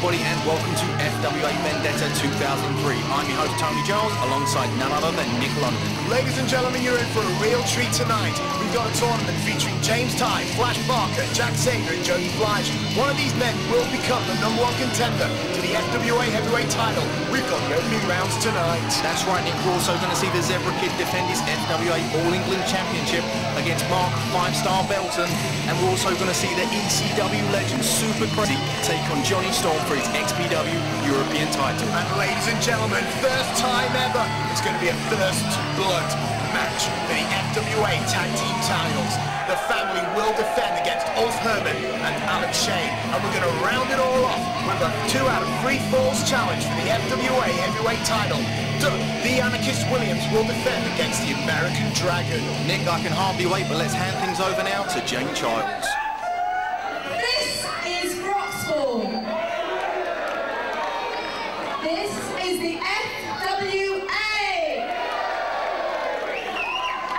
everybody, and welcome to FWA Vendetta 2003. I'm your host Tony Giles, alongside none other than Nick London. Ladies and gentlemen, you're in for a real treat tonight. We've got a tournament featuring Tighe, Fleisch, Xavier and Jody Fleisch. One of these men will become the #1 contender to the FWA Heavyweight title. We've got the opening rounds tonight. That's right, Nick. We're also going to see the Zebra Kid defend his FWA All England Championship against Mark 5-star Belton, and we're also going to see the ECW legend Super Crazy take on Jonny for his XPW European title. And ladies and gentlemen, first time ever, it's going to be a first blood match for the FWA Tag Team titles. The family will defend against Herman and Alex Shane, and we're going to round it all off with a 2 out of 3 falls challenge for the FWA Heavyweight title. The Anarchist Williams will defend against the American Dragon. Nick, I can hardly wait, but let's hand things over now to Jane Childs. This is Broxbourne. This is the FWA.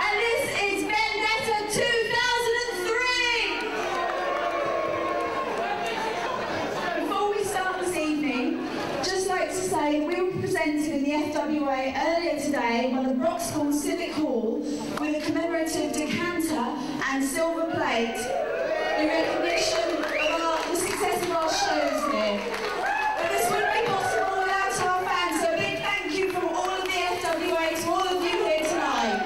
And this is Vendetta 2003. Before we start this evening, just like to say we were presented in the FWA earlier today by the Broxbourne Civic Hall with a commemorative decanter and silver plate in recognition of the success of our shows here. But this wouldn't be possible without our fans, so a big thank you from all of the FWA to all of you here tonight.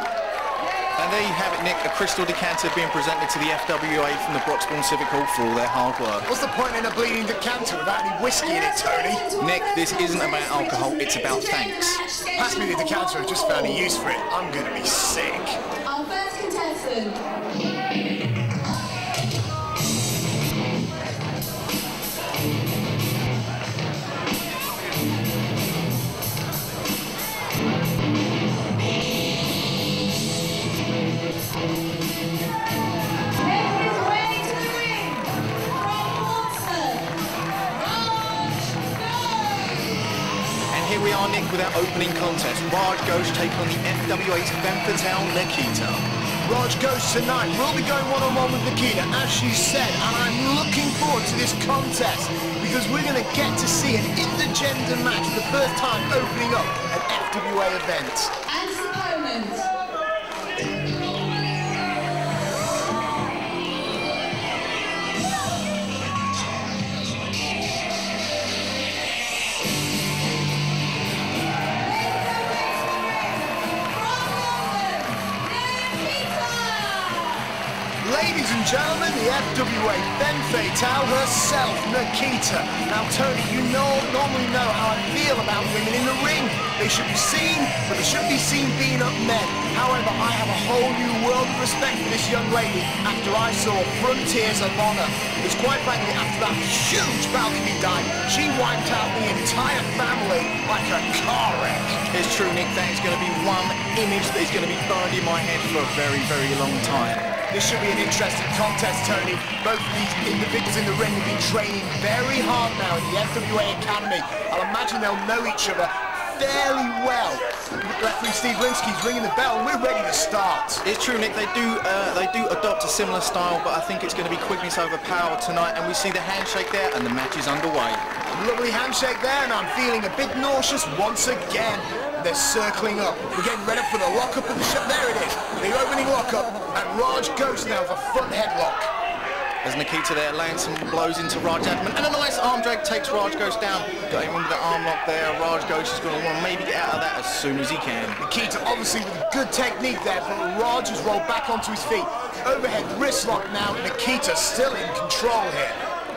And there you have it, Nick, a crystal decanter being presented to the FWA from the Broxbourne Civic Hall for all their hard work. What's the point in a bleeding decanter without any whiskey in it, Tony? Nick, this isn't about alcohol, it's about thanks. Pass me the decanter, I've just found a use for it. I'm going to be sick. Our first contestant. Here we are, Nick, with our opening contest. Raj Ghosh taking on the FWA's Vendetta, Nikita. Raj Ghosh tonight will be going one-on-one with Nikita, as she said, and I'm looking forward to this contest because we're going to get to see an intergender match for the first time opening up an FWA event. And his opponent. Ladies and gentlemen, the FWA Vendetta herself, Nikita. Now, Tony, you normally know how I feel about women in the ring. They should be seen, but they shouldn't be seen beating up men. However, I have a whole new world of respect for this young lady after I saw Frontiers of Honor. Because quite frankly, after that huge balcony dive, she wiped out the entire family like a car wreck. It's true, Nick, that is going to be one image that is going to be burned in my head for a very, very long time. This should be an interesting contest, Tony. Both of these individuals in the ring have been training very hard now in the FWA Academy. I'll imagine they'll know each other fairly well. Referee Steve Linsky's ringing the bell and we're ready to start. It's true, Nick, they do adopt a similar style, but I think it's going to be quickness over power tonight, and we see the handshake there and the match is underway. Lovely handshake there, and I'm feeling a bit nauseous once again. They're circling up. We're getting ready for the lock-up of the show. There it is, the opening lock-up, and Raj Ghosh now with a front headlock. As Nikita there laying some blows into Raj Adman, and a nice arm drag takes Raj Ghosh down. Got him into the arm lock there. Raj Ghosh is going to want to maybe get out of that as soon as he can. Nikita obviously with a good technique there, but Raj has rolled back onto his feet. Overhead wrist lock now. Nikita still in control here.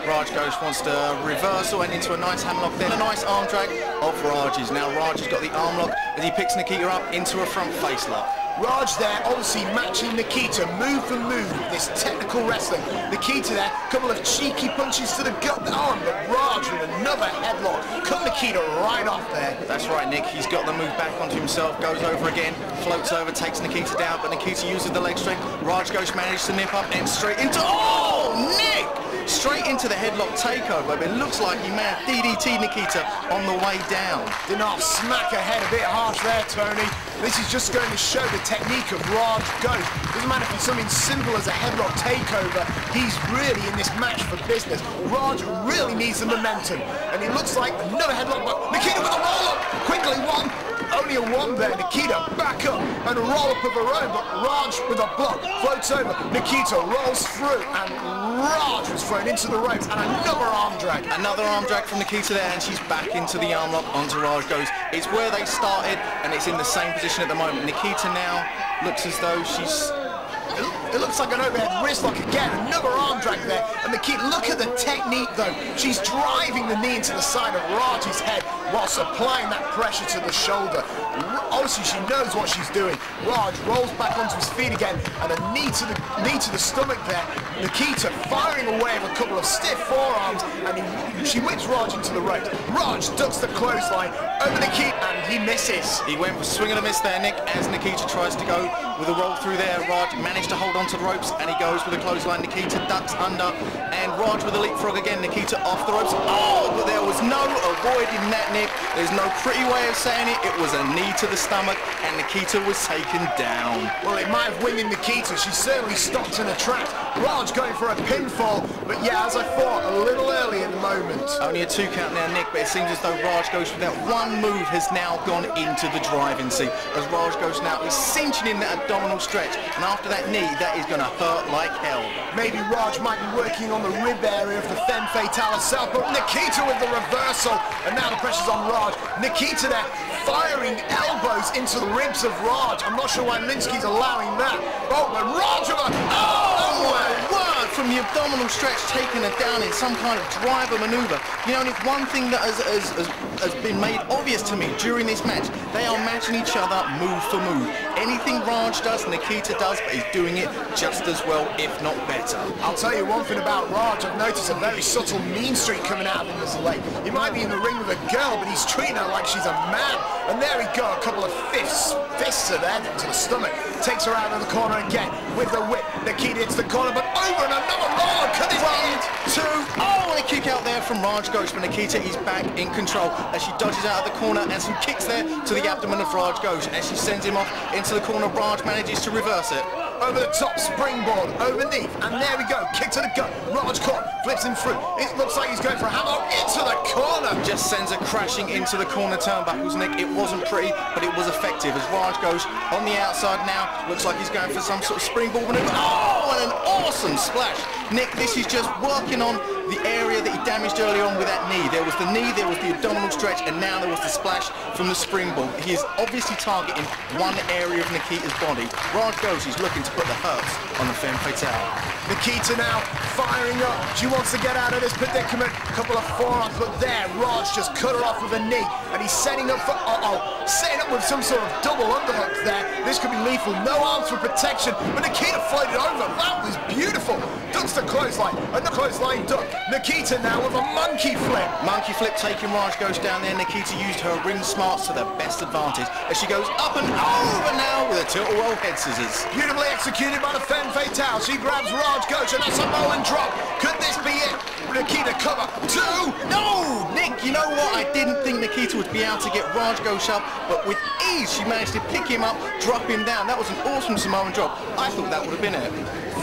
Raj Ghosh wants to reversal and into a nice hammerlock there. A nice arm drag of Raj's. Now Raj has got the arm lock as he picks Nikita up into a front face lock. Raj there obviously matching Nikita move for move with this technical wrestling. Nikita there, a couple of cheeky punches to the gut arm, but Raj with another headlock. Cut Nikita right off there. That's right, Nick. He's got the move back onto himself, goes over again, floats over, takes Nikita down, but Nikita uses the leg strength. Raj Ghosh managed to nip up and straight into... Oh, Nick! straight into the headlock takeover, but it looks like he may have DDT'd Nikita on the way down. Did not smack her head a bit harsh there, Tony. This is just going to show the technique of Raj Ghosh. Doesn't matter if it's something simple as a headlock takeover, he's really in this match for business. Raj really needs the momentum, and it looks like another headlock, but Nikita with a roll-up, quickly one. Only a one there. Nikita back up and a roll-up of her own, but Raj with a block floats over. Nikita rolls through, and Raj was thrown into the ropes, and another arm drag. Another arm drag from Nikita there, and she's back into the arm lock onto Raj Ghosh. It's where they started, and it's in the same position at the moment. Nikita now looks as though she's... It looks like an overhead wrist lock again, another arm drag there, and Nikita, look at the technique though. She's driving the knee into the side of Raj's head whilst applying that pressure to the shoulder. Obviously she knows what she's doing. Raj rolls back onto his feet again, and a knee to the stomach there. Nikita firing away with a couple of stiff forearms, and she whips Raj into the ropes. Raj ducks the clothesline over Nikita, and he misses. He went for a swing and a miss there, Nick, as Nikita tries to go with a roll through there. Raj managed to hold onto the ropes, and he goes with a clothesline. Nikita ducks under, and Raj with a leapfrog again. Nikita off the ropes. Oh, but there was no avoiding that, Nick. There's no pretty way of saying it. It was a knee to the stomach, and Nikita was taken down. Well, it might have winged Nikita. She certainly stopped in her tracks. Raj going for a pinfall, but yeah, as I thought, a little early in the moment. Only a 2 count now, Nick, but it seems as though Raj Ghosh with that one move has now gone into the driving seat, as Raj Ghosh now is cinching in that abdominal stretch, and after that knee, that is going to hurt like hell. Maybe Raj might be working on the rib area of the femme fatale herself, but Nikita with the reversal, and now the pressure's on Raj. Nikita there firing elbows into the ribs of Raj. I'm not sure why Linsky's allowing that. Oh, but Raj with a... Oh my word! From the abdominal stretch, taking her down in some kind of driver maneuver. You know, and it's one thing that has been made obvious to me during this match. They are matching each other move for move. Anything Raj does, Nikita does, but he's doing it just as well, if not better. I'll tell you one thing about Raj. I've noticed a very subtle mean streak coming out of him as late. He might be in the ring with a girl, but he's treating her like she's a man. And there we go, a couple of fists to there, to the stomach. Takes her out of the corner again with the whip. Nikita hits the corner, but over and another roller. Could it be? 2. Oh, and a kick out there from Raj Ghosh, but Nikita is back in control as she dodges out of the corner, and some kicks there to the abdomen of Raj Ghosh as she sends him off into the corner. Raj manages to reverse it. Over the top, springboard, overneath, and there we go, kick to the gut. Raj caught, flips him through. It looks like he's going for a hammer into the corner. Just sends her crashing into the corner turnbuckles, Nick. It wasn't pretty, but it was effective as Raj Ghosh on the outside now. Looks like he's going for some sort of springboard maneuver. Oh, and an awesome splash. Nick, this is just working on the area that he damaged early on with that knee. There was the knee, there was the abdominal stretch, and now there was the splash from the springboard. He is obviously targeting one area of Nikita's body. Raj Ghosh is looking to put the hurts on the femme fatale. Nikita now firing up. She wants to get out of this predicament. A couple of forearms, but there, Raj just cut her off with a knee, and he's setting up for, setting up with some sort of double underhook there. This could be lethal. No arms for protection, but Nikita floated over. That was beautiful. Ducks the clothesline, and the clothesline duck. Nikita now with a monkey flip. Monkey flip taking Raj Ghosh down there. Nikita used her ring smarts to the best advantage as she goes up and over now with a tilt roll head scissors. Beautifully executed by the femme fatale. She grabs Raj Ghosh, and that's a Samoan drop. Could this be it? Nikita cover. 2. No! Nick, you know what? I didn't think Nikita would be able to get Raj Ghosh up, but with ease she managed to pick him up, drop him down. That was an awesome Samoan drop. I thought that would have been it.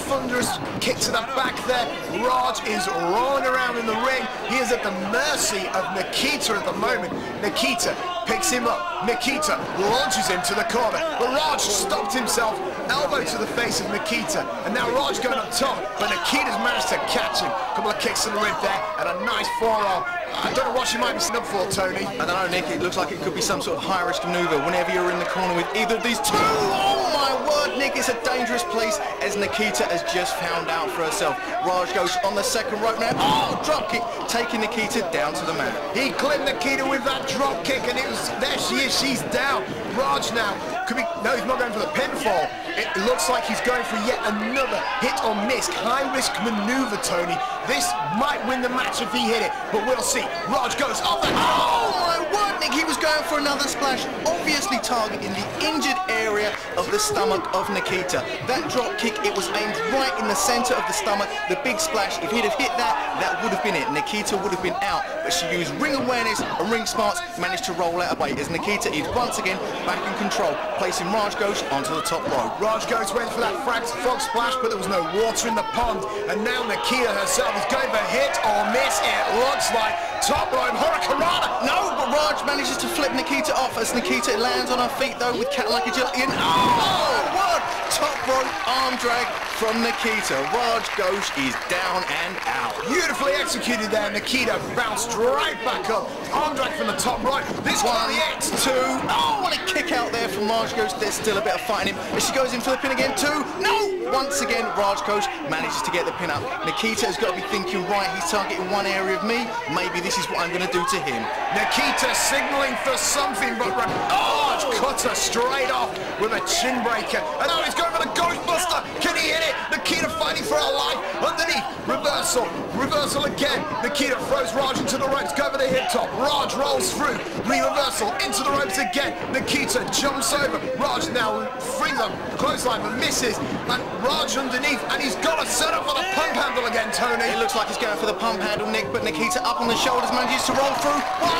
Thunderous kick to the back there. Raj is rolling around in the ring. He is at the mercy of Nikita at the moment. Nikita picks him up. Nikita launches him to the corner, but Raj stopped himself, elbow to the face of Nikita, and now Raj going up top, but Nikita's managed to catch him. A couple of kicks to the rib there, and a nice forearm. I don't know what she might be set up for, Tony. I don't know, Nick. It looks like it could be some sort of high-risk maneuver whenever you're in the corner with either of these 2. Oh, my word, Nick. It's a dangerous place, as Nikita has just found out for herself. Raj Ghosh on the second rope now. Oh, drop kick, taking Nikita down to the mat. He clipped Nikita with that drop kick, and it was, there she is, she's down. Raj now, could be, no, he's not going for the pinfall. It looks like he's going for yet another hit or miss, high-risk maneuver, Tony. This might win the match if he hit it, but we'll see. Raj goes off the... Oh, my word, Nick, he was going for another splash, obviously targeting the injured area of of the stomach of Nikita. That drop kick, it was aimed right in the center of the stomach. The big splash, if he'd have hit that, that would have been it. Nikita would have been out, but she used ring awareness and ring smarts, managed to roll out of way as Nikita is once again back in control, placing Raj Ghosh onto the top rope. Raj Ghosh went for that frog splash, but there was no water in the pond, and now Nikita herself is going for hit or miss. It looks like top rope hurricanrana. No, but Raj manages to flip Nikita off as Nikita lands on her feet though with cat-like agility, and oh, what? Top rope arm drag from Nikita. Raj Ghosh is down and out. Beautifully executed there. Nikita bounced right back up. Arm drag from the top rope. This one, it. 2. Oh, what a kick out there from Raj Ghosh. There's still a bit of fighting him as she goes in for the pin again. 2. No! Once again, Raj Ghosh manages to get the pin up. Nikita has got to be thinking, right, he's targeting one area of me. Maybe this is what I'm going to do to him. Nikita signaling for something, but Raj cut her straight off with a chin breaker. And now he's going for the Ghostbuster. Can he hit it? Nikita fighting for her life. Underneath, reversal. Reversal again. Nikita throws Raj into the ropes. Go for the hip top. Raj rolls through. Reversal into the ropes again. Nikita jumps over. Raj now frees up. Clothesline but misses. And Raj underneath. And he's got to set up for the pump handle again, Tony. It looks like he's going for the pump handle, Nick, but Nikita up on the shoulders manages to roll through. 1,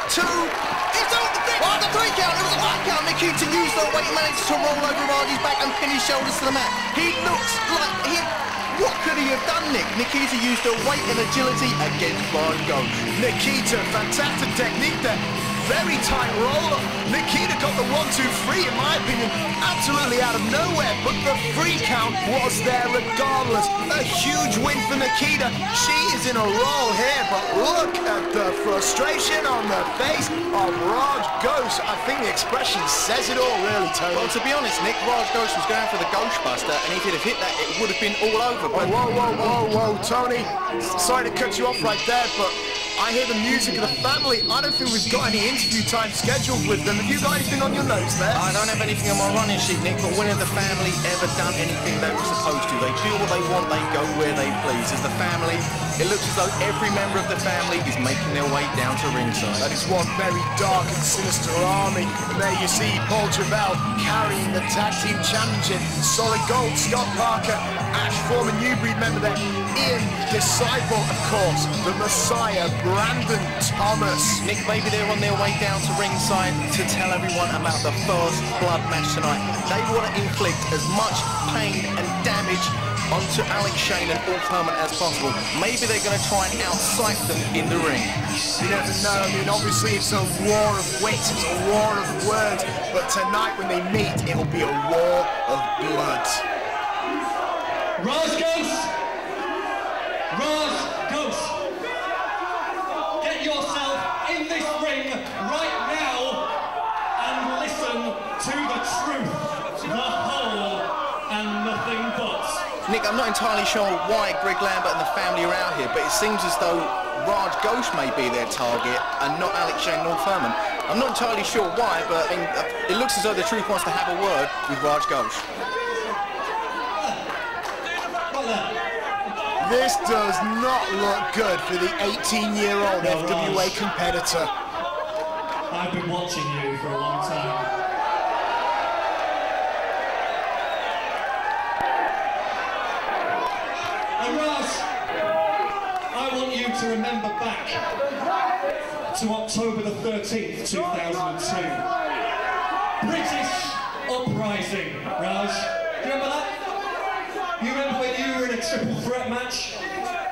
2. It's out the thing. Oh, the 3 count. It was a 1 count. Nikita used the weight, managed to roll over Raj's back and pin his shoulders to the mat. He looks like he... What could he have done, Nick? Nikita used her weight and agility against Raj Ghosh. Nikita, fantastic technique there. Very tight roller. Nikita got the 1, 2, 3, in my opinion, absolutely out of nowhere, but the 3 count was there regardless. A huge win for Nikita. She is in a roll here, but look at the frustration on the face of Raj Ghosh. I think the expression says it all, really, Tony. Well, to be honest, Nick, Raj Ghosh was going for the Ghostbuster, and if he'd have hit that, it would have been all over. But Whoa, Tony. Sorry to cut you off right there, but I hear the music of the family. I don't think we've got any interview time scheduled with them. Have you got anything on your notes there? I don't have anything on my running sheet, Nick, but when have the family ever done anything they were supposed to? They do what they want, they go where they please. As the family, it looks as though every member of the family is making their way down to ringside. That is one very dark and sinister army. And there you see Paul Javel carrying the tag team championship. Solid Gold, Scott Parker, Ash, former Newbreed member there. Ian, disciple, of course, the Messiah, Brandon Thomas. Nick, maybe they're on their way down to ringside to tell everyone about the first blood match tonight. They want to inflict as much pain and damage onto Alex Shane and Herman as possible. Maybe they're going to try and outcite them in the ring. You never know. I mean, obviously it's a war of wits, it's a war of words, but tonight when they meet, it'll be a war of blood. Raj Ghosh! Raj Ghosh! Get yourself in this ring right now and listen to the truth, the whole and nothing but. Nick, I'm not entirely sure why Greg Lambert and the family are out here, but it seems as though Raj Ghosh may be their target and not Alex Shane nor Herman. I'm not entirely sure why, but I mean, it looks as though the truth wants to have a word with Raj Ghosh. This does not look good for the 18-year-old FWA competitor. I've been watching you for a long time. And Raj, I want you to remember back to October the 13th, 2002. British uprising, Raj. Do you remember that? You remember when you were in a triple threat match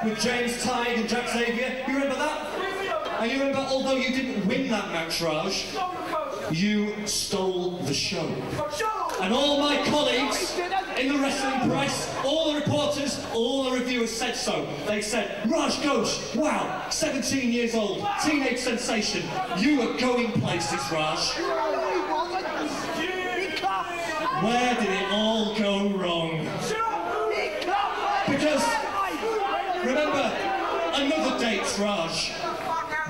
with James Tighe and Xavier? You remember that? And you remember, although you didn't win that match, Raj, you stole the show. And all my colleagues in the wrestling press, all the reporters, all the reviewers said so. They said, Raj Ghosh, wow, 17 years old, teenage sensation. You were going places, Raj. Where did it all go wrong? Because, remember, another date, Raj.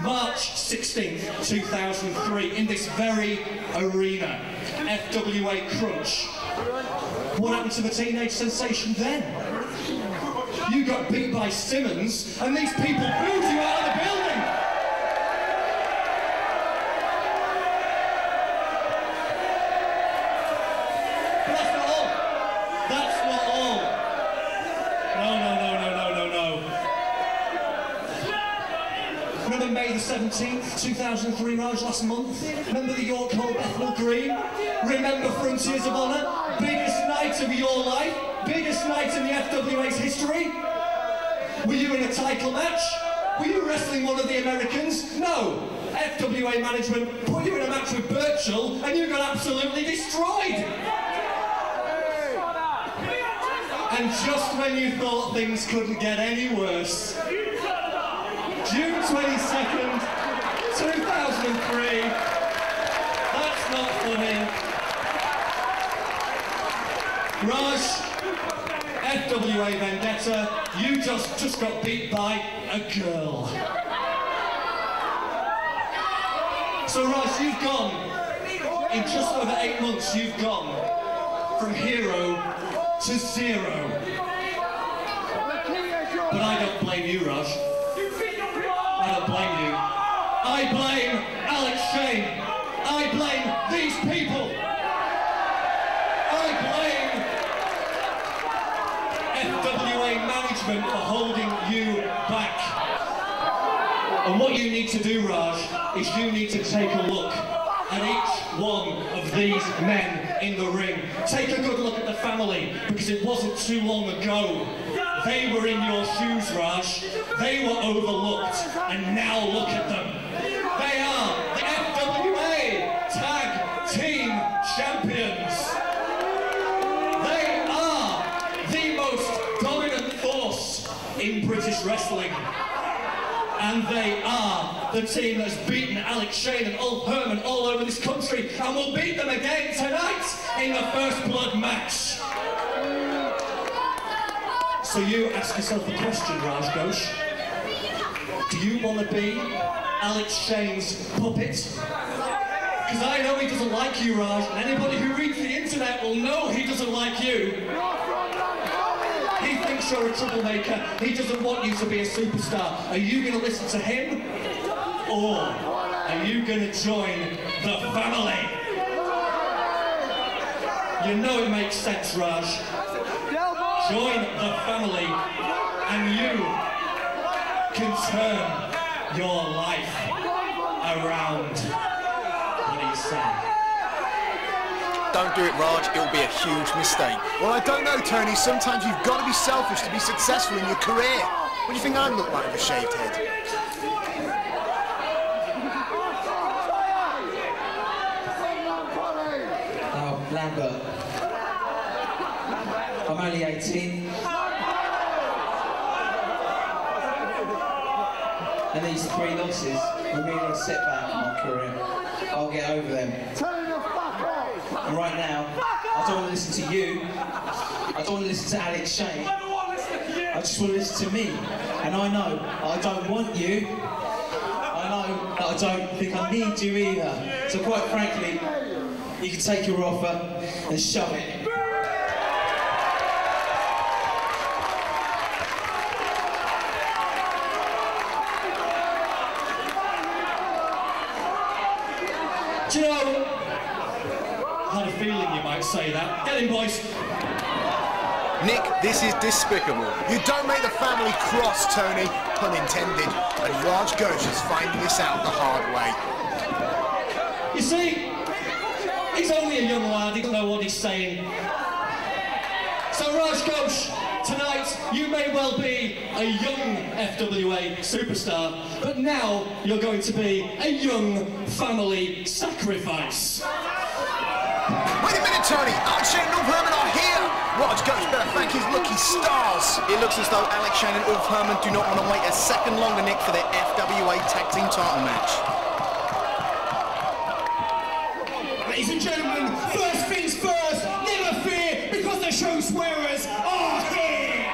March 16th, 2003, in this very arena, FWA Crunch. What happened to the teenage sensation then? You got beat by Simmons, and these people booed you out of the building! but that's not all. That's not all. No. Remember May the 17th, 2003, Raj, last month? Remember the York Hall Bethnal Green? Remember Frontiers of Honour? Biggest night of your life? Biggest night in the FWA's history? Were you in a title match? Were you wrestling one of the Americans? No. FWA management put you in a match with Burchill and you got absolutely destroyed. And just when you thought things couldn't get any worse, June 22nd, 2003, that's not funny. Raj, FWA Vendetta, you just got beat by a girl. So Raj, you've gone, in just over 8 months, you've gone from hero to zero. But I don't blame you, Raj. I don't blame you. I blame Alex Shane. I blame these people. I blame FWA management for holding you back. And what you need to do, Raj, is you need to take a look at each one of these men in the ring. Take a good look at the family, because it wasn't too long ago they were in your shoes, Raj. They were overlooked, and now look at them. They are the FWA Tag Team Champions. They are the most dominant force in British wrestling. And they are the team that's beaten Alex Shane and Herman all over this country, and will beat them again tonight in the First Blood match. So you ask yourself a question, Raj Ghosh. Do you want to be Alex Shane's puppet? Because I know he doesn't like you, Raj, and anybody who reads the internet will know he doesn't like you. He thinks you're a troublemaker. He doesn't want you to be a superstar. Are you going to listen to him? Or are you going to join the family? You know it makes sense, Raj. Join the family and you can turn your life around. What do you say? Don't do it, Raj. It'll be a huge mistake. Well, I don't know, Tony. Sometimes you've got to be selfish to be successful in your career. What do you think I look like with a shaved head? Oh, Lambert. I'm only 18. And these 3 losses were merely a setback in my career. I'll get over them. And right now, I don't want to listen to you. I don't want to listen to Alex Shane. I just want to listen to me. And I know I don't want you. I know that I don't think I need you either. So quite frankly, you can take your offer and shove it. Do you know, I had a feeling you might say that. Get in, boys. Nick, this is despicable. You don't make the family cross, Tony, pun intended. And Raj Ghosh is finding this out the hard way. You see, he's only a young lad, he doesn't know what he's saying. So Raj Ghosh, tonight you may well be a young FWA superstar, but now you're going to be a young family sacrifice. Wait a minute, Tony. Alex Shane and Herman are here. Raj Ghosh better thank his lucky stars. It looks as though Alex Shane and Herman do not want to wait a second longer, Nick, for their FWA Tag Team Title match. Ladies and gentlemen, first things first, never fear, because the show swearers are here.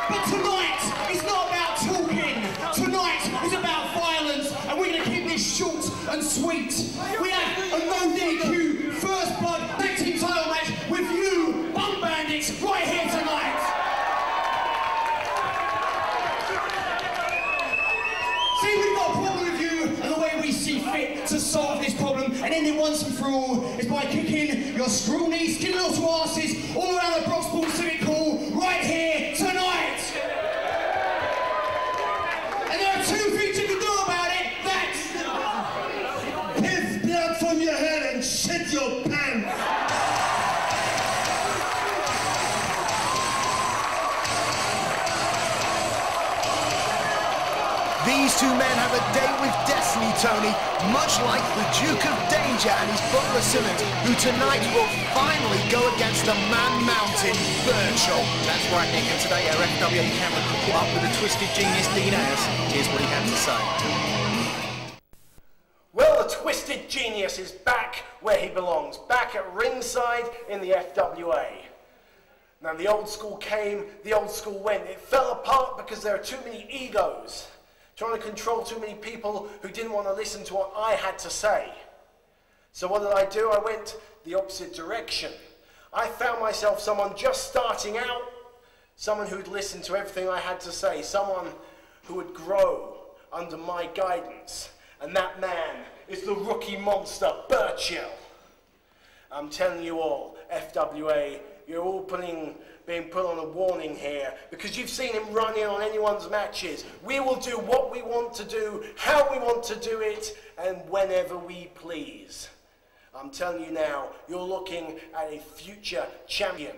But tonight is not about talking. Tonight is about violence, and we're going to keep this short and sweet. We have a no DQ First Blood Tag Team Title match with you, Bum Bandits, right here tonight. See, we've got a problem with you, and the way we see fit to solve this problem and end it once and for all is is by kicking your scrawny, skinny little asses all around the Broxbourne Civic Hall right here tonight. And there are two things you can do about it. That's piss blood from your head and shit your pants. These two men have a date with destiny, Tony, much like the Duke of Danger and his butler Simmons, who tonight will finally go against the man mountain, Burchill. That's right, Nick, and today our FWA camera caught up with the twisted genius Dean Ayers. Here's what he had to say. Well, the twisted genius is back where he belongs, back at ringside in the FWA. Now, the old school came, the old school went. It fell apart because there are too many egos, trying to control too many people who didn't want to listen to what I had to say. So what did I do? I went the opposite direction. I found myself someone just starting out, someone who'd listen to everything I had to say, someone who would grow under my guidance. And that man is the rookie monster, Burchill. I'm telling you all, FWA, you're all being put on a warning here because you've seen him run in on anyone's matches. We will do what we want to do, how we want to do it, and whenever we please. I'm telling you now, you're looking at a future champion.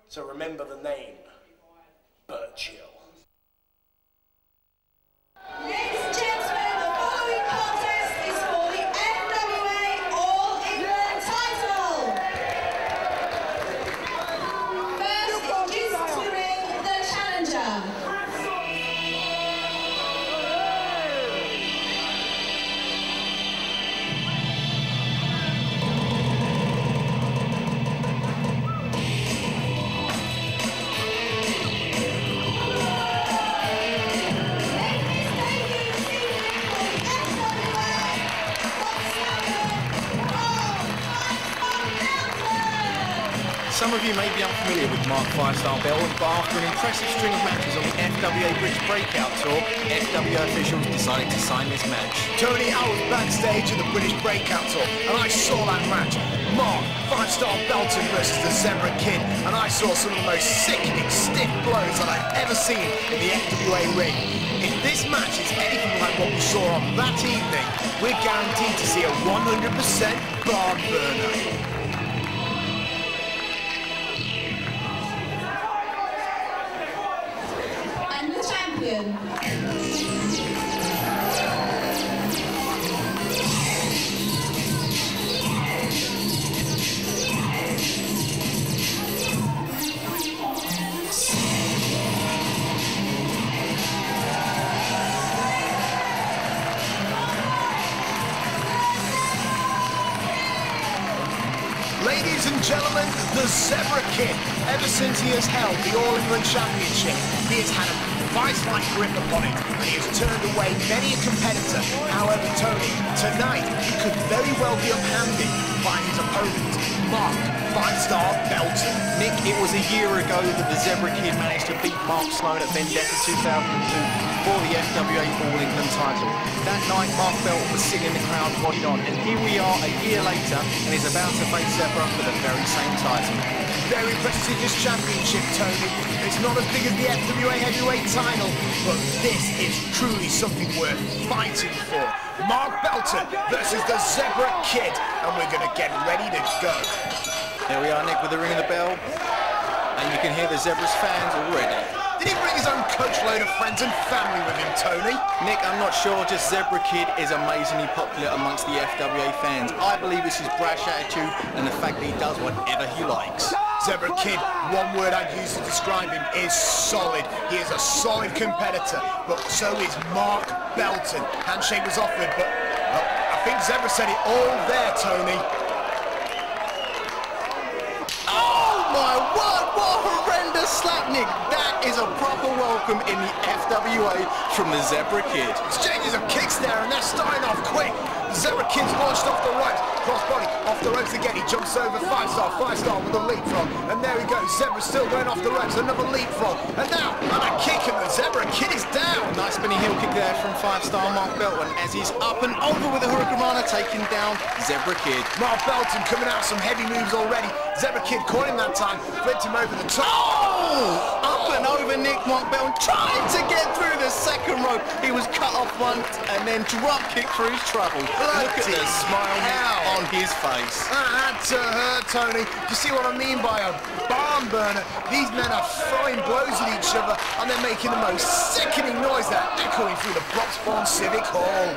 So remember the name, Burchill. Ladies and gentlemen, the following contest is for the FWA All England Title. First, introducing the challenger. Some of you may be unfamiliar with Mark 5-star Belton, but after an impressive string of matches on the FWA British Breakout Tour, FWA officials decided to sign this match. Tony, I was backstage at the British Breakout Tour, and I saw that match. Mark 5-star Belton versus the Zebra Kid, and I saw some of the most sickening, stiff blows that I've ever seen in the FWA ring. If this match is anything like what we saw on that evening, we're guaranteed to see a 100% barn burner. And the champion. Ladies and gentlemen, the Zebra Kid. Ever since he has held the All England Championship, he has had a vice-like grip upon it, and he has turned away many a competitor. However, Tony, tonight he could very well be uphanded by his opponent, Mark 5-star Belton. Nick, it was a year ago that the Zebra Kid managed to beat Mark Sloan at Vendetta 2002 for the FWA All England Title. That night, Mark Belton was sitting in the crowd watching on, and here we are a year later, and he's about to face Zebra for the very same title. Very prestigious championship, Tony. It's not as big as the FWA Heavyweight title, but this is truly something worth fighting for. Mark Belton versus the Zebra Kid, and we're going to get ready to go. There we are, Nick, with the ring of the bell, and you can hear the Zebra's fans already. Did he bring his own coachload of friends and family with him, Tony? Nick, I'm not sure, just Zebra Kid is amazingly popular amongst the FWA fans. I believe it's his brash attitude and the fact that he does whatever he likes. Zebra Kid, one word I'd use to describe him is solid. He is a solid competitor, but so is Mark Belton. Handshake was offered, but well, I think Zebra said it all there, Tony. Oh my word, what a horrendous slap, Nick. That is a proper welcome in the FWA from the Zebra Kid. Exchanges of kicks there, and they're starting off quick. Zebra Kid's launched off the ropes. Crossbody off the ropes again. He jumps over 5-star. 5-star with a leapfrog. And there he goes. Zebra's still going off the ropes. Another leapfrog. And now, and a kick, and the Zebra Kid is down. Nice spinning heel kick there from 5-star Mark Belton as he's up and over with a Hurricanrana, taking down Zebra Kid. Mark Belton coming out some heavy moves already. Zebra Kid caught him that time. Flipped him over the top. Oh! Up and over Nick. Mark Belton trying to get through the second rope. He was cut off once and then drop kick for his trouble. Look at the smile on his face. That had to hurt, Tony. You see what I mean by a barn burner? These men are throwing blows at each other and they're making the most sickening noise. They're echoing through the Broxbourne Civic Hall.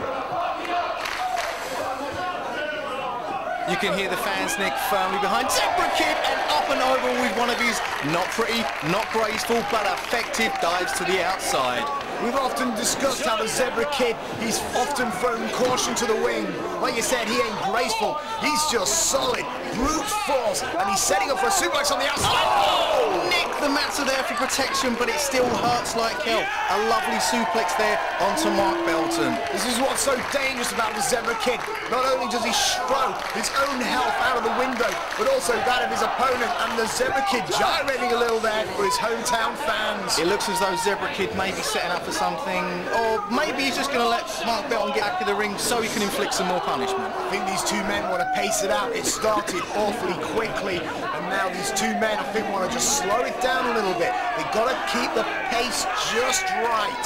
You can hear the fans, Nick, firmly behind Zebra Kid and up and over with one of his not pretty, not graceful, but effective dives to the outside. We've often discussed how the Zebra Kid, he's often thrown caution to the wing. Like you said, he ain't graceful. He's just solid, brute force, and he's setting up for a suplex on the outside. Oh! Nick, the mats are there for protection, but it still hurts like hell. A lovely suplex there onto Mark Belton. This is what's so dangerous about the Zebra Kid. Not only does he throw his own health out of the window, but also that of his opponent, and the Zebra Kid gyrating a little there for his hometown fans. It looks as though Zebra Kid may be setting up for something, or maybe he's just going to let Mark Belton get back in the ring so he can inflict some more punishment. I think these two men want to pace it out. It started awfully quickly, and now these two men, I think, want to just slow it down a little bit. They've got to keep the pace just right.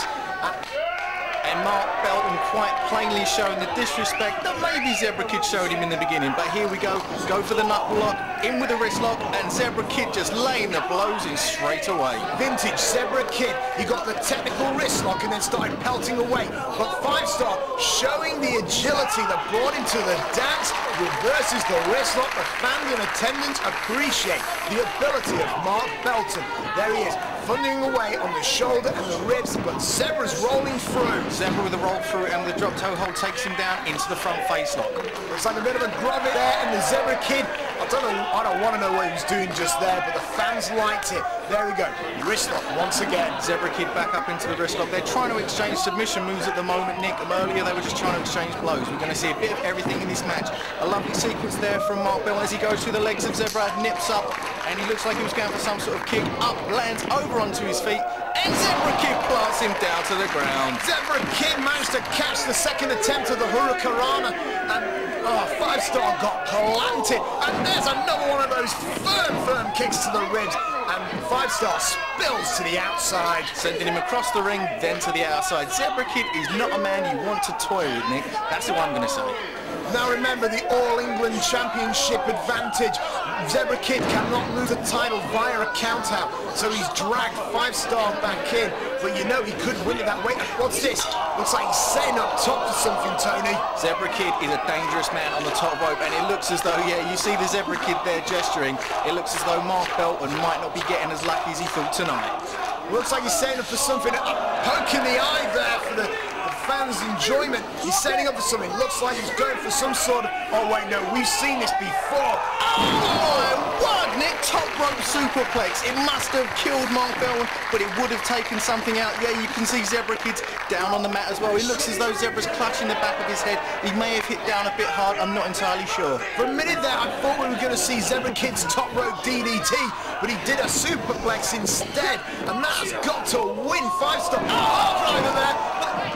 And Mark Belton quite plainly showing the disrespect that maybe Zebra Kid showed him in the beginning. But here we go for the knuckle lock, in with the wrist lock, and Zebra Kid just laying the blows in straight away. Vintage Zebra Kid, he got the technical wrist lock and then started pelting away. But 5-star showing the agility that brought him to the dance, reverses the wrist lock. The fans in attendance appreciate the ability of Mark Belton. There he is, thundering away on the shoulder and the ribs, but Zebra's rolling through. Zebra with a roll through and with the drop toe hold takes him down into the front face lock. Looks like a bit of a grub there, and the Zebra Kid, I don't want to know what he was doing just there, but the fans liked it. There we go, wrist lock once again. Zebra Kid back up into the wrist lock. They're trying to exchange submission moves at the moment, Nick. Earlier they were just trying to exchange blows. We're going to see a bit of everything in this match. A lovely sequence there from Mark Belton as he goes through the legs of Zebra, nips up, and he looks like he was going for some sort of kick. Up, lands over onto his feet, and Zebra Kid plants him down to the ground. Zebra Kid managed to catch the second attempt of the Hurricanrana, and 5-star got planted, and there's another one of those firm kicks to the ribs, and 5-star spills to the outside. Sending him across the ring, then to the outside. Zebra Kid is not a man you want to toy with, Nick. That's what I'm going to say. Now remember the All England Championship advantage. Zebra Kid cannot lose a title via a count-out, so he's dragged 5-star back in, but you know he could win it that way. What's this? Looks like he's setting up top for something, Tony. Zebra Kid is a dangerous man on the top rope, and it looks as though, yeah, you see the Zebra Kid there gesturing. It looks as though Mark Belton might not be getting as lucky as he thought tonight. Looks like he's setting up for something. A poke in the eye there for the fans' enjoyment. He's setting up for something. Looks like he's going for some sort of... Oh, wait, no, we've seen this before. Oh, my word, Nick. Top rope superplex. It must have killed Mark Belton, but it would have taken something out. Yeah, you can see Zebra Kid's down on the mat as well. It looks as though Zebra's clutching the back of his head. He may have hit down a bit hard. I'm not entirely sure. For a minute there, I thought we were going to see Zebra Kid's top rope DDT, but he did a superplex instead, and that has got to win 5-star. Oh, driver there.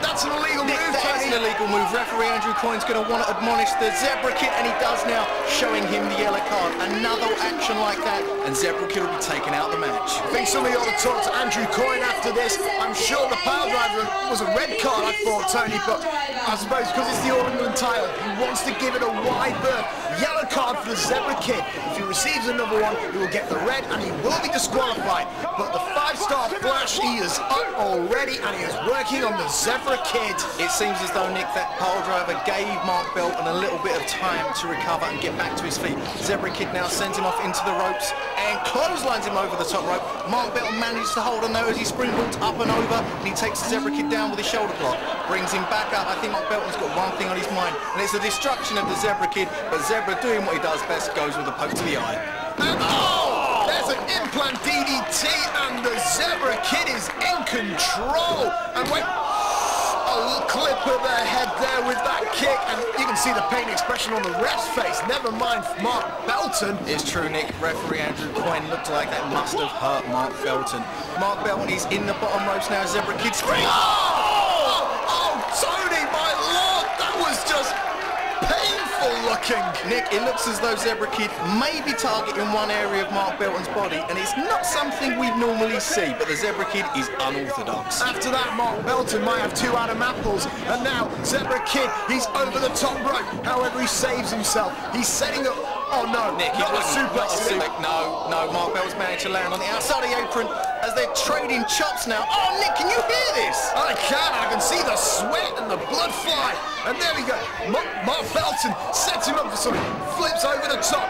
That's an illegal move, Nick, that is an illegal move. Referee Andrew Coyne's going to want to admonish the Zebra Kid, and he does now, showing him the yellow card. Another action like that, and Zebra Kid will be taking out the match. I think somebody ought to talk to Andrew Coyne after this. I'm sure the pile driver was a red card, I thought, Tony, but I suppose because it's the All England title, he wants to give it a wide berth. Yellow card for the Zebra Kid. If he receives another one, he will get the red, and he will be disqualified. But the 5-star Fleisch, he is up already, and he is working on the Zebra Kid. It seems as though, Nick, that pile driver gave Mark Belton a little bit of time to recover and get back to his feet. Zebra Kid now sends him off into the ropes and clotheslines him over the top rope. Mark Belton manages to hold on there as he springboards up and over, and he takes the Zebra Kid down with his shoulder block. Brings him back up. I think Mark Belton's got one thing on his mind, and it's the destruction of the Zebra Kid, but Zebra doing what he does best, goes with a poke to the eye. And oh! There's an implant DDT, and the Zebra Kid is in control. And wait... a clip of the head there with that kick, and you can see the pain expression on the ref's face. Never mind Mark Belton. It's true, Nick. Referee Andrew Coyne looked like that must have hurt Mark Belton. Mark Belton is in the bottom ropes now. Zebra Kid scream. Oh, Tony, my lord, that was just painful looking. Nick, it looks as though Zebra Kid may be targeting one area of Mark Belton's body, and it's not something we normally see, but the Zebra Kid is unorthodox. After that, Mark Belton might have 2 Adam apples, and now Zebra Kid, he's over the top rope. However, he saves himself. He's setting up. Oh no, Nick, not a suplex. No, Mark Belton's managed to land on the outside of the apron as they're trading chops now. Oh, Nick, can you hear this? I can see the sweat and the blood fly. And there we go. Mark Belton sets him up for something, flips over the top.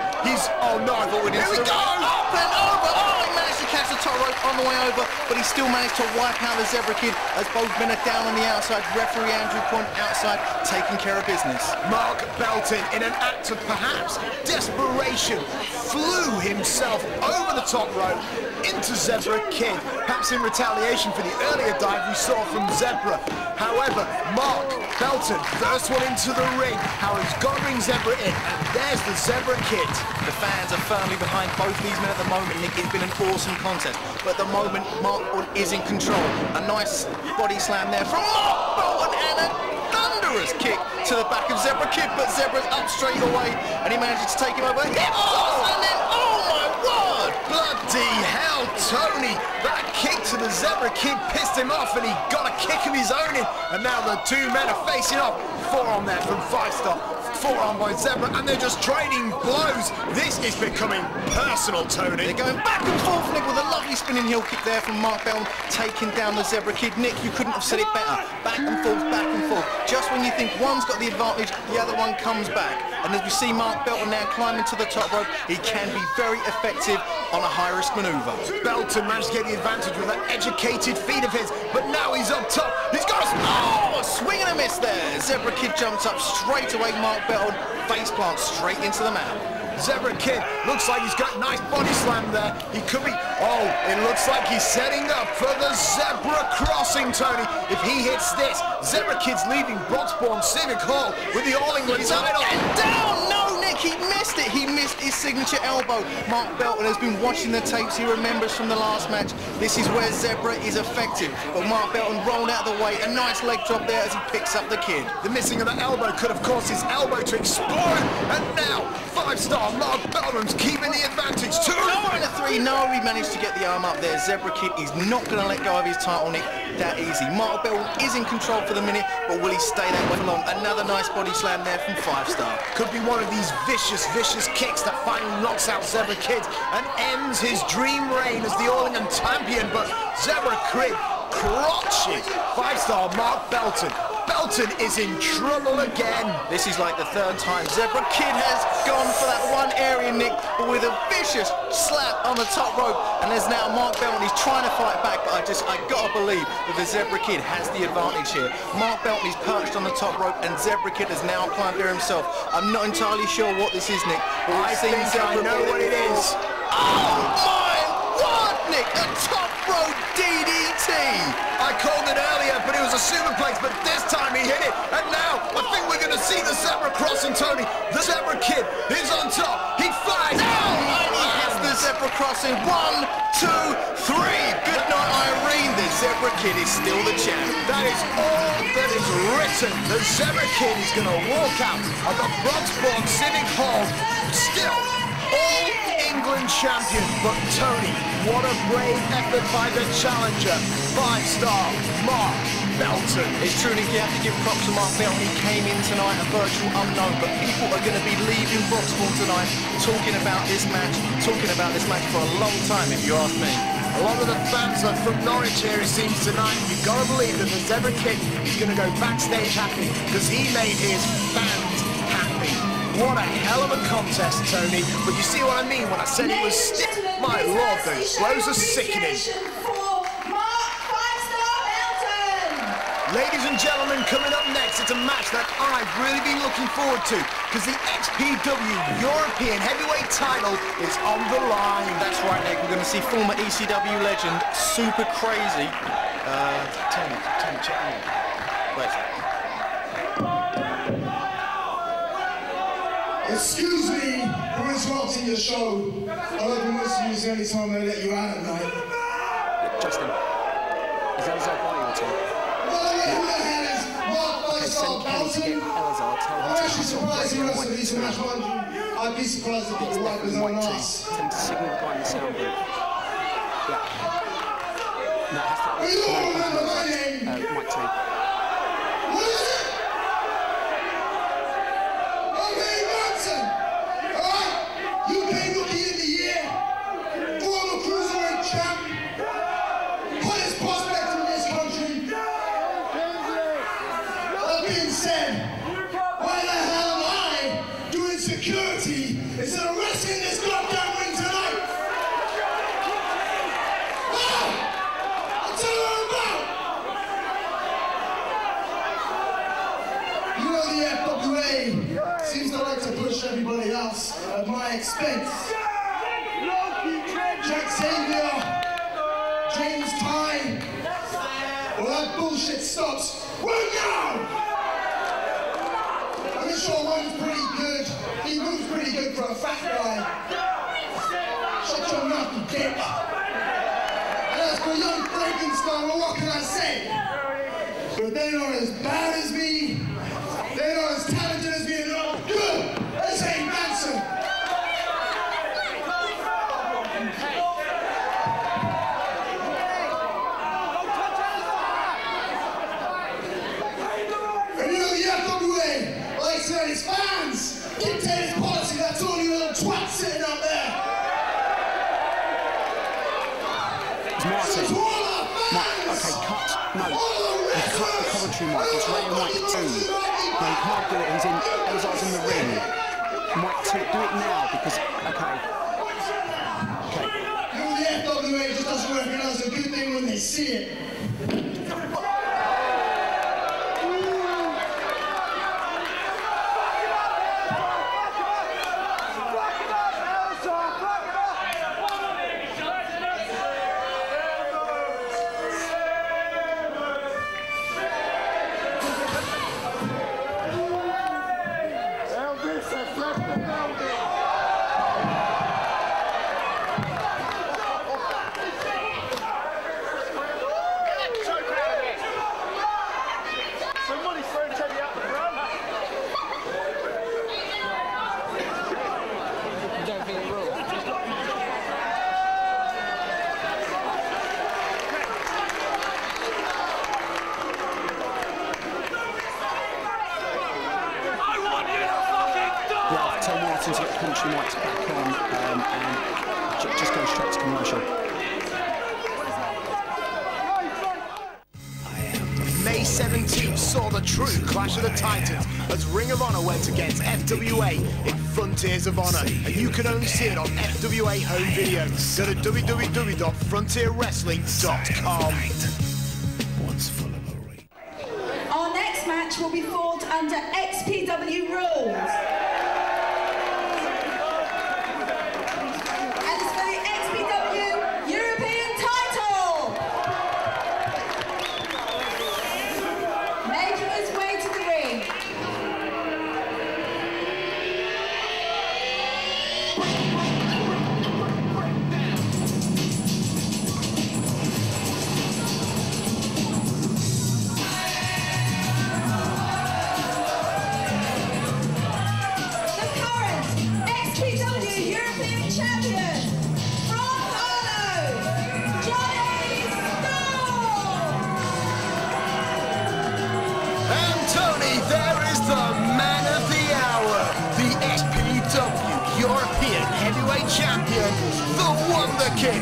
Oh no, here we go. Up and over. Oh, he managed to catch the top rope on the way over, but he still managed to wipe out the Zebra Kid as both men are down on the outside. Referee Andrew Coyne outside, taking care of business. Mark Belton, in an act of perhaps desperation, flew himself over the top rope into Zebra Kid, perhaps in retaliation for the earlier dive we saw from Zebra. However, Mark Belton, first one into the ring. How he's got to bring Zebra in, and there's the Zebra Kid. The fans are firmly behind both these men at the moment, Nick. It's been an awesome contest, but at the moment, Mark Belton is in control. A nice body slam there from Mark Belton, and a thunderous kick to the back of Zebra Kid, but Zebra's up straight away, and he manages to take him over. Hip toss, and then, oh my word! Bloody hell, Tony! That kick to the Zebra Kid pissed him off, and he got a kick of his own in, and now the 2 men are facing off. Forearm there from 5-star. Forearm by Zebra, and they're just trading blows. This is becoming personal, Tony. They're going back and forth, Nick, with a lovely spinning heel kick there from Mark Belton, taking down the Zebra Kid. Nick, you couldn't have said it better. Back and forth, back and forth. Just when you think one's got the advantage, the other one comes back. And as we see Mark Belton now climbing to the top rope, he can be very effective on a high-risk manoeuvre. Belton managed to get the advantage with that educated feet of his, but now he's up top. He's got a swing and a miss there. Zebra Kid jumps up straight away. Mark Belton face plant straight into the mat. Zebra Kid looks like he's got a nice body slam there. He could be. Oh, it looks like he's setting up for the Zebra crossing, Tony. If he hits this, Zebra Kid's leaving Broxbourne Civic Hall with the All England title. And down! No, Nick, he missed it. He missed his signature elbow. Mark Belton has been watching the tapes. He remembers from the last match. This is where Zebra is effective. But Mark Belton rolled out of the way. A nice leg drop there as he picks up the Kid. The missing of the elbow could have caused his elbow to explode. And now, 5-star Mark Belton's keeping the advantage. 2 and a 3. No, he managed to get the arm up there. Zebra Kid is not going to let go of his title, Nick, that easy. Mark Belton is in control for the minute, but will he stay that way for long? Another nice body slam there from 5-star. Could be one of these vicious kicks that finally knocks out Zebra Kid and ends his dream reign as the All England champion, but Zebra Kid crotches 5-star Mark Belton. Belton is in trouble again. This is like the 3rd time Zebra Kid has gone for that one area, Nick, but with a vicious slap on the top rope. And there's now Mark Belton. He's trying to fight back, but I gotta believe that the Zebra Kid has the advantage here. Mark Belton is perched on the top rope, and Zebra Kid has now climbed there himself. I'm not entirely sure what this is, Nick, but I think I know what it is. Oh my word, Nick! A top rope DDT! I called it earlier, but it was a superplex, but this time he hit it, and now I think we're going to see the Zebra crossing, Tony. The Zebra Kid is on top. He flies down, and he hits the Zebra crossing. 1, 2, 3. Good night, Irene. The Zebra Kid is still the champ. That is all that is written. The Zebra Kid is going to walk out of the Broxbourne Civic Hall still All England champion. But Tony, what a brave effort by the challenger, 5-star Mark Belton. It's true, Nick, you have to give props to Mark Belton. He came in tonight a virtual unknown, but people are going to be leaving Broxbourne tonight talking about this match for a long time, if you ask me. A lot of the fans are from Norwich here, it seems, tonight. You've got to believe that the Zebra Kid is going to go backstage happy because he made his fans happy. What a hell of a contest, Tony. But you see what I mean when I said it was stiff? My lord, those blows are sickening. Ladies and gentlemen, coming up next, it's a match that I've really been looking forward to because the XPW European Heavyweight Title is on the line. That's right, Nick. We're going to see former ECW legend, Super Crazy. Tony, check me out. Excuse me for interrupting your show. I love you most of you, it's the only time they let you out at night. Justin, is Elazar by you at all? Well, who the hell is Okay, send Kenny to get Elazar. Tell him I'm to actually surprised you wrestled these match 100. I'd be surprised if people like his own ass. Tell him to signal behind the sound booth. Yeah. No, it has to... But you all remember my name. Mike 2. What is it? UK Rookie of the Year, former cruiserweight champ, hottest prospect in this country. That being said, why the hell am I doing security instead of wrestling this goddamn ring tonight? Ah! I'll tell you what about. You know the FWA seems to like to push everybody else at my expense. Xavier, James Tighe. Well, that bullshit stops right now! I'm sure one's pretty good. He moves pretty good for a fat guy. Shut your mouth, you dick. And as for young Frankenstein, well, what can I say? But they're not as bad as me. They're not as talented as me, and they're not good. This ain't Manson. And you know the FWA likes to let his fans dictate his policy. That's all you little twats sitting up there. So to all our fans, okay, cut. No, you cut the commentary mic. It's Ray and Mike 2. No, you can't do it. Elazar's in the ring. Mike 2, do it now because, okay. You know, the FWA just doesn't recognize a good thing when they see it. To get country mics back on and just go straight to commercial. May 17th saw the true Clash of the Titans as Ring of Honor went against FWA in Frontiers of Honor, and you can only see it on FWA home video. Go to www.frontierwrestling.com. Our next match will be fought under XPW rules. European title! Making his way to the ring. The current XPW European champion. There is the man of the hour, the XPW European Heavyweight Champion, the Wonder Kid,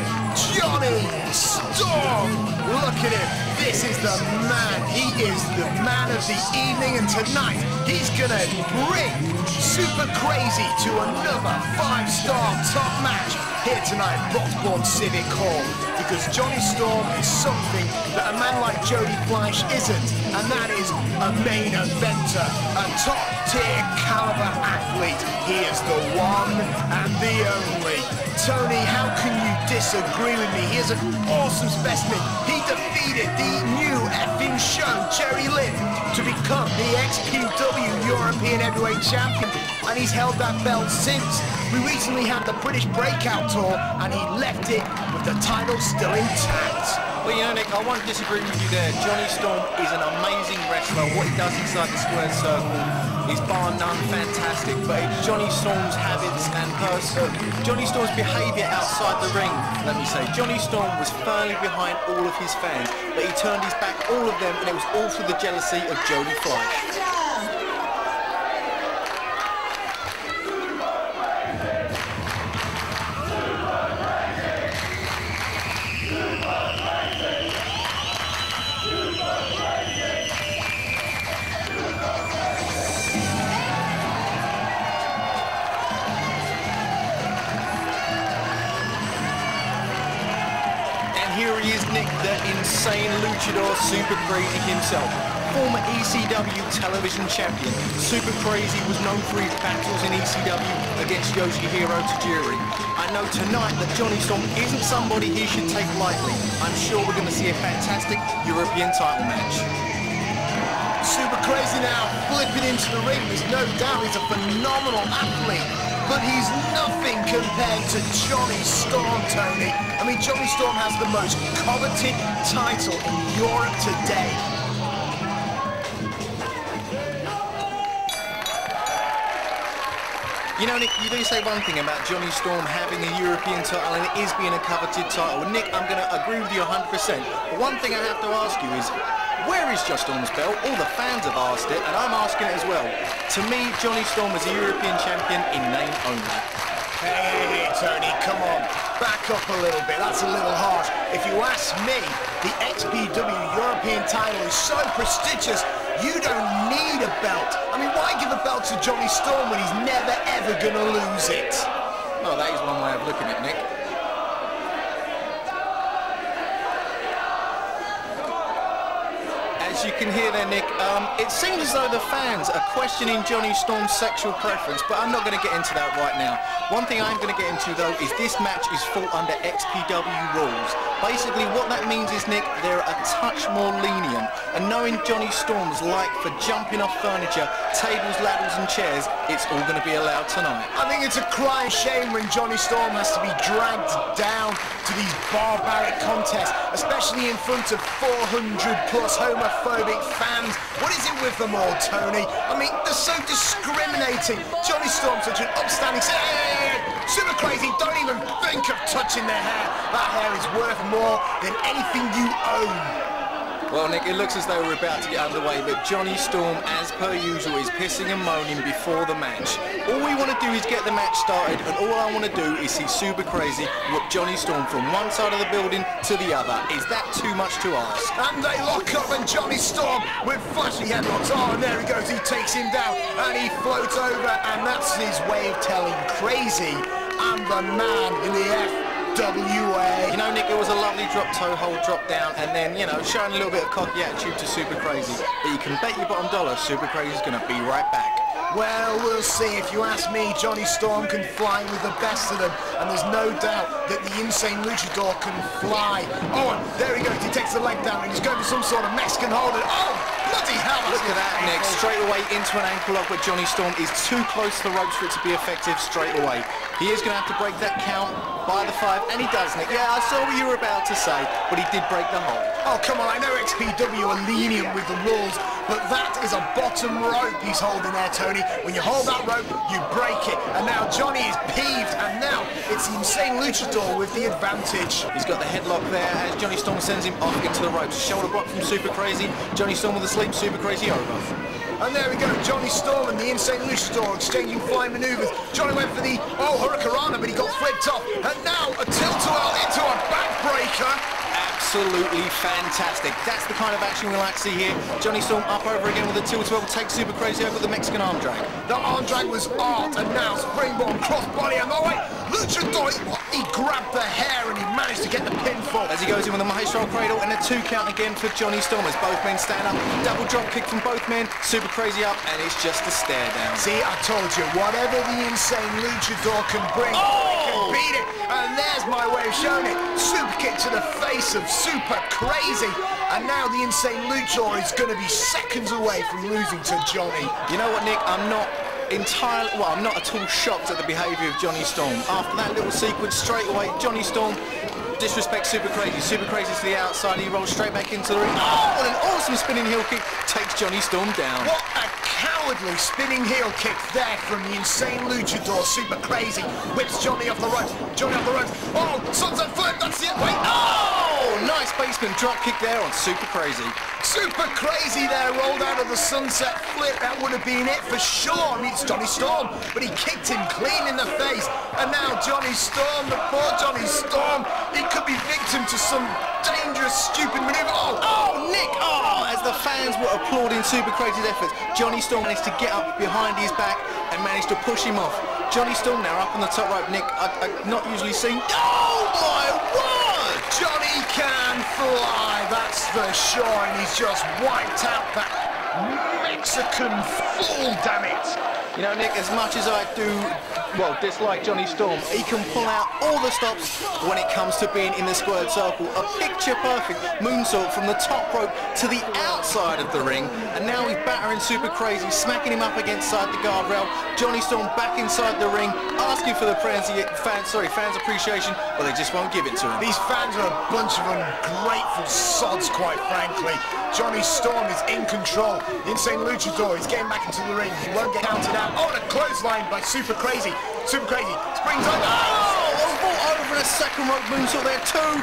Jonny Storm. Look at him. This is the man. He is the man of the evening, and tonight he's gonna bring Super Crazy to another 5-star top match here tonight at Broxbourne Civic Hall, because Jonny Storm is something that a man like Jody Fleisch isn't, and that is a main eventer, a top-tier caliber athlete. He is the one and the only. Tony, how can you disagree with me? He is an awesome specimen. He defeated the new effing show, Jerry Lynn, to become the XPW European Heavyweight Champion, and he's held that belt since. We recently had the British Breakout Tour, and he left it with the title still intact. Well, you know, Nick, I won't disagree with you there. Johnny Storm is an amazing wrestler. What he does inside the square circle is bar none fantastic, but it's Johnny Storm's habits and Johnny Storm's behaviour outside the ring, let me say. Johnny Storm was firmly behind all of his fans, but he turned his back all of them, and it was all through the jealousy of Jody Fleisch. Here he is, Nick, the insane luchador, Super Crazy himself. Former ECW television champion, Super Crazy was known for his battles in ECW against Yoshihiro Tajiri. I know tonight that Johnny Storm isn't somebody he should take lightly. I'm sure we're going to see a fantastic European title match. Super Crazy now flipping into the ring. There's no doubt he's a phenomenal athlete, but he's nothing compared to Johnny Storm, Tony. I mean, Johnny Storm has the most coveted title in Europe today. You know, Nick, you do say one thing about Johnny Storm having a European title and it is being a coveted title. Nick, I'm going to agree with you 100%. But one thing I have to ask you is, where is Johnny Storm's belt? All the fans have asked it, and I'm asking it as well. To me, Johnny Storm is a European champion in name only. Hey, Tony, come on. Back up a little bit. That's a little harsh. If you ask me, the XPW European title is so prestigious, you don't need a belt. I mean, why give a belt to Johnny Storm when he's never, ever going to lose it? Oh, that is one way of looking at it, Nick. As you can hear there, Nick, it seems as though the fans are questioning Johnny Storm's sexual preference, but I'm not going to get into that right now. One thing I'm going to get into, though, is this match is fought under XPW rules. Basically, what that means is, Nick, they're a touch more lenient, and knowing Johnny Storm's like for jumping off furniture, tables, ladders and chairs, it's all going to be allowed tonight. I think it's a crying shame when Johnny Storm has to be dragged down to these barbaric contests, especially in front of 400 plus homophobic fans. What is it with them all, Tony? I mean, they're so discriminating. Johnny Storm's such an upstanding... Hey, Super Crazy, don't even think of touching their hair. That hair is worth more than anything you own. Well, Nick, it looks as though we're about to get underway, but Johnny Storm, as per usual, is pissing and moaning before the match. All we want to do is get the match started, and all I want to do is see Super Crazy whip Johnny Storm from one side of the building to the other. Is that too much to ask? And they lock up, and Johnny Storm with flashy headlocks. Oh, and there he goes. He takes him down, and he floats over, and that's his way of telling Crazy, I'm the man in the FWA. You know, Nick, it was a lovely drop toe hold, drop down, and then, you know, showing a little bit of cocky attitude to Super Crazy. But you can bet your bottom dollar Super Crazy's going to be right back. Well, we'll see. If you ask me, Johnny Storm can fly with the best of them, and there's no doubt that the insane luchador can fly. Oh, and there he goes. He takes the leg down, and he's going for some sort of Mexican hold. Oh, bloody hell! Look at that, Nick. Straight away into an ankle lock, but Johnny Storm is too close to the ropes for it to be effective straight away. He is going to have to break that count by the 5, and he does, Nick. Yeah, I saw what you were about to say, but he did break the hold. Oh, come on. I know XPW are lenient with the rules, but that is a bottom rope he's holding there, Tony. When you hold that rope, you break it. And now Johnny is peeved, and now it's the insane luchador with the advantage. He's got the headlock there as Johnny Storm sends him off into the ropes. Shoulder block from Super Crazy. Johnny Storm with a sleep, Super Crazy over. And there we go, Johnny Storm and the insane luchador exchanging flying maneuvers. Johnny went for the, Hurricanrana, but he got flipped off. And now a tilt-a-whirl into a backbreaker. Absolutely fantastic. That's the kind of action we like to see here. Johnny Storm up over again with a tilt-a-whirl, takes Super Crazy over the Mexican arm drag. The arm drag was art, and now springboard crossbody, and oh wait, luchador, he grabbed the hair and he managed to get the pinfall. As he goes in with a maestro cradle and a 2 count again for Johnny Storm as both men stand up. Double drop kick from both men, Super Crazy up, and it's just a stare down. See, I told you, whatever the insane luchador can bring, can beat it. And there's my way of showing it. Super kick to the face of Super Crazy. And now the Insane Luchador is going to be seconds away from losing to Jonny. You know what, Nick? I'm not at all shocked at the behaviour of Jonny Storm. After that little sequence, straight away, Jonny Storm disrespects Super Crazy. Super Crazy to the outside, he rolls straight back into the ring. Oh, what an awesome spinning heel kick takes Jonny Storm down. What a cowardly spinning heel kick there from the Insane Luchador. Super Crazy whips Jonny off the ropes. Jonny off the ropes. Oh, sunset flip, that's it. Wait, oh, nice basement drop kick there on Super Crazy. Super Crazy there, rolled out of the sunset flip. That would have been it for sure. I mean, it's Jonny Storm, but he kicked him clean in the face. And now Jonny Storm, the poor Jonny Storm, he could be victim to some dangerous, stupid maneuver. Oh, Nick! Oh, as the fans were applauding Super Crazy's efforts, Jonny Storm managed to get up behind his back and managed to push him off. Jonny Storm now up on the top rope. Nick, I've not usually seen... Oh, my word! Jonny can fly, that's for sure, and he's just wiped out that Mexican fool, damn it! You know, Nick, as much as I do, well, dislike Jonny Storm, he can pull out all the stops when it comes to being in the squared circle. A picture-perfect moonsault from the top rope to the outside of the ring, and now he's battering Super Crazy, smacking him up against the guardrail. Jonny Storm back inside the ring, asking for the fans' appreciation, but they just won't give it to him. These fans are a bunch of ungrateful sods, quite frankly. Jonny Storm is in control. The Insane Luchador is getting back into the ring. He won't get counted out. Oh, and a clothesline by Super Crazy. Super Crazy springs over. Oh, brought over a second rope moonsault there too.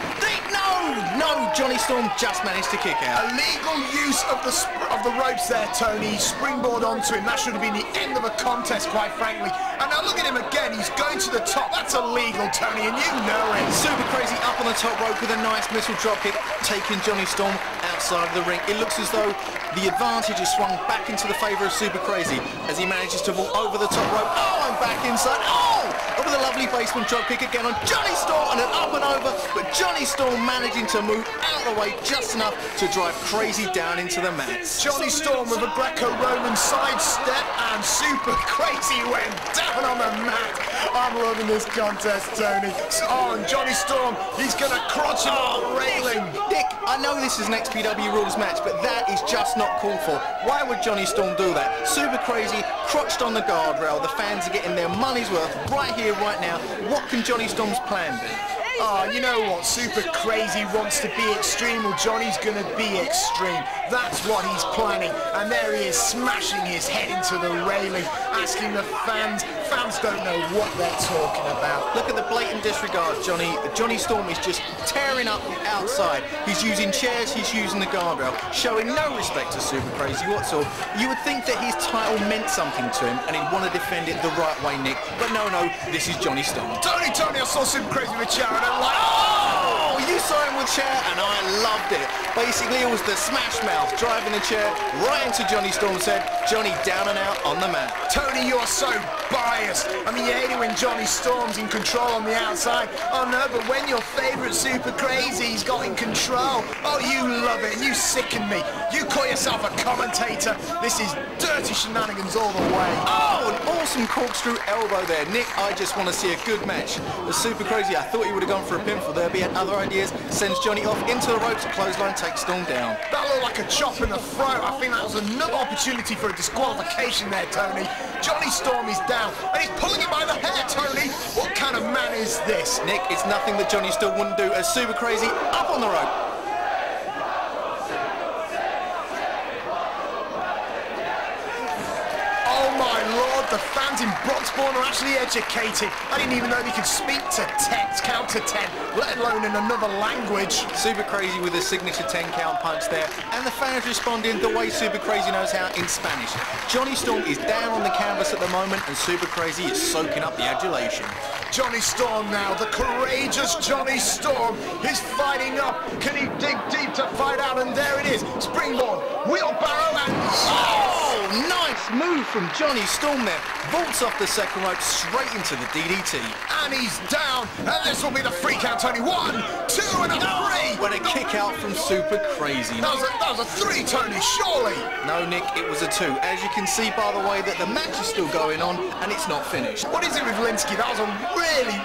No, Jonny Storm just managed to kick out. Illegal use of the ropes there, Tony. Springboard onto him. That should have been the end of a contest, quite frankly. And now look at him again. He's going to the top. That's illegal, Tony, and you know it. Super Crazy up on the top rope with a nice missile drop kick, taking Jonny Storm outside of the ring. It looks as though the advantage is swung back into the favour of Super Crazy as he manages to vault over the top rope. Oh, and back inside. Oh, with a lovely basement drop kick again on Jonny Storm, and an up and over, but Jonny Storm managing to move out of the way just enough to drive Crazy down into the mats. Jonny Storm with a Greco-Roman sidestep, and Super Crazy went down on the mat. I'm loving this contest, Tony. Oh, and Jonny Storm, he's going to crotch him on the railing. Nick, I know this is an XPW rules match, but that is just not called for. Why would Jonny Storm do that? Super Crazy, crotched on the guardrail. The fans are getting their money's worth right here, right now. What can Jonny Storm's plan be? Oh, you know what? Super Crazy wants to be extreme. Well, Johnny's going to be extreme. That's what he's planning. And there he is, smashing his head into the railing, asking the fans. Fans don't know what they're talking about. Look at the blatant disregard, Jonny. Jonny Storm is just tearing up the outside. He's using chairs, he's using the guardrail, showing no respect to Super Crazy whatsoever. You would think that his title meant something to him and he'd want to defend it the right way, Nick. But no, this is Jonny Storm. Tony, I saw Super Crazy with a chair and I'm like, oh, you saw him with chair and I loved it. Basically, it was the smash mouth driving the chair right into Jonny Storm's head. Jonny down and out on the mat. Tony, you are so biased. I mean, you hate it when Jonny Storm's in control on the outside. Oh no, but when your favourite Super Crazy's got in control, oh, you love it and you sicken me. You call yourself a commentator. This is dirty shenanigans all the way. Oh, an awesome corkscrew elbow there. Nick, I just want to see a good match. The Super Crazy, I thought he would have gone for a pinfall there, but he had other ideas. Sends Jonny off into the ropes, clothesline takes Storm down. That looked like a chop in the throat. I think that was another opportunity for a disqualification there, Tony. Jonny Storm is down, and he's pulling him by the hair, Tony. What kind of man is this? Nick, it's nothing that Jonny Storm wouldn't do. As Super Crazy up on the rope. Oh my lord, the fans in Broxbourne are actually educated. I didn't even know they could speak to 10, count to 10, let alone in another language. Super Crazy with a signature 10 count punch there, and the fans responding the way Super Crazy knows how, in Spanish. Jonny Storm is down on the canvas at the moment, and Super Crazy is soaking up the adulation. Jonny Storm now, the courageous Jonny Storm is fighting up. Can he dig deep to fight out? And there it is, springboard, wheelbarrow, and oh, nice move from Jonny Storm there. Vaults off the second rope straight into the DDT. And he's down, and this will be the free count, Tony. 1, 2, and a 3. When a kick out from Super Crazy. That was a 3, Tony, surely. No, Nick, it was a 2. As you can see, by the way, that the match is still going on, and it's not finished. What is it with Linsky? That was a really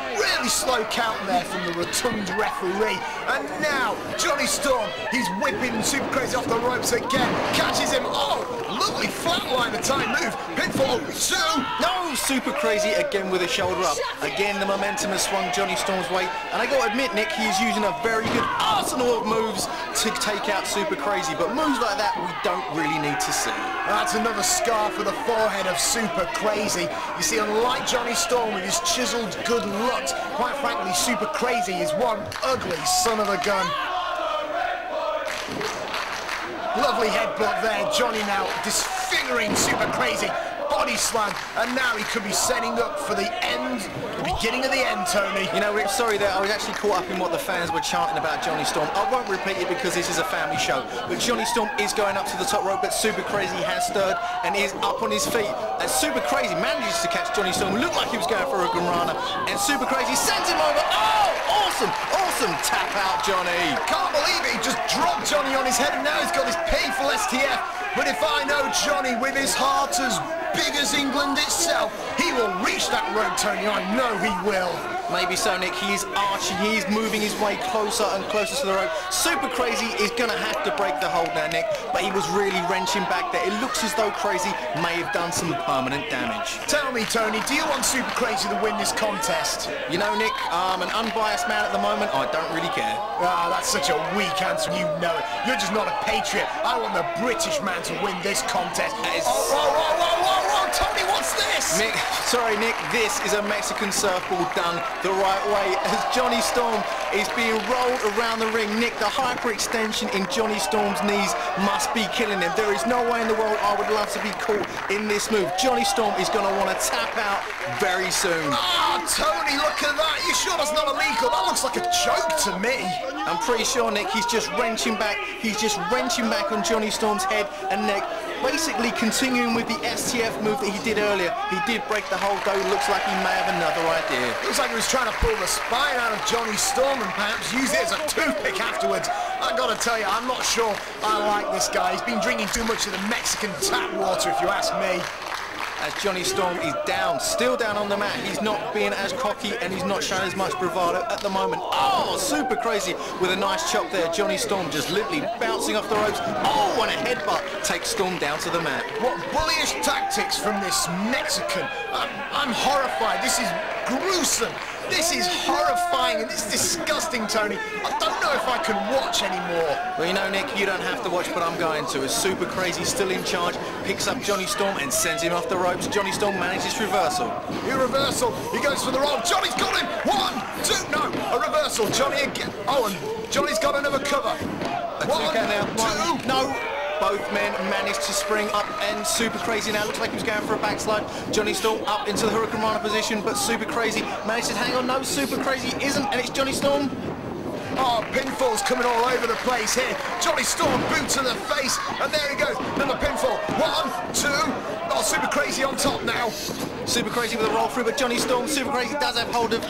really slow count there from the rotund referee. And now, Jonny Storm, he's whipping Super Crazy off the ropes again. Catches him. Oh, lovely flatline time move. Pinfall 2. No, Super Crazy again with a shoulder up. Again, the momentum has swung Jonny Storm's way. And I got to admit, Nick, he is using a very good arsenal of moves to take out Super Crazy. But moves like that, we don't really need to see. That's another scar for the forehead of Super Crazy. You see, unlike Jonny Storm with his chiseled good looks, quite frankly, Super Crazy is one ugly son of a gun. Lovely headbutt there. Jonny now disfiguring Super Crazy. Body slam, and now he could be setting up for the end, the beginning of the end, Tony. You know, Rich, sorry there, I was actually caught up in what the fans were chanting about Jonny Storm. I won't repeat it because this is a family show, but Jonny Storm is going up to the top rope, but Super Crazy has stirred and is up on his feet. And Super Crazy manages to catch Jonny Storm. Looked like he was going for a Granada, and Super Crazy sends him over. Oh, awesome, awesome tap out, Jonny. Can't believe it, he just dropped Jonny on his head, and now he's got this painful STF. But if I know Jonny with his heart as big as England itself, he will reach that rope, Tony. I know he will. Maybe so, Nick. He is arching, he is moving his way closer and closer to the rope. Super Crazy is going to have to break the hold now, Nick, but he was really wrenching back there. It looks as though Crazy may have done some permanent damage. Tell me, Tony, do you want Super Crazy to win this contest? You know, Nick, I'm an unbiased man at the moment. I don't really care. Ah, that's such a weak answer, you know it. You're just not a patriot. I want the British man to win this contest. Whoa, Tony, what's this? Nick, sorry, Nick, this is a Mexican surfboard done the right way as Jonny Storm is being rolled around the ring. Nick, the hyperextension in Jonny Storm's knees must be killing him. There is no way in the world I would love to be caught in this move. Jonny Storm is going to want to tap out very soon. Ah, Tony, look at that. You sure that's not illegal? That looks like a joke to me. I'm pretty sure, Nick, he's just wrenching back. He's just wrenching back on Jonny Storm's head and neck, basically continuing with the STF move that he did earlier. He did break the hold, though. Looks like he may have another idea. Looks like he was trying to pull the spine out of Jonny Storm and perhaps use it as a toothpick afterwards. I gotta tell you, I'm not sure I like this guy. He's been drinking too much of the Mexican tap water, if you ask me. As Jonny Storm is down, still down on the mat. He's not being as cocky and he's not showing as much bravado at the moment. Oh, Super Crazy with a nice chop there. Jonny Storm just literally bouncing off the ropes. Oh, and a headbutt takes Storm down to the mat. What bullyish tactics from this Mexican. I'm horrified. This is gruesome. This is horrifying and it's disgusting, Tony. I don't know if I can watch anymore. Well, you know, Nick, you don't have to watch, but I'm going to. As Super Crazy still in charge, picks up Jonny Storm and sends him off the ropes. Jonny Storm manages reversal. A reversal. He goes for the roll. Johnny's got him. 1, 2, no. A reversal. Jonny again. Oh, and Johnny's got another cover. 1, 2. No. Both men managed to spring up and Super Crazy now looks like he was going for a backslide. Jonny Storm up into the Hurricane Rana position, but Super Crazy managed to hang on. No, Super Crazy isn't, and it's Jonny Storm. Oh, pinfalls coming all over the place here. Jonny Storm, boot to the face, and there he goes. Another pinfall. 1, 2. Oh, Super Crazy on top now. Super Crazy with a roll through, but Jonny Storm, Super Crazy does have hold of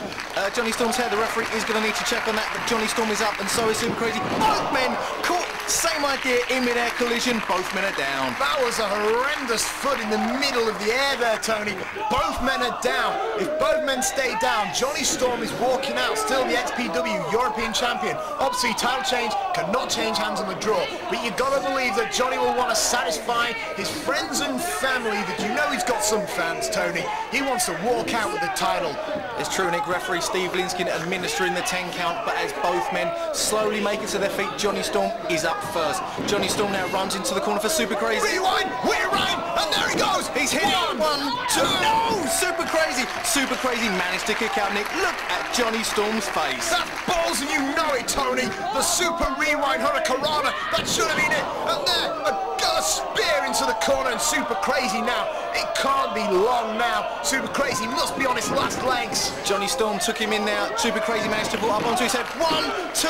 Jonny Storm's hair. The referee is going to need to check on that, but Jonny Storm is up, and so is Super Crazy. Both men caught, same idea, in mid-air collision. Both men are down. That was a horrendous foot in the middle of the air there, Tony. Both men are down. If both men stay down, Jonny Storm is walking out, still the XPW European Champion. Obviously, title change cannot change hands on the draw, but you've got to believe that Jonny will want to satisfy his friends and family, that you know he's got some fans, Tony. He wants to walk out with the title. It's true, Nick. Referee Steve Linskin administering the 10 count, but as both men slowly make it to their feet, Jonny Storm is up first. Jonny Storm now runs into the corner for Super Crazy. Rewind, and there he goes. He's hit. 1, 2. No, Super Crazy. Super Crazy managed to kick out, Nick. Look at Jonny Storm's face. That's balls and you know it, Tony. The Super Rewind Hurricane Rana. That should have been it. And there, a spear into the corner and Super Crazy now. It can't be long now. Super Crazy must be on his last legs. Jonny Storm took him in now. Super Crazy managed to pull up onto his head. 1, 2.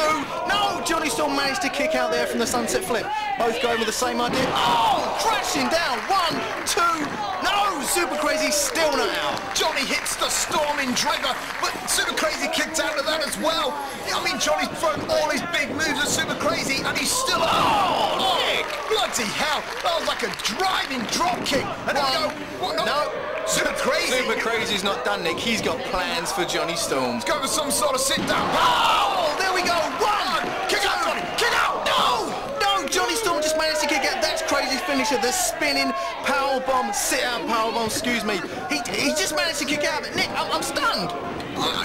No, Jonny Storm managed to kick out there from the sunset flip. Both going with the same idea. Oh, crashing down. 1, 2. No, Super Crazy still not out. Jonny hits the Storming Driver, but Super Crazy kicked out of that as well. I mean, Jonny's thrown all his big moves at Super Crazy, and he's still... Oh, Nick! Blood bloody hell! That was like a driving drop kick. And then we go, what? No. Super Crazy. Super Crazy's not done, Nick. He's got plans for Jonny Storm. Let's go for some sort of sit-down. Oh, there we go. One. Kick out, Johnny. Kick out. No! No, Jonny Storm just managed to kick out. That's Crazy's finisher. The spinning powerbomb, sit-out powerbomb, excuse me. He just managed to kick out. Nick, I'm stunned.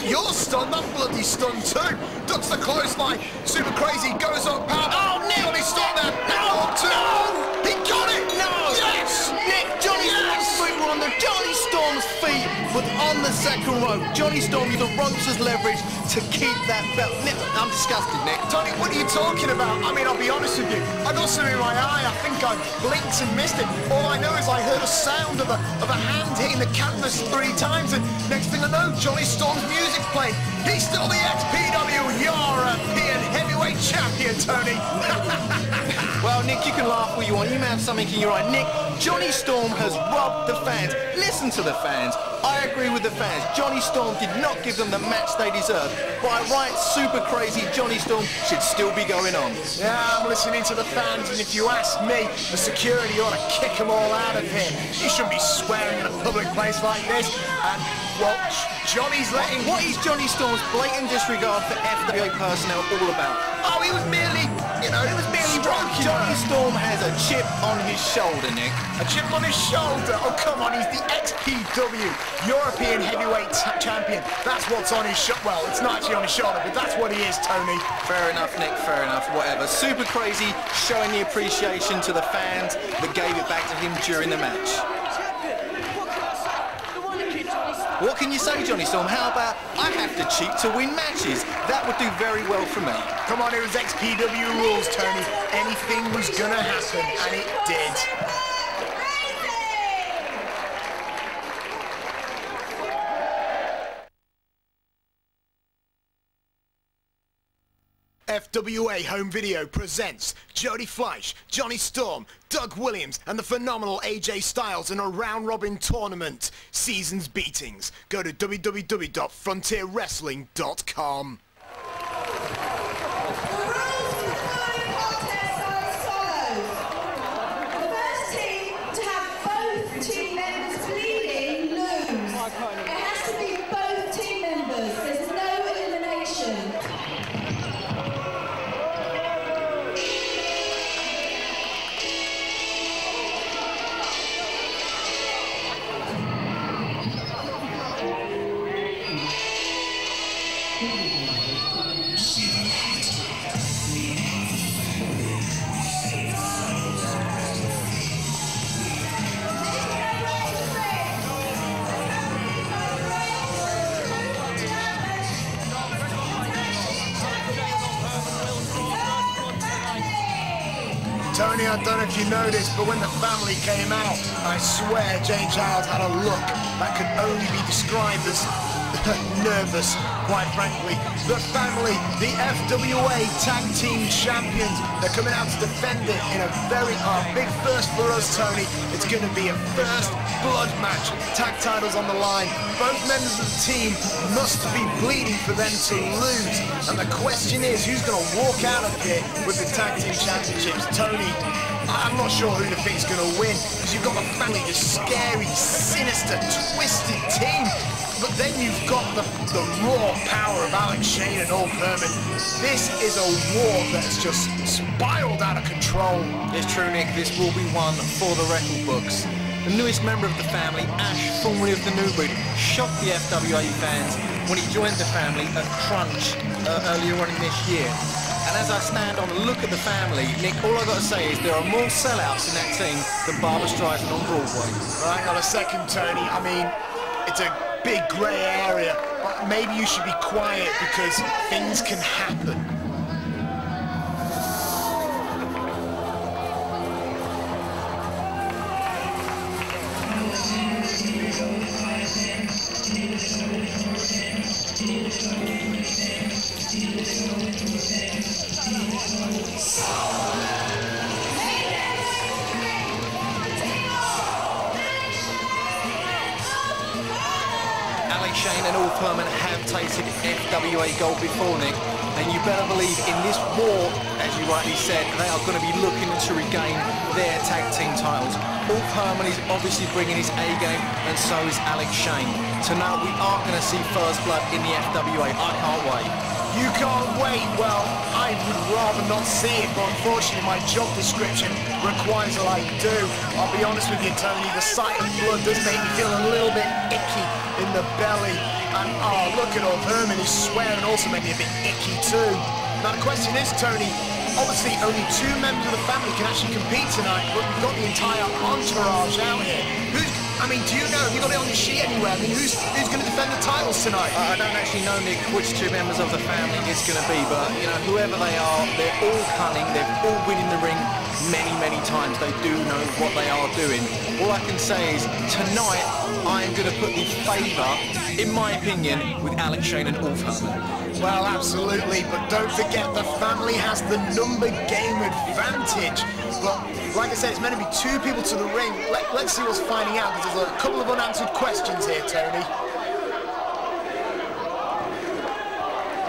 You're stunned. I'm bloody stunned too. Ducks the clothesline. Super Crazy goes up. Power. Oh, Nick! Johnny Storm there. No! No! He got it. No! Yes! Nick, Johnny Storm's feet were on the Jonny Storm's feet was on the second rope. Jonny Storm used the ropes as leverage to keep that belt. Nick, I'm disgusted, Nick. Tony, what are you talking about? I mean, I'll be honest with you. I got something in my eye. I think I blinked and missed it. All I know is I heard a sound of a hand hitting the canvas 3 times, and next thing I know, Jonny Storm's music's playing. He's still the XPW European Heavyweight Champion, Tony. Well, Nick, you can laugh all you want. You may have something in your eye. Nick, Jonny Storm has robbed the fans. Listen to the fans. I agree with the fans. Jonny Storm did not give them the match they deserved. By right, Super Crazy, Jonny Storm should still be going on. Yeah, I'm listening to the fans, and if you ask me, the security ought to kick them all out of here. You shouldn't be swearing in a public place like this. And, well, Johnny's letting... What is Jonny Storm's blatant disregard for FWA personnel all about? Oh, he was merely, you know, he was merely broken. Jonny Storm has a chip on his shoulder, Nick. A chip on his shoulder? Oh, come on, he's the XPW European Heavyweight Champion. That's what's on his shoulder. Well, it's not actually on his shoulder, but that's what he is, Tony. Fair enough, Nick, fair enough, whatever. Super Crazy showing the appreciation to the fans that gave it back to him during the match. What can you say, Jonny Storm? How about I have to cheat to win matches? That would do very well for me. Come on, it was XPW rules, Tony. Anything was gonna happen, and it did. FWA Home Video presents Jody Fleisch, Jonny Storm, Doug Williams and the phenomenal AJ Styles in a round-robin tournament. Season's beatings. Go to www.frontierwrestling.com. Tony, I don't know if you noticed, but when the family came out, I swear Jane Giles had a look that could only be described as nervous, quite frankly. The family, the FWA Tag Team Champions, they're coming out to defend it in a very big first for us, Tony. It's going to be a first blood match. Tag titles on the line. Both members of the team must be bleeding for them to lose. And the question is, who's going to walk out of here with the Tag Team Championships? Tony, I'm not sure who the think's going to win, because you've got the family, this scary, sinister, twisted team. But then you've got the raw power of Alex Shane and Old Herman. This is a war that's just spiraled out of control. It's true, Nick. This will be one for the record books. The newest member of the family, Ash, formerly of the New Breed, shocked the FWA fans when he joined the family at Crunch earlier on in this year. And as I stand on and look at the family, Nick, all I've got to say is there are more sellouts in that team than Barbra Streisand on Broadway. Right, not a second, Tony. I mean, it's a big grey area, but maybe you should be quiet because things can happen. Alex Shane and Old Herman have tasted FWA gold before, Nick. And you better believe in this war, as you rightly said, they are going to be looking to regain their tag team titles. Ulf Herman is obviously bringing his A game, and so is Alex Shane. Tonight we are going to see first blood in the FWA. I can't wait. You can't wait? Well, I would rather not see it, but unfortunately my job description requires that I do. I'll be honest with you, Tony, the sight of blood does make me feel a little bit icky in the belly. And oh, look at old Herman, his swearing also made me a bit icky too. Now the question is, Tony, obviously only 2 members of the family can actually compete tonight, but we've got the entire entourage out here. I mean, do you know, have you got it on your sheet anywhere? I mean, who's going to defend the titles tonight? I don't actually know, Nick, which 2 members of the family it's going to be, but, you know, whoever they are, they're all cunning, they've all been in the ring many, many times. They do know what they are doing. All I can say is, tonight, I am going to put the favour, in my opinion, with Alex Shane and Ulf Herman. Well, absolutely, but don't forget the family has the number game advantage. But like I said, it's meant to be 2 people to the ring. Let's see what's finding out, because there's a couple of unanswered questions here, Tony.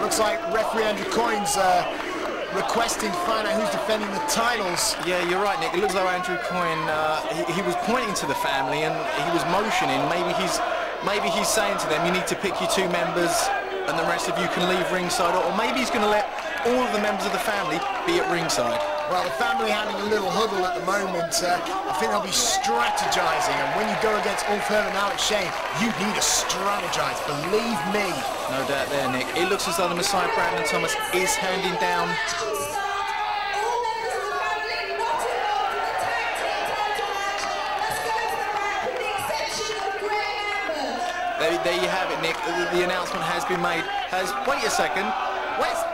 Looks like referee Andrew Coyne's requesting to find out who's defending the titles. Yeah, you're right, Nick. It looks like Andrew Coyne, he was pointing to the family and he was motioning. Maybe he's saying to them, you need to pick your 2 members and the rest of you can leave ringside, or maybe he's going to let all of the members of the family be at ringside. Well, the family having a little huddle at the moment. I think they'll be strategizing, and when you go against Ulf Herman and Alex Shane, you need to strategize, believe me. No doubt there, Nick. It looks as though the Messiah Brandon Thomas is handing down. There you have it, Nick. The announcement has been made. Wait a second.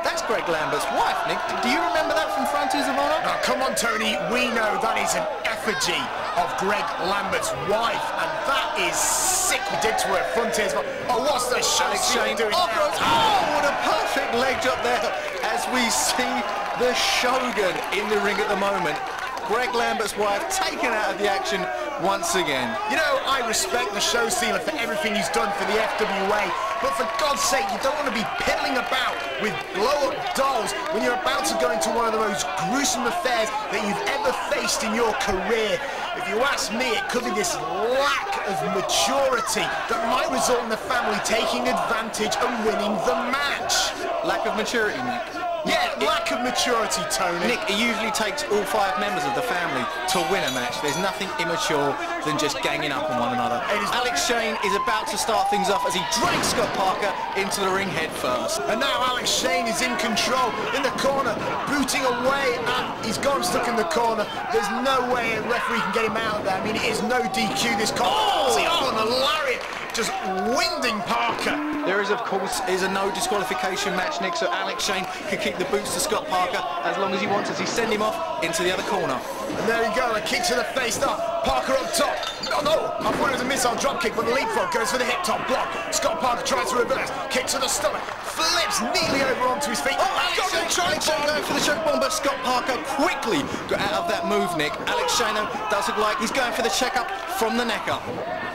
That's Greg Lambert's wife, Nick. Do you remember that from Frontiers of Honor? Now, come on, Tony. We know that is an effigy of Greg Lambert's wife, and that is sick. We did to her at Frontiers of Honor. Oh, what's the show Shane doing now? Oh, what a perfect leg drop there as we see the Shogun in the ring at the moment. Greg Lambert's wife taken out of the action once again. You know, I respect the show stealer for everything he's done for the FWA, but for God's sake, you don't want to be piddling about with blow-up dolls when you're about to go into one of the most gruesome affairs that you've ever faced in your career. If you ask me, it could be this lack of maturity that might result in the family taking advantage and winning the match. Lack of maturity, Nick. Yeah, lack of maturity, Tony. Nick, it usually takes all 5 members of the family to win a match. There's nothing immature than just ganging up on one another. Alex Shane is about to start things off as he drags Scott Parker into the ring head first. And now Alex Shane is in control in the corner, booting away, and he's got him stuck in the corner. There's no way a referee can get him out of there. I mean, it is no DQ, this corner. Oh, and a lariat just winding Parker. There is, of course, a no disqualification match, Nick, so Alex Shane can kick the boots to Scott Parker as long as he wants as he send him off into the other corner. And there you go, a kick to the face now. Parker up top. No, I thought it was a missile drop kick, but the leapfrog goes for the hip top block. Scott Parker tries to reverse, kick to the stomach, flips neatly over onto his feet. Alex Shane going for the choke bomb, but Scott Parker quickly got out of that move, Nick. Alex Shane does look like he's going for the check-up from the neck up.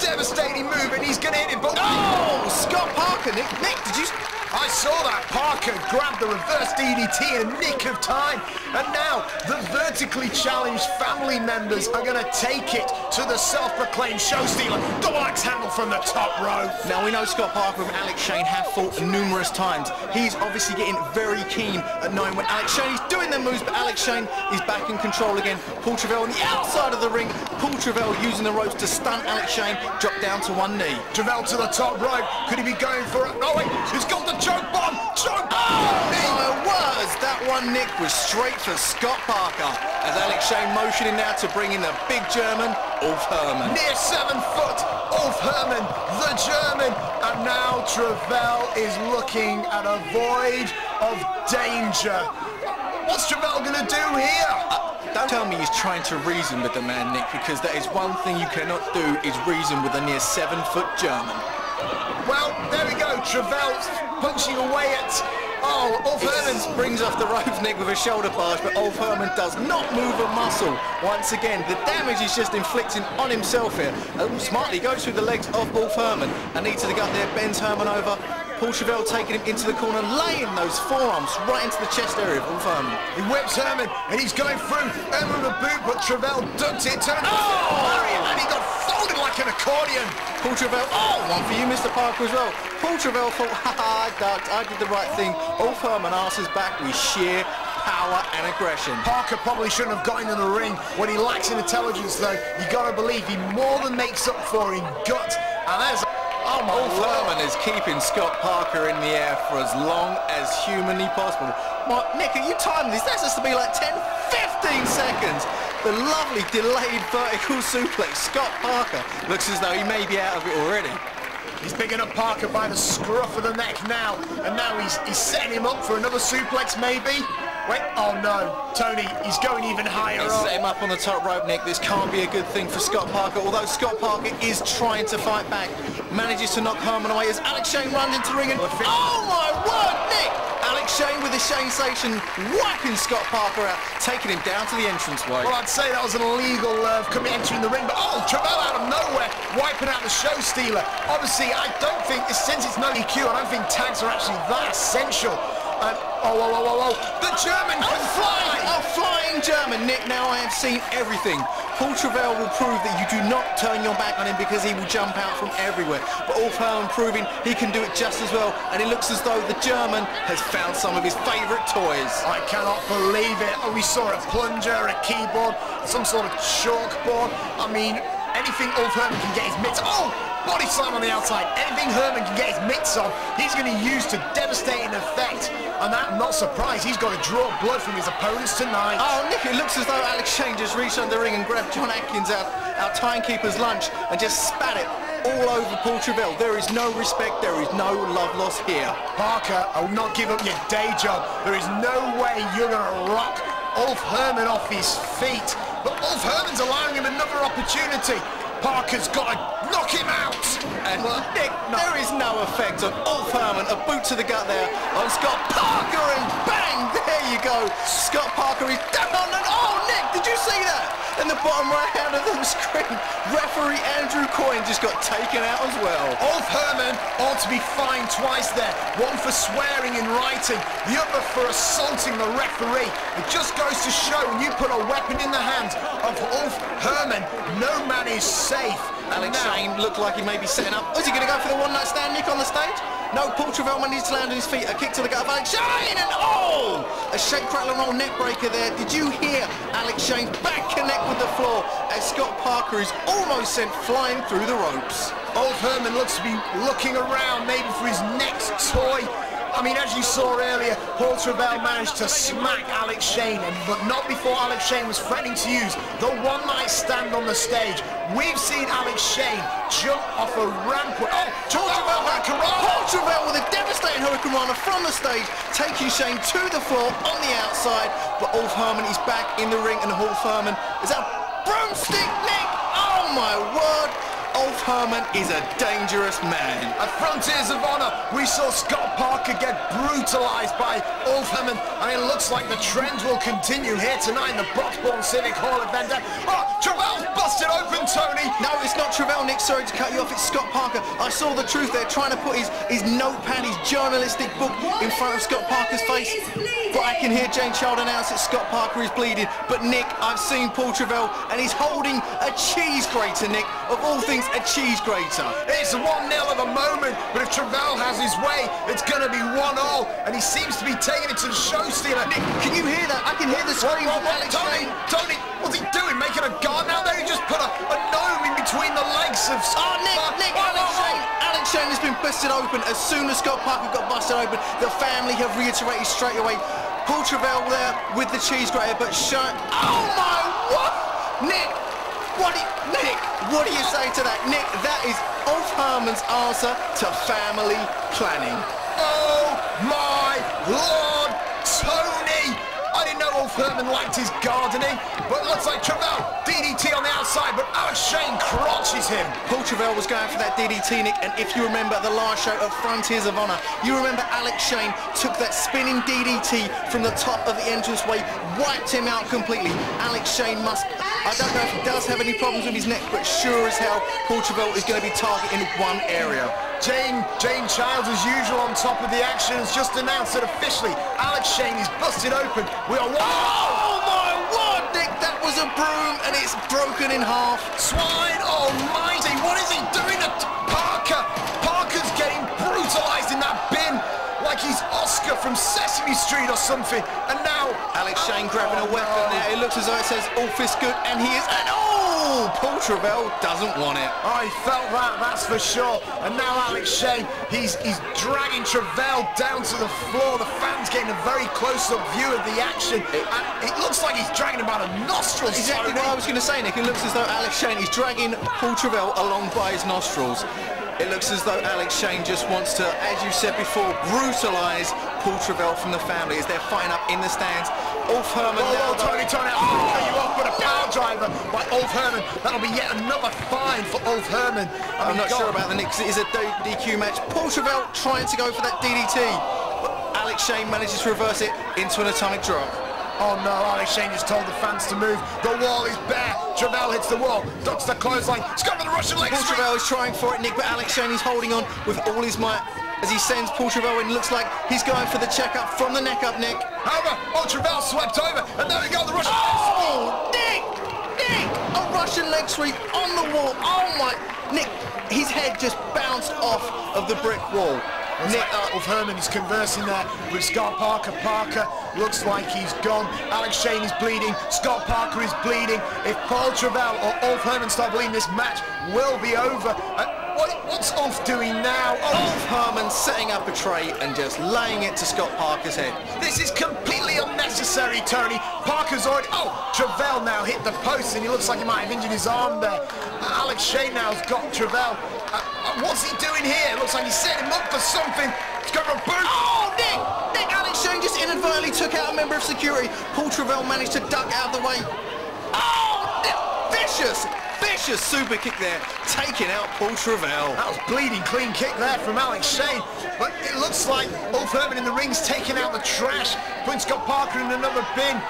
Devastating move, and he's going to hit it, but... Oh, Scott Parker, Nick, did you... I saw that. Parker grabbed the reverse DDT in a nick of time. And now the vertically challenged family members are going to take it to the self-proclaimed show stealer. Double axe handle from the top row. Now we know Scott Parker and Alex Shane have fought numerous times. He's obviously getting very keen at knowing when Alex Shane is doing their moves, but Alex Shane is back in control again. Paul Travell on the outside of the ring. Paul Travell using the ropes to stun Alex Shane, drop down to one knee. Travell to the top rope. Could he be going for it? Oh wait, he's got the choke bomb! Choke bomb! Oh my words! That one, Nick, was straight for Scott Parker. As Alex Shane motioning now to bring in the big German, Ulf Herman. Near 7 foot, Ulf Herman, the German. And now Travell is looking at a void of danger. What's Travell going to do here? Don't tell me he's trying to reason with the man, Nick, because that is one thing you cannot do, is reason with a near 7 foot German. Well, there we go. Travell's punching away at... Oh, Ulf Herman springs off the ropes, Nick, with a shoulder barge, but Ulf Herman does not move a muscle. Once again, the damage he's just inflicting on himself here. Smartly goes through the legs of Ulf Herman. A knee to the gut there, bends Herman over. Paul Travell taking him into the corner, laying those forearms right into the chest area of Ulf Herman. He whips Herman, and he's going through. Herman with a boot, but Travell ducked it, turned and he got folded like an accordion. Paul Travell, one for you, Mr. Parker, as well. Paul Travell thought, haha, I ducked, I did the right thing. Ulf Herman answers back with sheer power and aggression. Parker probably shouldn't have got into the ring. When he lacks in intelligence, though, you got to believe he more than makes up for in gut. And there's Ulf Herman is keeping Scott Parker in the air for as long as humanly possible. Nick, are you timing this? That's just to be like 10, 15 seconds. The lovely delayed vertical suplex. Scott Parker looks as though he may be out of it already. He's picking up Parker by the scruff of the neck now, and now he's setting him up for another suplex, maybe. Wait, oh no, Tony, he's going even higher up. Set him up on the top rope, Nick. This can't be a good thing for Scott Parker, although Scott Parker is trying to fight back. Manages to knock Herman away as Alex Shane runs into the ring and... Oh my word, Nick! Alex Shane with the Shane-sation whacking Scott Parker out, taking him down to the entranceway. Well, I'd say that was an illegal entering the ring, but Travell out of nowhere, wiping out the show stealer. Obviously, I don't think, since it's no EQ, I don't think tags are actually that essential. The German can fly! A flying German, Nick. Now I have seen everything. Paul Travell will prove that you do not turn your back on him because he will jump out from everywhere. But Ulf Herman proving he can do it just as well, and it looks as though the German has found some of his favourite toys. I cannot believe it. We saw a plunger, a keyboard, some sort of chalkboard. I mean, anything Ulf Herman can get his mitts. Body slam on the outside. Anything Herman can get his mitts on, he's going to use to devastating effect. And I'm not surprised. He's got to draw blood from his opponents tonight. Oh, Nick, it looks as though Alex Shane just reached under the ring and grabbed John Atkins out our timekeeper's lunch and just spat it all over Paul Travell. There is no respect. There is no love lost here. Parker, I will not give up your day job. There is no way you're going to rock Ulf Herman off his feet. But Ulf Herman's allowing him another opportunity. Parker's got to knock him out. And Nick, there is no effect on Ulf Herman. A boot to the gut there on Scott Parker, and bang, there you go. Scott Parker is down, and Nick, did you see that? In the bottom right hand of the screen, referee Andrew Coyne just got taken out as well. Ulf Herman ought to be fined twice there. One for swearing in writing, the other for assaulting the referee. It just goes to show when you put a weapon in the hands of Ulf Herman, no man is safe. Alex Shane looked like he may be setting up. Is he going to go for the one-night stand, Nick, on the stage? No, Paul Travell needs to land on his feet. A kick to the gut of Alex Shane, and a shake, rattle, and roll neck breaker there. Did you hear Alex Shane's back connect with the floor as Scott Parker is almost sent flying through the ropes? Ulf Herman looks to be looking around maybe for his next toy. I mean, as you saw earlier, Paul Travell managed to smack Alex Shane, but not before Alex Shane was threatening to use the one-night stand on the stage. We've seen Alex Shane jump off a rampart. Paul Travell with a devastating Hurricane Rana from the stage, taking Shane to the floor on the outside. But Ulf Herman is back in the ring, and Ulf Herman is a broomstick, Nick. Oh my word. Ulf Herman is a dangerous man. At Frontiers of Honor, we saw Scott Parker get brutalised by Ulf Herman, and it looks like the trend will continue here tonight in the Broxbourne Civic Hall of Vendetta. Travell's busted open, Tony! No, it's not Travell, Nick. Sorry to cut you off. It's Scott Parker. I saw the truth there, trying to put his notepad, his journalistic book in front of Scott Parker's face. But I can hear Jane Child announce that Scott Parker is bleeding. But Nick, I've seen Paul Travell, and he's holding a cheese grater, Nick. Of all things, a cheese grater. It's 1-0 at the moment, but if Travell has his way, it's going to be 1-0, and he seems to be taking it to the show stealer. Nick, can you hear that? I can hear the scream from Alex Shane. Tony, what's he doing? Making a guard now? There he just put a gnome in between the legs of Scott. Nick, Alex Shane has been busted open. As soon as Scott Parker got busted open, the family have reiterated straight away. Paul Travell there with the cheese grater, but Shane... Oh my, what? Nick, what do you say to that? Nick, that is Ulf Herman's answer to family planning. Oh my Lord, Tony! I didn't know Ulf Herman liked his gardening, but it looks like Travell, DDT on the outside, but Alex Shane crotches him. Paul Travell was going for that DDT, Nick, and if you remember the last show of Frontiers of Honor, you remember Alex Shane took that spinning DDT from the top of the entranceway, wiped him out completely. Alex Shane must... I don't know if he does have any problems with his neck, but sure as hell, Paul Travell is going to be targeting one area. Jane Childs, as usual, on top of the action, has just announced that officially Alex Shane is busted open. We are... Oh my word, Nick, that was a broom and it's broken in half. Swine almighty, what is he doing to Parker? Parker's getting brutalised in that bin like he's Oscar from Sesame Street or something. And now... Alex Shane grabbing a weapon there. It looks as though it says all fist good, and he is... And oh! Paul Travell doesn't want it. Oh, he felt that, that's for sure. And now Alex Shane, he's dragging Travell down to the floor. The fans getting a very close-up view of the action. And it looks like he's dragging him out of nostrils. Exactly what I was going to say, Nick. It looks as though Alex Shane is dragging Paul Travell along by his nostrils. It looks as though Alex Shane just wants to, as you said before, brutalise Paul Travell from the family as they're fighting up in the stands. Ulf Herman now... Tony, I'll cut you off with a power driver by Ulf Herman. That'll be yet another fine for Ulf Herman. I'm not sure about the Nick, because it is a DQ match. Paul Travell trying to go for that DDT. But Alex Shane manages to reverse it into an atomic drop. Oh no, Alex Shane just told the fans to move. The wall is bare. Travell hits the wall, ducks the clothesline. He's got the Russian leg sweep. Paul Travell is trying for it, Nick, but Alex Shane is holding on with all his might as he sends Paul Travell in. Looks like he's going for the check-up from the neck up, Nick. However, Travell swept over, and there we go, the Russian Nick! A Russian leg sweep on the wall. Oh my... Nick, his head just bounced off of the brick wall. Nick Ulf Herman is conversing there with Scott Parker. Parker looks like he's gone. Alex Shane is bleeding. Scott Parker is bleeding. If Paul Travell or Ulf Herman start bleeding, this match will be over. What's Ulf doing now? Ulf Herman setting up a tray and just laying it to Scott Parker's head. This is completely unnecessary, Tony. Parker's already... Oh, Travell now hit the post and he looks like he might have injured his arm there. Alex Shane now has got Travell. What's he doing here? Looks like he's setting him up for something. He's going for a boot. Oh, Nick! Alex Shane just inadvertently took out a member of security. Paul Travell managed to duck out of the way. Oh, vicious super kick there, taking out Paul Travell. That was bleeding clean kick there from Alex Shane. But it looks like Ulf Herman in the ring's taking out the trash, putting Scott Parker in another bin.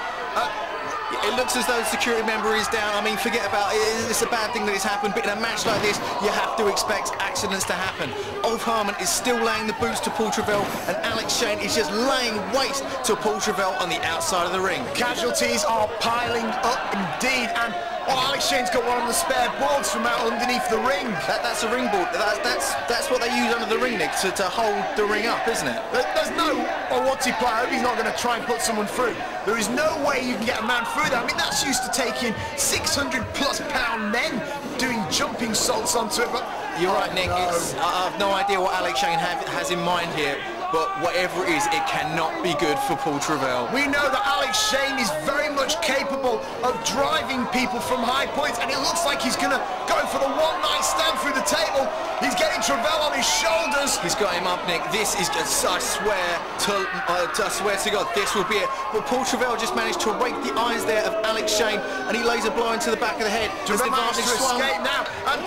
It looks as though the security member is down. I mean, forget about it. It's a bad thing that it's happened, but in a match like this, you have to expect accidents to happen. Ulf Herman is still laying the boots to Paul Travell, and Alex Shane is just laying waste to Paul Travell on the outside of the ring. Casualties are piling up indeed, and Alex Shane's got one of the spare boards from out underneath the ring. That's a ring board. That's what they use under the ring, Nick, to hold the ring up, isn't it? There's no... Oh, what's he play? I hope he's not going to try and put someone through. There is no way you can get a man through that. I mean, that's used to taking 600-plus-pound men doing jumping salts onto it, but... You're right, Nick. I have no idea what Alex Shane has in mind here, but whatever it is, it cannot be good for Paul Travell. We know that Alex Shane is very much capable of driving people from high points, and it looks like he's going to go for the one-night stand through the table. He's getting Travell on his shoulders. He's got him up, Nick. This is just, I swear to God, this will be it. But Paul Travell just managed to rake the eyes there of Alex Shane, and he lays a blow into the back of the head. Travell managed to escape now. And,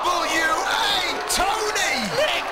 FWA Tony! Nick!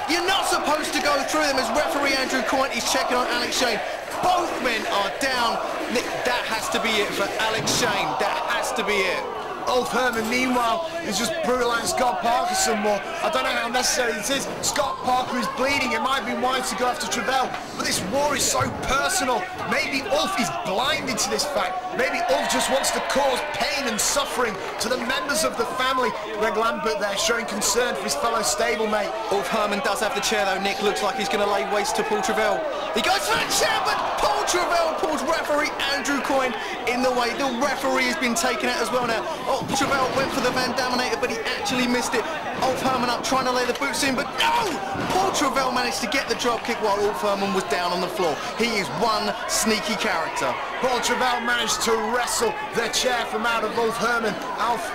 You're not supposed to go through them, as referee Andrew Coyne is checking on Alex Shane. Both men are down. Nick, that has to be it for Alex Shane. That has to be it. Ulf Herman, meanwhile, is just brutalising Scott Parker some more. I don't know how necessary this is. Scott Parker is bleeding. It might be wise to go after Travell, but this war is so personal. Maybe Ulf is blinded to this fact. Maybe Ulf just wants to cause pain and suffering to the members of the family. Greg Lambert there showing concern for his fellow stablemate. Ulf Herman does have the chair though, Nick. Looks like he's going to lay waste to Paul Travell. He goes for the chair, but Paul Travell pulls referee Andrew Coyne in the way. The referee has been taken out as well now. Oh, Travell went for the Van Daminator, but he actually missed it. Ulf Herman up trying to lay the boots in, but no! Paul Travell managed to get the drop kick while Ulf Herman was down on the floor. He is one sneaky character. Paul Travell managed to wrestle the chair from out of Ulf Herman.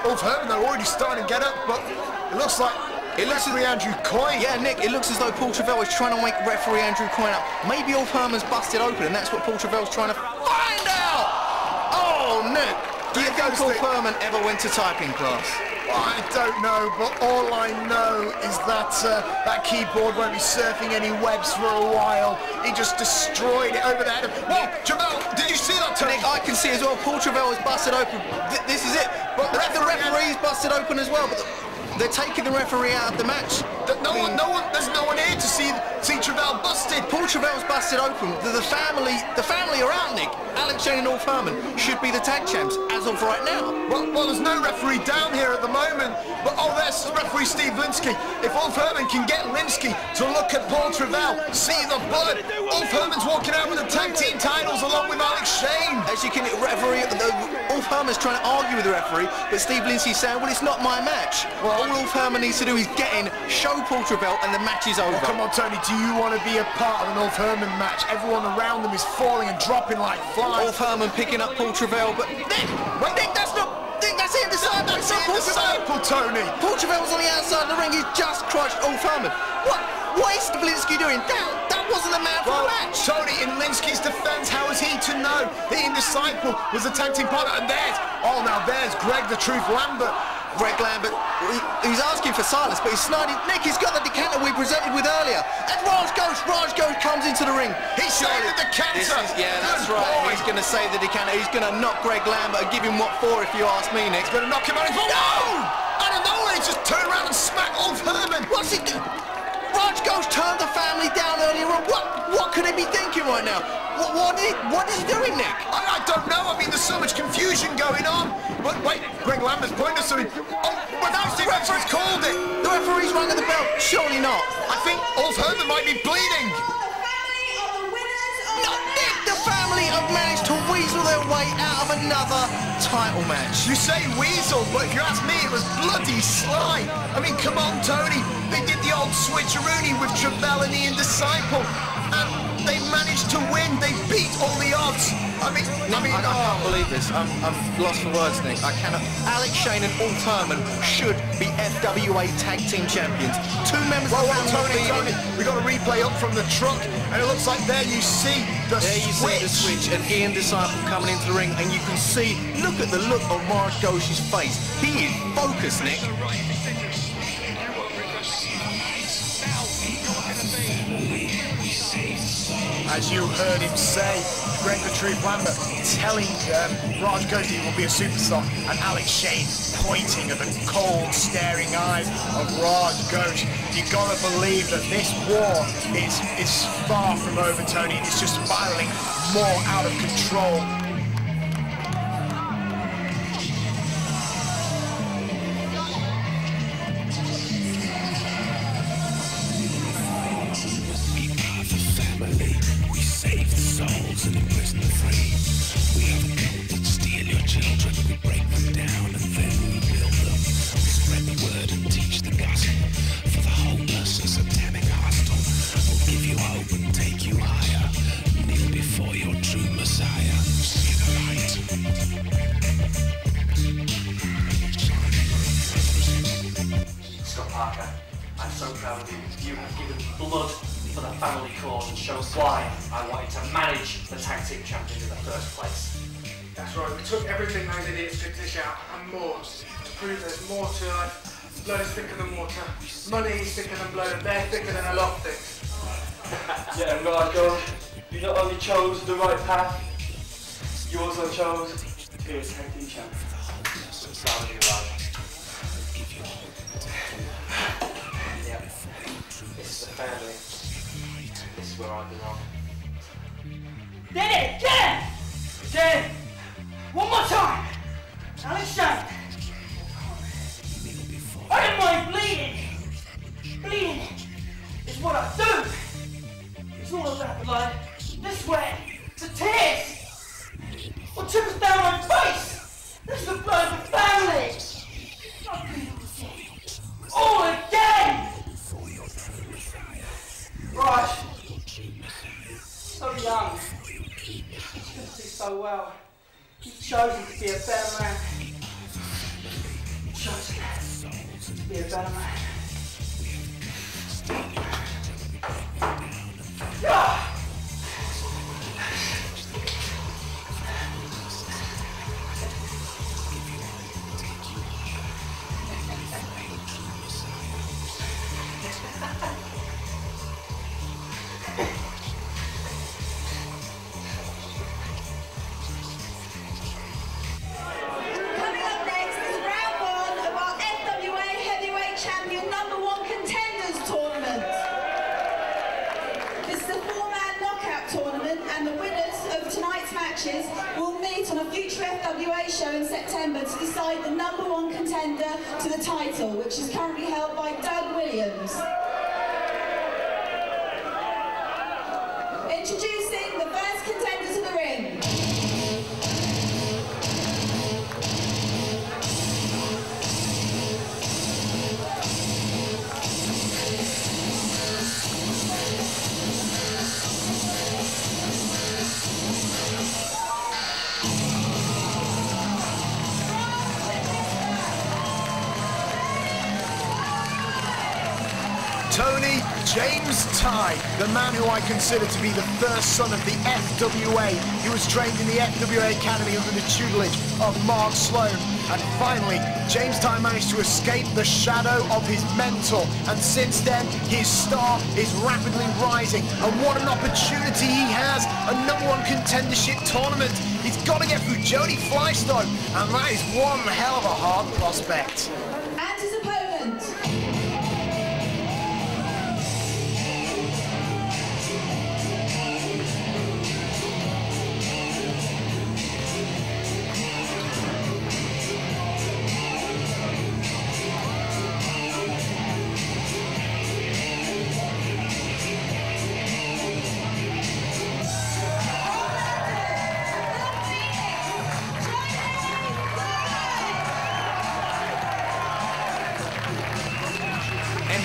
Ulf Herman, they're already starting to get up, but it looks like... It looks like Andrew Coyne. Yeah, Nick, it looks as though Paul Travell is trying to wake referee Andrew Coyne up. Maybe Ulf Herman's busted open, and that's what Paul Travell's trying to find out! Oh, Nick! Do you think Ulf Herman ever went to typing class? I don't know, but all I know is that that keyboard won't be surfing any webs for a while. He just destroyed it over the head of... Whoa, Travell, did you see that, Tony? Nick, I can see as well. Paul Travell is busted open. This is it. But the referee's busted open as well. But They're taking the referee out of the match. There's no one here to see Travell busted. Paul Travell's busted open. The family are out, Nick. Alex Shane and Ulf Herman should be the tag champs as of right now. Well, there's no referee down here at the moment. But there's referee Steve Linsky. If Ulf Herman can get Linsky to look at Paul Travell, see the blood, Ulf Herman's walking out with the tag team titles along with Alex Shane. As you can referee, Ulf Herman's trying to argue with the referee, but Steve Linsky's saying, well, it's not my match. Well, all Ulf Herman needs to do is get in, show Paul Travell, and the match is over. Well, come on, Tony, do you want to be a part of an Ulf Herman match? Everyone around them is falling and dropping like flies. Ulf Herman picking up Paul Travell, but Nick, that's not... That's it, that's not Paul Travell, Tony. Paul Travell's on the outside of the ring, he's just crushed Ulf Herman. What is Linsky doing? That wasn't the man for the match. Tony, in Linsky's defence, how is he to know that in Disciple was a tag team partner? And there's Greg the Truth Lambert. Greg Lambert, he's asking for silence, but he's sniding. Nick, he's got the decanter we presented with earlier. And Raj Ghosh comes into the ring. He's saying the decanter. That's right. He's going to save the decanter. He's going to knock Greg Lambert and give him what for, if you ask me, Nick. He's going to knock him on his... No! Out of nowhere, he just turned around and smacked Ulf Herman. What's he doing? Raj Ghosh turned the family down earlier on. What could he be thinking right now? What is he doing, Nick? I don't know. I mean, there's so much confusion going on. But wait, Greg Lambert's pointing us something. But the referee's called it. The referee's rung the bell. Surely not. I think Ulf Herman might be bleeding. No, Nick, the family have managed to weasel their way out of another title match. You say weasel, but if you ask me, it was bloody sly. I mean, come on, Tony. They did the old switcheroony with Travell and Ian Disciple, and they managed to win. They beat all the odds. I can't believe this. I'm lost for words, Nick. I cannot. Alex Shane and Ulf Herman should be FWA Tag Team Champions. Two members of the family. Tony, we got a replay up from the truck, and it looks like there you see the switch. And Ian Disciple coming into the ring, and you can see. Look at the look on Raj Ghosh's face. He is focused, Nick. As you heard him say, Greg the Truth Lambert telling Raj Ghosh he will be a superstar, and Alex Shane pointing at the cold, staring eyes of Raj Ghosh. You gotta believe that this war is far from over, Tony. It's just spiraling more out of control. And imprison the free. We have a cult that steal your children. We break them down and then we build them. We spread the word and teach the gospel. For the homeless, a satanic hostel. We'll give you hope and take you higher. Kneel before your true Messiah. See the light. Scott Parker, I'm so proud of you. You have given blood for the family cause and shows why I wanted to manage the tag team champions in the first place. That's right, we took everything those idiots could dish out and more to prove there's more to life. Blood is thicker than water, money is thicker than blood, and they're thicker than a lot of things. Yeah, Raj Ghosh, you not only chose the right path, you also chose to be a tag team champion. Proud of you, Raj. Yeah, this is the family. This is where I belong. Get it! Again! One more time! Alex Shane! I don't mind bleeding! Bleeding is what I do! It's all about blood, the sweat, the tears! What trickles down my face! This is the blood of the family! All again! Raj, so young, you do so well. You've chosen to be a better man. You've chosen to be a better man. Ah! Coming up next is round one of our FWA Heavyweight and the winners of tonight's matches will meet on a future FWA show in September to decide the #1 contender to the title, which is currently held by Doug Williams. Introducing the first contender to the ring. Tony James Tighe, the man who I consider to be the first son of the FWA. He was trained in the FWA Academy under the tutelage of Mark Sloan. And finally, James Tighe managed to escape the shadow of his mentor. And since then, his star is rapidly rising. And what an opportunity he has, a #1 contendership tournament. He's got to get through Jody Fleisch though, and that is one hell of a hard prospect. And his opponent.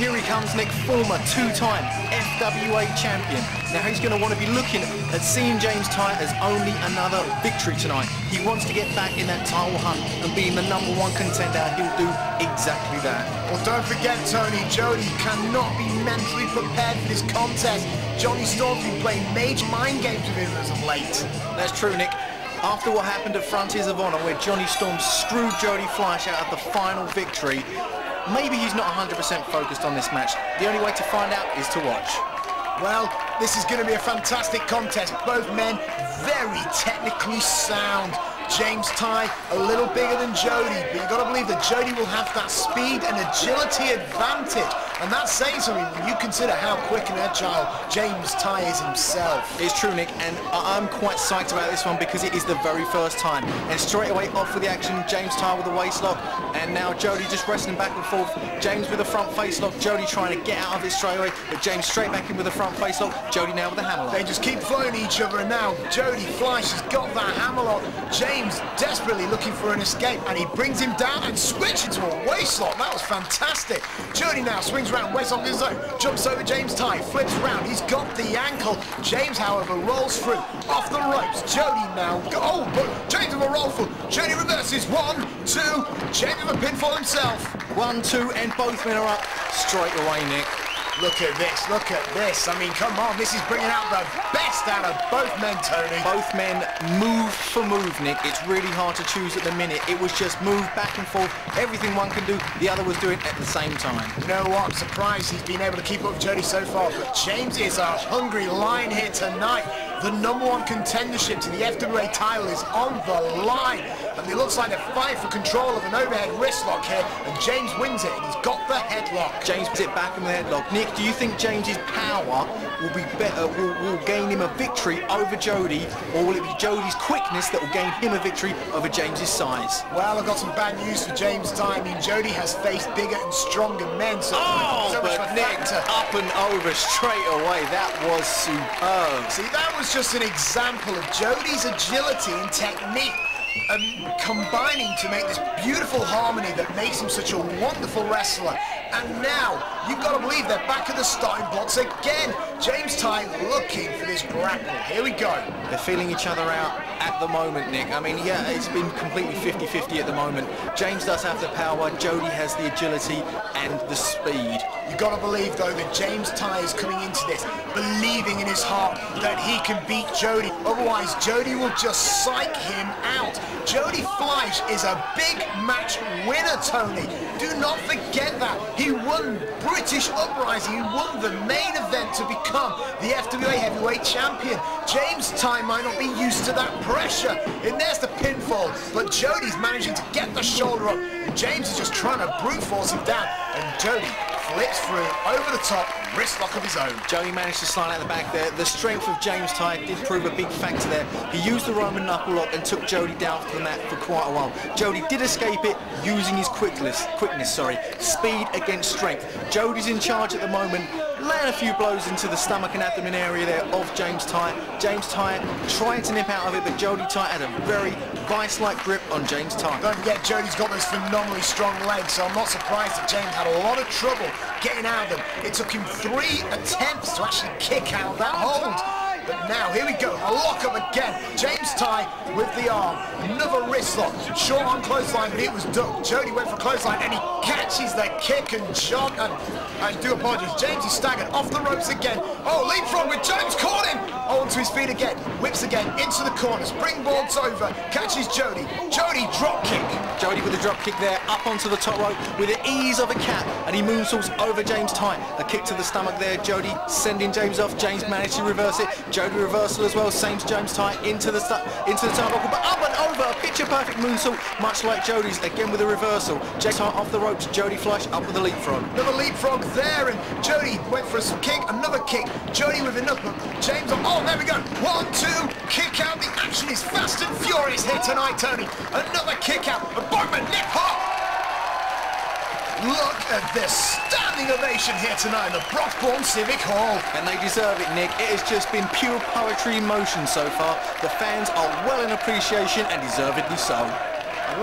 Here he comes, Nick, former two-time FWA champion. Now he's going to want to be looking at seeing James Tighe as only another victory tonight. He wants to get back in that title hunt and being the #1 contender. He'll do exactly that. Well, don't forget, Tony, Jody cannot be mentally prepared for this contest. Johnny Storm's been playing major mind games with him as of late. That's true, Nick. After what happened at Frontiers of Honor, where Johnny Storm screwed Jody Fleisch out of the final victory, maybe he's not 100% focused on this match. The only way to find out is to watch. Well, this is going to be a fantastic contest. Both men very technically sound. James Tighe a little bigger than Jody, but you've got to believe that Jody will have that speed and agility advantage. And that's saying something when you consider how quick and agile James Tighe is himself. It's true, Nick, and I'm quite psyched about this one because it is the very first time. And straight away off with the action, James Tighe with a waist lock, and now Jody just wrestling back and forth. James with a front face lock, Jody trying to get out of it straight away, but James straight back in with a front face lock, Jody now with a hammer lock. They just keep flowing each other, and now Jody Fleisch has got that hammer lock. James desperately looking for an escape, and he brings him down and switches to a waist lock. That was fantastic. Jody now swings around, waist lock his own, jumps over James Tighe, flips round, he's got the ankle. James, however, rolls through, off the ropes. Jody now, oh, but James with a roll through. Jody reverses, 1, 2, James with a pinfall himself. 1, 2, and both men are up straight away, Nick. Look at this, look at this. I mean, come on, this is bringing out the best out of both men, Tony. Both men move for move, Nick. It's really hard to choose at the minute. It was just move back and forth. Everything one can do, the other was doing at the same time. You know what? I'm surprised he's been able to keep up with Jody so far, but James is a hungry lion here tonight. The #1 contendership to the FWA title is on the line. And it looks like they're fighting for control of an overhead wrist lock here, and James wins it, and he's got the headlock. James puts it back in the headlock. Nick, do you think James's power will be better, will gain him a victory over Jody, or will it be Jody's quickness that will gain him a victory over James's size? Well, I've got some bad news for James Tighe. I mean, Jody has faced bigger and stronger men, so but Nick, up and over straight away. That was superb. See, that was just an example of Jody's agility and technique, combining to make this beautiful harmony that makes him such a wonderful wrestler. And now, you've got to believe they're back at the starting blocks again. James Tighe looking for this grapple. Here we go. They're feeling each other out at the moment, Nick. I mean, yeah, it's been completely 50-50 at the moment. James does have the power, Jody has the agility and the speed. You've got to believe, though, that James Tighe is coming into this believing in his heart that he can beat Jody. Otherwise, Jody will just psych him out. Jody Fleisch is a big match winner, Tony. Do not forget that. He won British Uprising. He won the main event to become the FWA Heavyweight Champion. James Tighe might not be used to that pressure. And there's the pinfall. But Jody's managing to get the shoulder up. And James is just trying to brute force him down. And Jody flips through, over the top, wrist lock of his own. Jody managed to slide out the back there. The strength of James Tighe did prove a big factor there. He used the Roman knuckle lock and took Jody down to the mat for quite a while. Jody did escape it using his quickness, speed against strength. Jody's in charge at the moment, laying a few blows into the stomach and abdomen area there of James Tighe. James Tighe trying to nip out of it, but Jody Tighe had a very vice-like grip on James Tighe. Don't forget, Jody's got those phenomenally strong legs, so I'm not surprised that James had a lot of trouble getting out of them. It took him 3 attempts to actually kick out that hold. But now, here we go, a lock up again. James Tighe with the arm, another wrist lock, short on clothesline, but it was ducked. Jody went for clothesline and he catches the kick, and John, and I do apologise, James is staggered off the ropes again. Oh, leapfrog with James caught him. Onto his feet again, whips again, into the corner, springboards over, catches Jody. Jody drop kick. Jody with a drop kick there, up onto the top rope with the ease of a cat, and he moonsaults over James Tighe. A kick to the stomach there, Jody sending James off. James managed to reverse it. Jody reversal as well, same as James Tighe into the turnbuckle, but up and over, a picture-perfect moonsault, much like Jody's, again with a reversal. James Tighe off the ropes, Jody Fleisch up with a leapfrog. Another leapfrog there, and Jody went for a kick, another kick. Jody with another, James on, oh, there we go. 1, 2, kick out. The action is fast and furious here tonight, Tony. Another kick out, a Bogman nip hop. Look at this standing ovation here tonight in the Broxbourne Civic Hall. And they deserve it, Nick. It has just been pure poetry in motion so far. The fans are well in appreciation and deservedly so.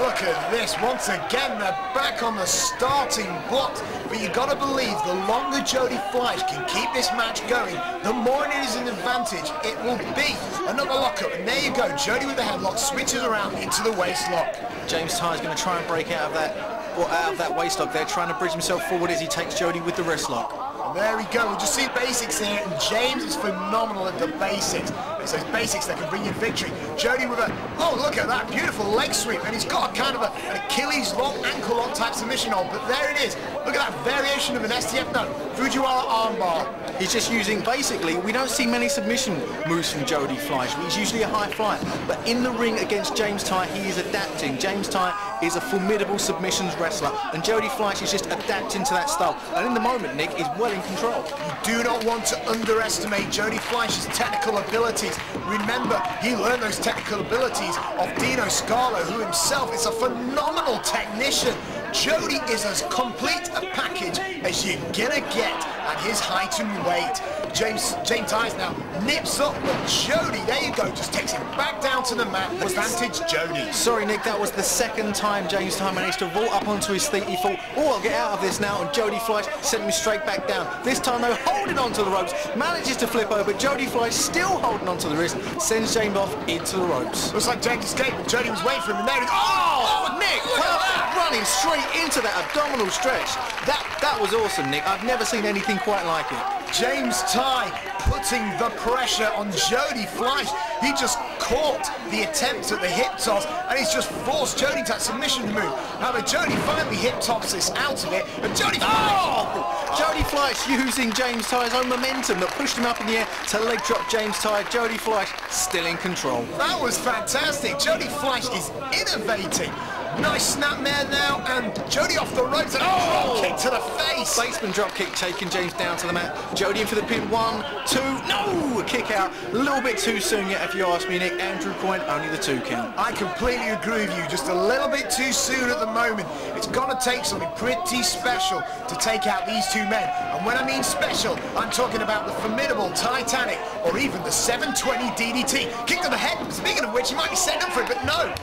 Look at this. Once again, they're back on the starting blocks. But you got to believe the longer Jody Fleisch can keep this match going, the more it is an advantage it will be. Another lockup, and there you go. Jody with the headlock switches around into the waist lock. James Tighe's going to try and break out of that waist lock there, trying to bridge himself forward as he takes Jody with the wrist lock. And there we go. We'll just see basics here, and James is phenomenal at the basics. It's those basics that can bring you victory. Jody with a, oh, look at that beautiful leg sweep, and he's got a kind of an Achilles lock, ankle lock type submission hold, but there it is. Look at that variation of an STF, no, Fujiwara armbar. He's just using, basically, we don't see many submission moves from Jody Fleisch. He's usually a high flyer, but in the ring against James Tighe, he is adapting. James Tighe is a formidable submissions wrestler, and Jody Fleisch is just adapting to that style. And in the moment, Nick is well in control. You do not want to underestimate Jody Fleisch's technical abilities. Remember, he learned those technical abilities of Dino Scalo, who himself is a phenomenal technician. Jody is as complete a package as you're gonna get at his height and weight. James Tighe now nips up, but Jody, there you go, just takes him back down to the mat. Advantage Jody. Sorry, Nick, that was the second time James Tighe managed to vault up onto his feet. He thought, oh, I'll get out of this now, and Jody Fleisch sent him straight back down. This time, though, holding onto the ropes, manages to flip over. Jody Fleisch still holding onto the wrist, sends James off into the ropes. Looks like James escaped, but Jody was waiting for him, and there he goes. Oh, Nick, running straight into that abdominal stretch. That was awesome, Nick. I've never seen anything quite like it. James Tighe putting the pressure on Jody Fleisch. He just caught the attempt at the hip toss, and he's just forced Jody to that submission move. However, Jody finally hip tops this out of it, and Jody Fleisch! Jody Fleisch using James Tighe's own momentum that pushed him up in the air to leg drop James Tighe. Jody Fleisch still in control. That was fantastic. Jody Fleisch is innovating. Nice snapmare now, and Jody off the ropes, and a drop kick to the face. Baseman drop kick taking James down to the mat. Jody in for the pin. 1, 2, no! A kick out. A little bit too soon yet, if you ask me, Nick. Andrew Point, only the 2 count. I completely agree with you. Just a little bit too soon at the moment. It's going to take something pretty special to take out these 2 men. And when I mean special, I'm talking about the formidable Titanic, or even the 720 DDT. Kick to the head. Speaking of which, he might be setting up for it, but no.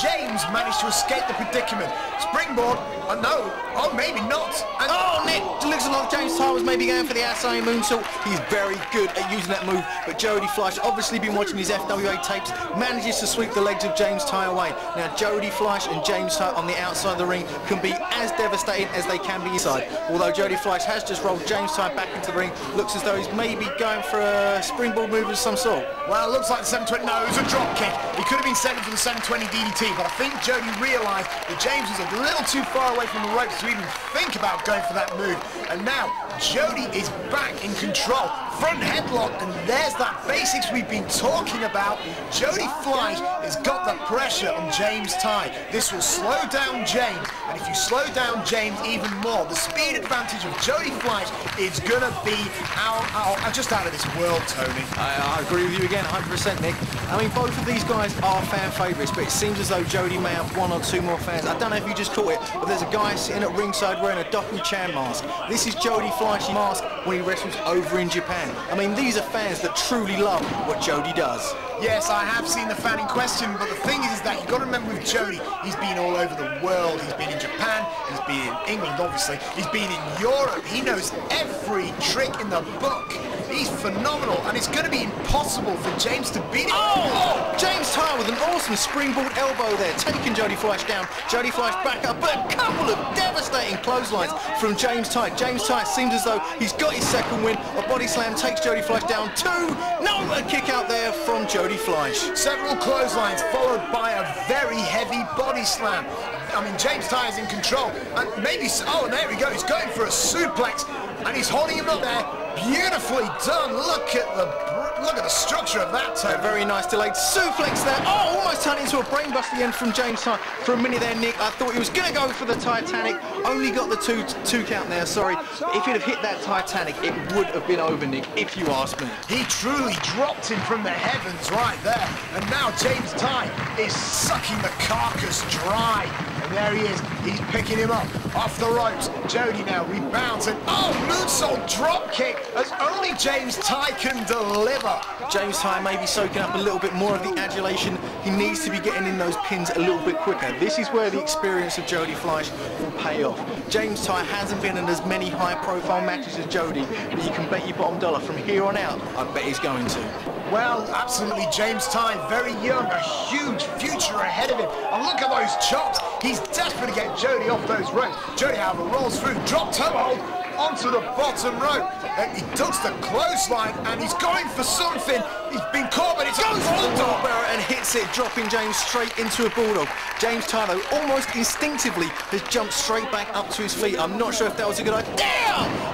James managed to escape the predicament. Springboard, no, oh, maybe not. And oh, Nick, looks like James Tighe was maybe going for the outside moonsault. He's very good at using that move, but Jody Fleisch, obviously been watching his FWA tapes, manages to sweep the legs of James Tighe away. Now, Jody Fleisch and James Tighe on the outside of the ring can be as devastating as they can be inside. Although Jody Fleisch has just rolled James Tighe back into the ring, looks as though he's maybe going for a springboard move of some sort. Well, it looks like the 720, no, it was a drop kick. He could have been sent for the 720 DDT, but I think Jody realised that James was a little too far away from the ropes to even think about going for that move. And now, Jody is back in control. front headlock, and there's that basics we've been talking about. Jody Fleisch has got the pressure on James Tighe. This will slow down James, and if you slow down James even more, the speed advantage of Jody Fleisch is going to be just out of this world, Tony. I agree with you again, 100%, Nick. I mean, both of these guys are fan favourites, but it seems as though Jody may have 1 or 2 more fans. I don't know if you just caught it, but there's a guy sitting at ringside wearing a Doku-chan mask. This is Jody Fleisch's mask when he wrestles over in Japan. I mean, these are fans that truly love what Jody does. Yes, I have seen the fan in question, but the thing is that you've got to remember with Jody, he's been all over the world. He's been in Japan, he's been in England, obviously. He's been in Europe. He knows every trick in the book. He's phenomenal, and it's going to be impossible for James to beat him. Oh! James Tighe with an awesome springboard elbow there, taking Jody Fleisch down. Jody Fleisch back up, but a couple of devastating clotheslines from James Tighe. James Tighe seems as though he's got his second win. A body slam takes Jody Fleisch down 2. No, a kick out there from Jody Fleisch. Several clotheslines followed by a very heavy body slam. I mean, James Tighe is in control, and maybe, oh, there we go, he's going for a suplex, and he's holding him up there. Beautifully done. Look at the structure of that toe. A very nice delayed suplex there. Oh, almost turned into a brainbuster at the end from James Tighe. For a minute there, Nick, I thought he was going to go for the Titanic. Only got the two count there, sorry. If he'd have hit that Titanic, it would have been over, Nick, if you ask me. He truly dropped him from the heavens right there. And now James Tighe is sucking the carcass dry. And there he is. He's picking him up off the ropes. Jody now rebounds and, oh, moonsault drop kick, as only James Tighe can deliver. James Tighe may be soaking up a little bit more of the adulation. He needs to be getting in those pins a little bit quicker. This is where the experience of Jody Fleisch will pay off. James Tighe hasn't been in as many high-profile matches as Jody, but you can bet your bottom dollar from here on out, I bet he's going to. Well, absolutely, James Tighe, very young, a huge future ahead of him. And look at those chops. He's desperate to get Jody off those ropes. Jody, however, rolls through, drop toe hold onto the bottom rope. And he ducks the clothesline, and he's going for something. He's been caught, but it's goes for the bulldog and hits it, dropping James straight into a bulldog. James Tighe, though, almost instinctively has jumped straight back up to his feet. I'm not sure if that was a good idea.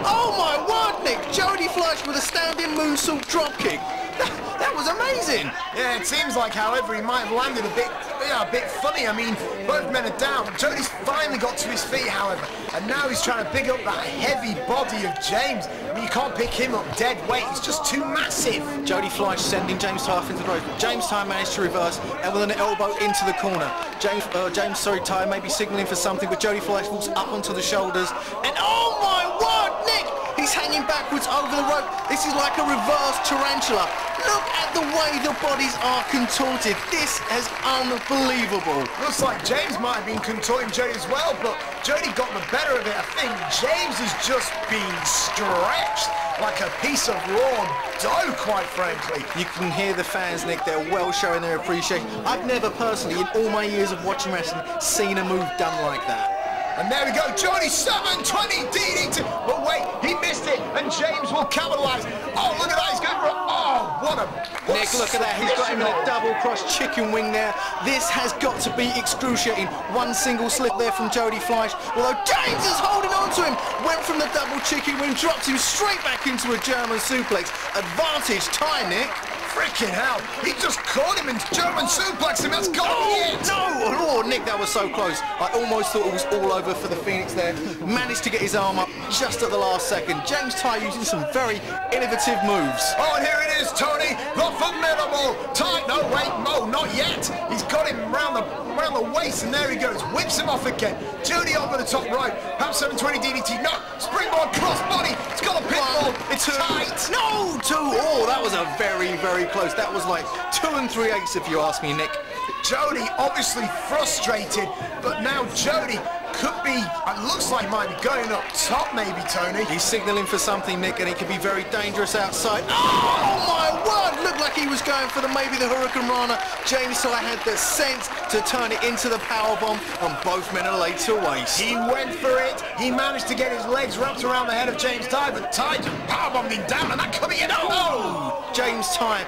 Oh my word, Nick! Jody Fleisch with a standing moonsault drop kick. That was amazing. Yeah, it seems like, however, he might have landed a bit funny. I mean, both men are down. Jody's finally got to his feet, however, and now he's trying to pick up that heavy body of James. I mean, you can't pick him up dead weight. He's just too massive. Jody Fleisch sending James Tighe into the rope. James Tighe managed to reverse, and with an elbow into the corner. James Tighe may be signalling for something, but Jody Fleisch walks up onto the shoulders, and oh my word, Nick! He's hanging backwards over the rope. This is like a reverse tarantula. Look at the way the bodies are contorted. This is unbelievable. Looks like James might have been contorting Jody as well, but Jody got the better of it. I think James has just been stretched like a piece of raw dough, quite frankly. You can hear the fans, Nick. They're well showing their appreciation. I've never personally, in all my years of watching wrestling, seen a move done like that. And there we go, Jody, 720 DDT. But wait, he missed it, and James will capitalise. Oh, look at that, he's going for a... Oh, what a... Nick, look at that, he's got him in a double-cross chicken wing there. This has got to be excruciating. One single slip there from Jody Fleisch, although James is holding on to him. Went from the double chicken wing, dropped him straight back into a German suplex. Advantage Tighe, Nick. Freaking hell, he just caught him and German suplexed him. That's got it. No! Oh, Nick, that was so close. I almost thought it was all over for the Phoenix there. Managed to get his arm up just at the last second. James Tighe using some very innovative moves. Oh, and here it is, Tony, the formidable Tighe. No, wait, no, not yet. He's got him round the waist, and there he goes. Whips him off again. Jody over the top right. Perhaps 720 DDT. No, springboard crossbody. It's got a pitbull. It's tight. No, 2. Oh, that was a very, very close. That was like 2 3/8 if you ask me, Nick. Jody obviously frustrated, but now Jody could be, it looks like might be going up top maybe, Tony. He's signalling for something, Nick, and it could be very dangerous outside. Oh my word! Looked like he was going for maybe the Hurricane Rana. James Tighe had the sense to turn it into the powerbomb, and both men are laid to waste. He went for it. He managed to get his legs wrapped around the head of James Tighe, but Tighe just powerbombed him down, and that could be it. Oh! James Tighe.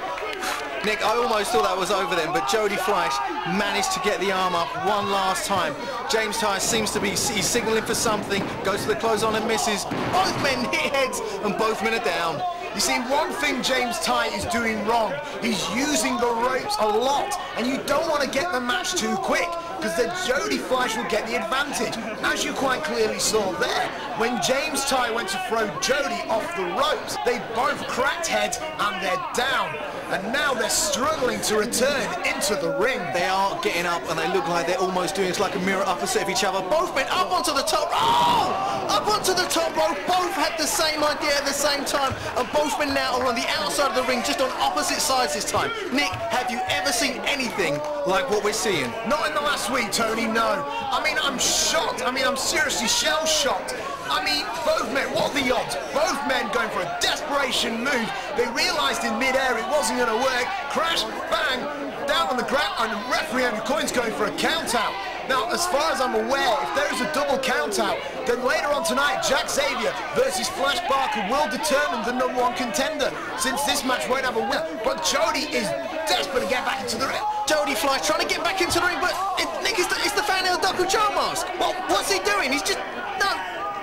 Nick, I almost thought that was over then, but Jody Fleisch managed to get the arm up one last time. James Tighe seems to be, he's signalling for something, goes for the close on and misses. Both men hit heads, and both men are down. You see, one thing James Tighe is doing wrong, he's using the ropes a lot, and you don't want to get the match too quick, because then Jody Fleisch will get the advantage. As you quite clearly saw there, when James Tighe went to throw Jody off the ropes, they both cracked heads and they're down. And now they're struggling to return into the ring. They are getting up and they look like they're almost doing it's like a mirror opposite of each other. Both men up onto the top. Oh! Up onto the top rope. Both had the same idea at the same time. And both men now are on the outside of the ring, just on opposite sides this time. Nick, have you ever seen anything like what we're seeing? Not in the last week, Tony, no. I mean, I'm shocked. I mean, I'm seriously shell-shocked. I mean, both men, what are the odds? Both men going for a desperation move. They realised in mid-air it wasn't going to work. Crash, bang, down on the ground, and referee Andrew Coyne's going for a count-out. Now, as far as I'm aware, if there is a double count-out, then later on tonight, Xavier versus Fleisch Barker will determine the #1 contender, since this match won't have a winner. But Jody is desperate to get back into the ring. Jody Fleisch trying to get back into the ring, but Nick, it's the fan in the Dr. Joe mask. Well, what's he doing? He's just... No.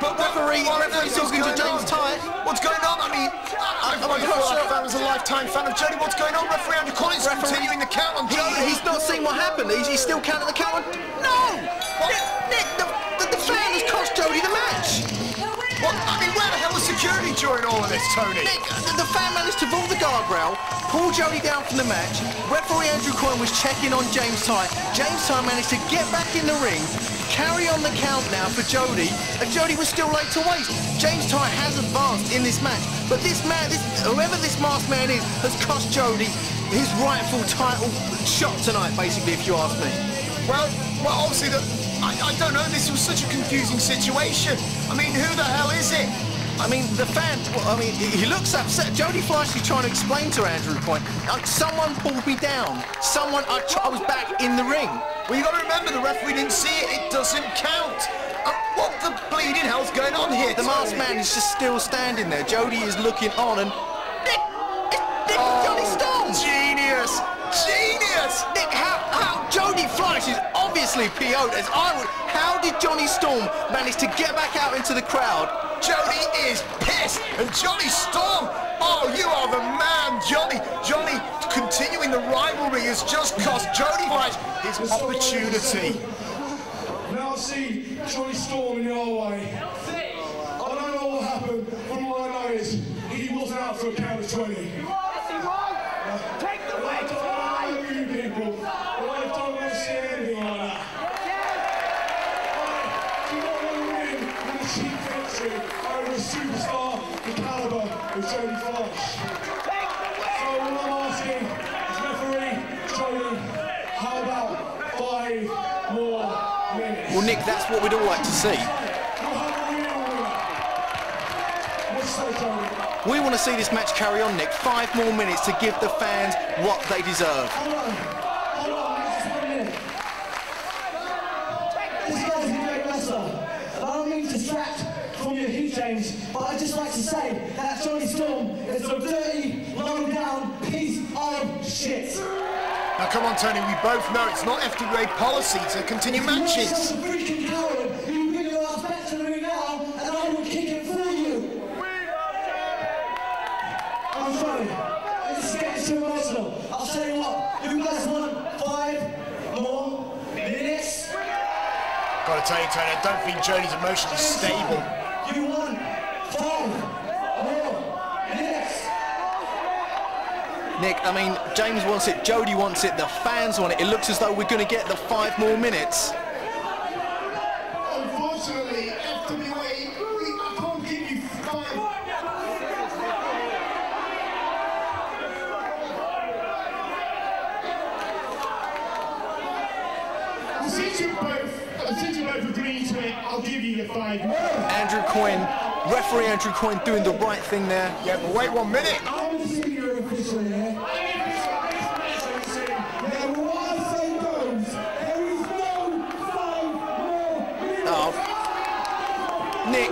But referee's talking to James Tighe. What's going on? I mean, I'm not sure if I was a lifetime fan of Jody. What's going on? Referee Andrew Coyne's continuing the count on Jody. He's not seen what happened. He's still counting the count on... No! Nick, the fan has cost Jody the match. What? I mean, where the hell was security during all of this, Tony? Nick, the fan managed to vault the guardrail, pull Jody down from the match. Referee Andrew Coyne was checking on James Tighe. James Tighe managed to get back in the ring, carry on the count now for Jody, and Jody was still late to waste. James Tighe has advanced in this match, but this man, whoever this masked man is, has cost Jody his rightful title shot tonight, basically, if you ask me. Well, obviously, I don't know, this was such a confusing situation. I mean, who the hell is it? I mean, the fan, I mean, he looks upset. Jody Fleisch is trying to explain to Andrew Coyne, someone pulled me down. I was back in the ring. Well, you got to remember, the referee didn't see it. It doesn't count. What the bleeding hell's going on here? The masked man is just still standing there. Jody is looking on, and Nick, Johnny Storm. Genius. Genius! Nick, how Jody Fleisch is obviously PO'd as I would. How did Johnny Storm manage to get back out into the crowd? Jody is pissed, and Johnny Storm, oh, you are the man, Johnny. Johnny, continuing the rivalry has just cost Jody Fleisch his opportunity. Now I see Johnny Storm in your way. I don't know what happened, but all I know is he wasn't out for a count of 20. Take the weight off you people. I don't want to see anything like that. I do not want to win with a cheap victory over a superstar the caliber of Jody Fleisch. So all I'm asking is referee Jody, how about 5 more minutes? Well, Nick, that's what we'd all like to see. We want to see this match carry on, Nick. 5 more minutes to give the fans what they deserve. Hold on, just 1 minute. This guy's a great wrestler. I don't mean to distract from your heat, James, but I'd just like to say that Johnny Storm is a dirty, low-down piece of shit. Now, come on, Tony, we both know it's not FWA policy to continue matches. You're a freaking coward. You bring your ass back to the ring now, and I will kick it for you. I'm sorry. This is getting too emotional. I'll tell you what. You guys want 5 more minutes? Gotta tell you, Tony, I don't think Jody's emotionally stable. You want 5 more minutes? Nick, I mean, James wants it, Jody wants it, the fans want it. It looks as though we're going to get the 5 more minutes. Unfortunately, FWA, I can't give you 5. Since you both agreed to it, I'll give you the 5 more. Andrew Coyne, referee Andrew Coyne doing the right thing there. Yeah, but wait 1 minute. I'm the senior official here. Now, what I say goes, there is no 5 more minutes. Oh. Nick.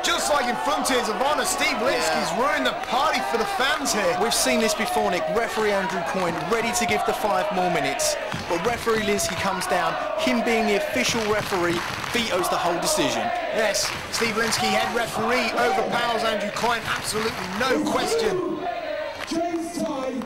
Just like like in Frontiers of Honor, Steve Linsky's ruined the party for the fans here. We've seen this before, Nick. Referee Andrew Coyne ready to give the 5 more minutes, but referee Linsky comes down. Him being the official referee vetoes the whole decision. Yes, Steve Linsky, head referee, overpowers Andrew Coyne, absolutely no question. James Tighe,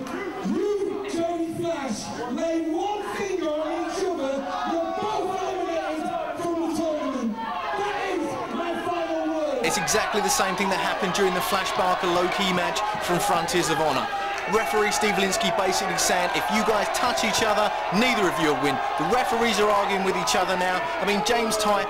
you, Jody, Fleisch, lay one finger on each other. You're both eliminated from the tournament. That is my final word. It's exactly the same thing that happened during the Fleisch Barker low-key match from Frontiers of Honor. Referee Steve Linsky basically saying, if you guys touch each other, neither of you will win. The referees are arguing with each other now. I mean, James Tighe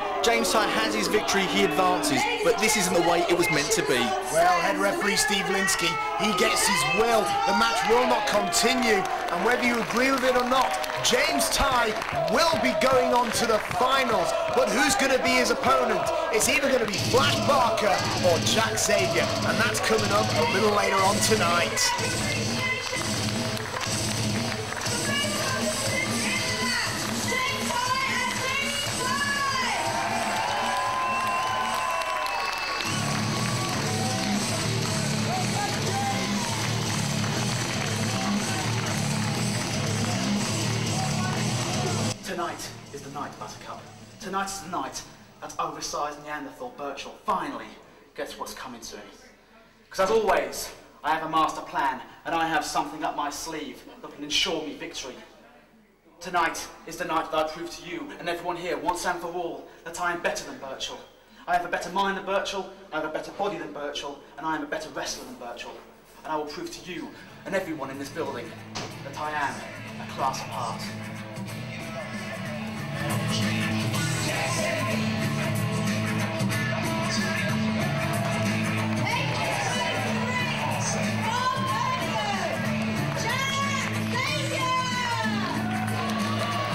has his victory, he advances, but this isn't the way it was meant to be. Well, head referee Steve Linsky, he gets his will. The match will not continue, and whether you agree with it or not, James Tighe will be going on to the finals. But who's going to be his opponent? It's either going to be Fleisch Barker or Jack Xavier, and that's coming up a little later on tonight. Tonight is the night, Buttercup. Tonight is the night that oversized Neanderthal Burchill finally gets what's coming to him. Because as always, I have a master plan, and I have something up my sleeve that can ensure me victory. Tonight is the night that I prove to you and everyone here once and for all that I am better than Burchill. I have a better mind than Burchill, I have a better body than Burchill, and I am a better wrestler than Burchill. And I will prove to you and everyone in this building that I am a class apart.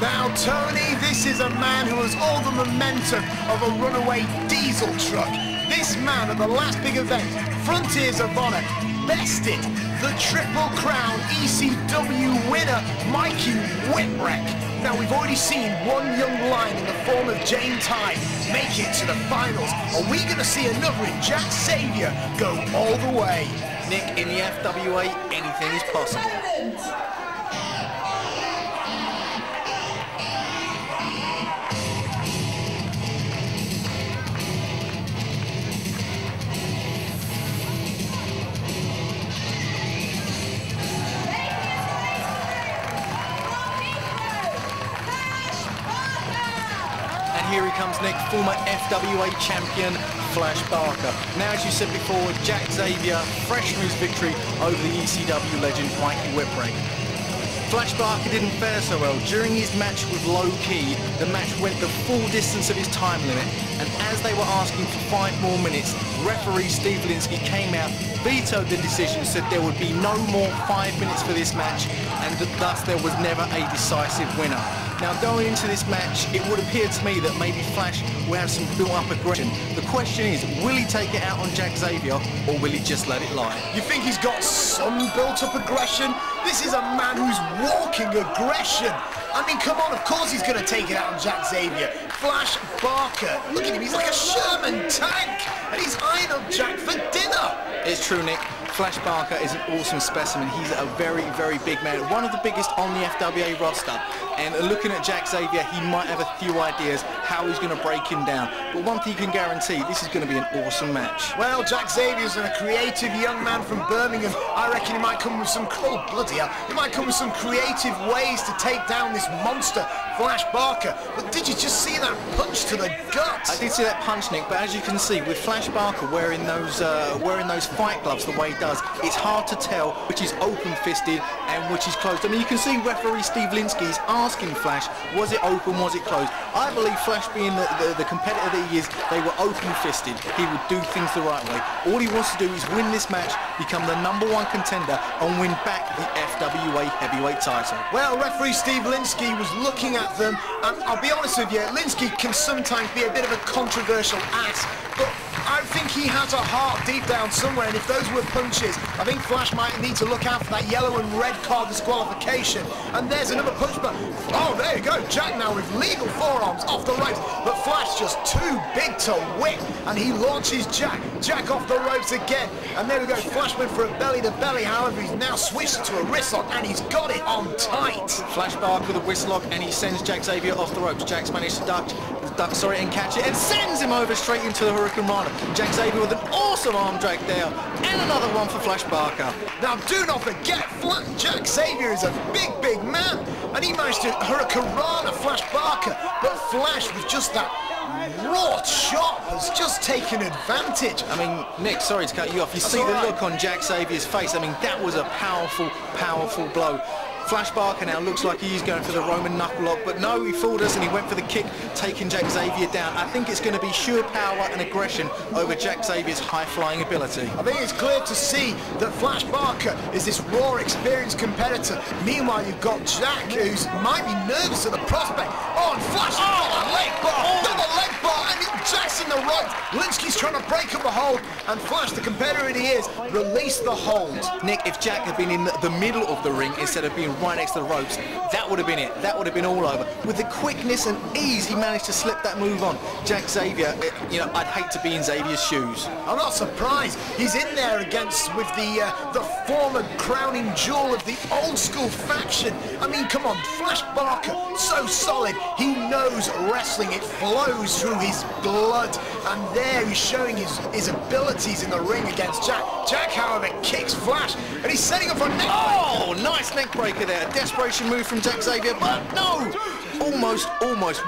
Now, Tony, this is a man who has all the momentum of a runaway diesel truck. This man at the last big event, Frontiers of Honor, bested the Triple Crown ECW winner, Mikey Whipwreck. Now, we've already seen one young lion in the form of James Tighe make it to the finals. Are we going to see another in Jack Xavier go all the way? Nick, in the FWA, anything is possible. Here he comes, Nick, former FWA champion Fleisch Barker. Now, as you said before, Jack Xavier, fresh from his victory over the ECW legend Mikey Whipwreck. Fleisch Barker didn't fare so well. During his match with Low Key, the match went the full distance of his time limit, and as they were asking for 5 more minutes, referee Steve Linsky came out, vetoed the decision, said there would be no more 5 minutes for this match, and thus there was never a decisive winner. Now, going into this match, it would appear to me that maybe Fleisch will have some built-up aggression. The question is, will he take it out on Jack Xavier, or will he just let it lie? You think he's got some built-up aggression? This is a man who's walking aggression. I mean, come on, of course he's going to take it out on Jack Xavier. Fleisch Barker, look at him, he's like a Sherman tank, and he's eyeing up Jack for dinner. It's true, Nick. Fleisch Barker is an awesome specimen. He's a very, very big man, one of the biggest on the FWA roster. And looking at Jack Xavier, he might have a few ideas how he's going to break him down. But one thing you can guarantee, this is going to be an awesome match. Well, Jack Xavier's a creative young man from Birmingham. I reckon he might come with some, oh bloody hell, he might come with some creative ways to take down this monster, Fleisch Barker. But did you just see that punch to the gut? I did see that punch, Nick, but as you can see, with Fleisch Barker wearing those fight gloves the way he does, it's hard to tell which is open-fisted and which is closed. I mean, you can see referee Steve Linsky is asking Fleisch, was it open, was it closed? I believe Fleisch, being the competitor that he is, they were open-fisted. He would do things the right way. All he wants to do is win this match, become the #1 contender, and win back the FWA heavyweight title. Well, referee Steve Linsky was looking at them, and I'll be honest with you, Linsky can sometimes be a bit of a controversial ass, but I think he has a heart deep down somewhere, and if those were punches, I think Fleisch might need to look out for that yellow and red card disqualification. And there's another punch, but oh, there you go, Jack now with legal forearms off the ropes, but Fleisch just too big to whip, and he launches Jack off the ropes again, and there we go, Fleisch went for a belly to belly, however he's now switched to a wrist lock, and he's got it on tight. Fleisch bark with a wrist lock, and he sends Jack Xavier off the ropes. Jack's managed to duck, and catch it, and sends him over straight into the Hurricane Rana. Jack Xavier with an awesome arm drag there, and another one for Fleisch Barker. Now do not forget, Jack Xavier is a big man, and he managed to Hurricane Rana Fleisch Barker, but Fleisch with just that raw chop has just taken advantage. I mean, Nick, sorry to cut you off. You see the look on Jack Xavier's face. I mean, that was a powerful blow. Fleisch Barker now looks like he's going for the Roman knuckle lock, but no, he fooled us and he went for the kick, taking Jack Xavier down. I think it's going to be sheer power and aggression over Jack Xavier's high-flying ability. I think it's clear to see that Fleisch Barker is this raw, experienced competitor. Meanwhile, you've got Jack, who might be nervous at the prospect. Oh, and Fleisch, leg bar, double leg bar, and Jack's in the right. Linsky's trying to break up a hold, and Fleisch, the competitor he is, released the hold. Nick, if Jack had been in the middle of the ring instead of being right next to the ropes, that would have been it. That would have been all over. With the quickness and ease, he managed to slip that move on. Jack Xavier, you know, I'd hate to be in Xavier's shoes. I'm not surprised. He's in there against with the former crowning jewel of the old school faction. I mean, come on, Fleisch Barker, so solid. He knows wrestling. It flows through his blood. And there he's showing his abilities in the ring against Jack. Jack, however, kicks Fleisch, and he's setting up for a neck breaker. Oh, nice neck breaker there. Desperation move from Jack Xavier, but no! Almost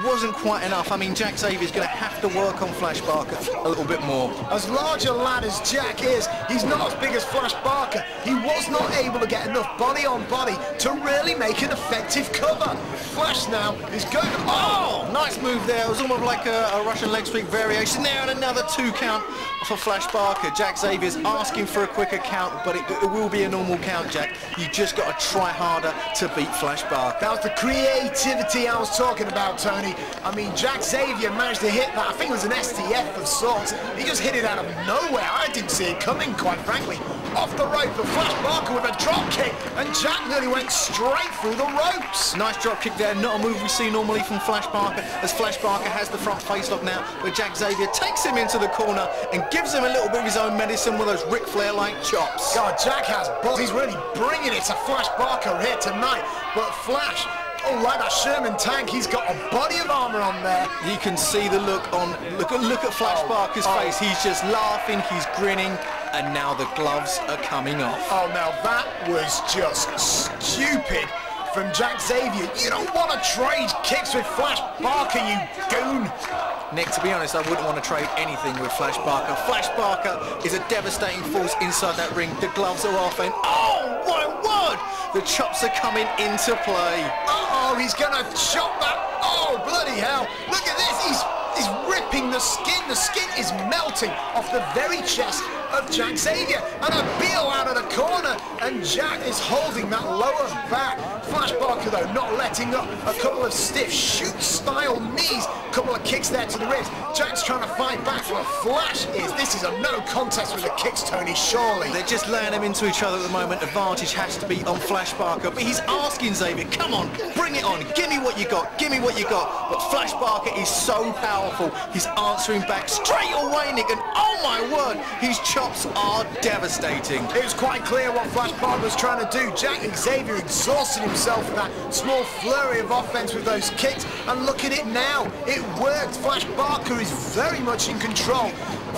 wasn't quite enough. I mean, Jack Xavier's going to have to work on Fleisch Barker a little bit more. As large a lad as Jack is, he's not as big as Fleisch Barker. He was not able to get enough body on body to really make an effective cover. Fleisch now is going to... Oh, nice move there. It was almost like a Russian leg sweep variation there, and another 2 count for Fleisch Barker. Jack Xavier's asking for a quicker count, but it will be a normal count, Jack. You just got to try harder to beat Fleisch Barker. That was the creativity I was talking about, Tony. I mean, Jack Xavier managed to hit that. I think it was an STF of sorts. He just hit it out of nowhere. I didn't see it coming, quite frankly. Off the rope for Fleisch Barker with a drop kick, and Jack nearly went straight through the ropes. Nice drop kick there. Not a move we see normally from Fleisch Barker, as Fleisch Barker has the front face lock now, but Jack Xavier takes him into the corner and gives him a little bit of his own medicine with those Ric Flair-like chops. God, Jack has balls. He's really bringing it to Fleisch Barker here tonight, but Fleisch, oh, like that Sherman tank, he's got a body of armour on there. You can see the look on, look at Fleisch Barker's face. He's just laughing, he's grinning, and now the gloves are coming off. Oh, now that was just stupid from Jack Xavier. You don't want to trade kicks with Fleisch Barker, you goon. Nick, to be honest, I wouldn't want to trade anything with Fleisch Barker. Fleisch Barker is a devastating force inside that ring. The gloves are off, and oh my word! The chops are coming into play. Oh, he's gonna chop that. Oh, bloody hell. Look at this. He's ripping the skin. The skin is melting off the very chest of Jack Xavier. And a Beal out of the corner, and Jack is holding that lower back. Fleisch Barker, though, not letting up. A couple of stiff shoot-style knees. A couple of kicks there to the ribs. Jack's trying to fight back. What Fleisch is. This is a no contest with the kicks, Tony, surely. They're just laying them into each other at the moment. Advantage has to be on Fleisch Barker, but he's asking Xavier, come on, bring it on. Give me what you got. Give me what you got. But Fleisch Barker is so powerful. He's answering back straight away, Nick, and oh my word, his chops are devastating. It was quite clear what Fleisch Barker was trying to do. Jack Xavier exhausted himself in that small flurry of offense with those kicks, and look at it now. It worked. Fleisch Barker is very much in control.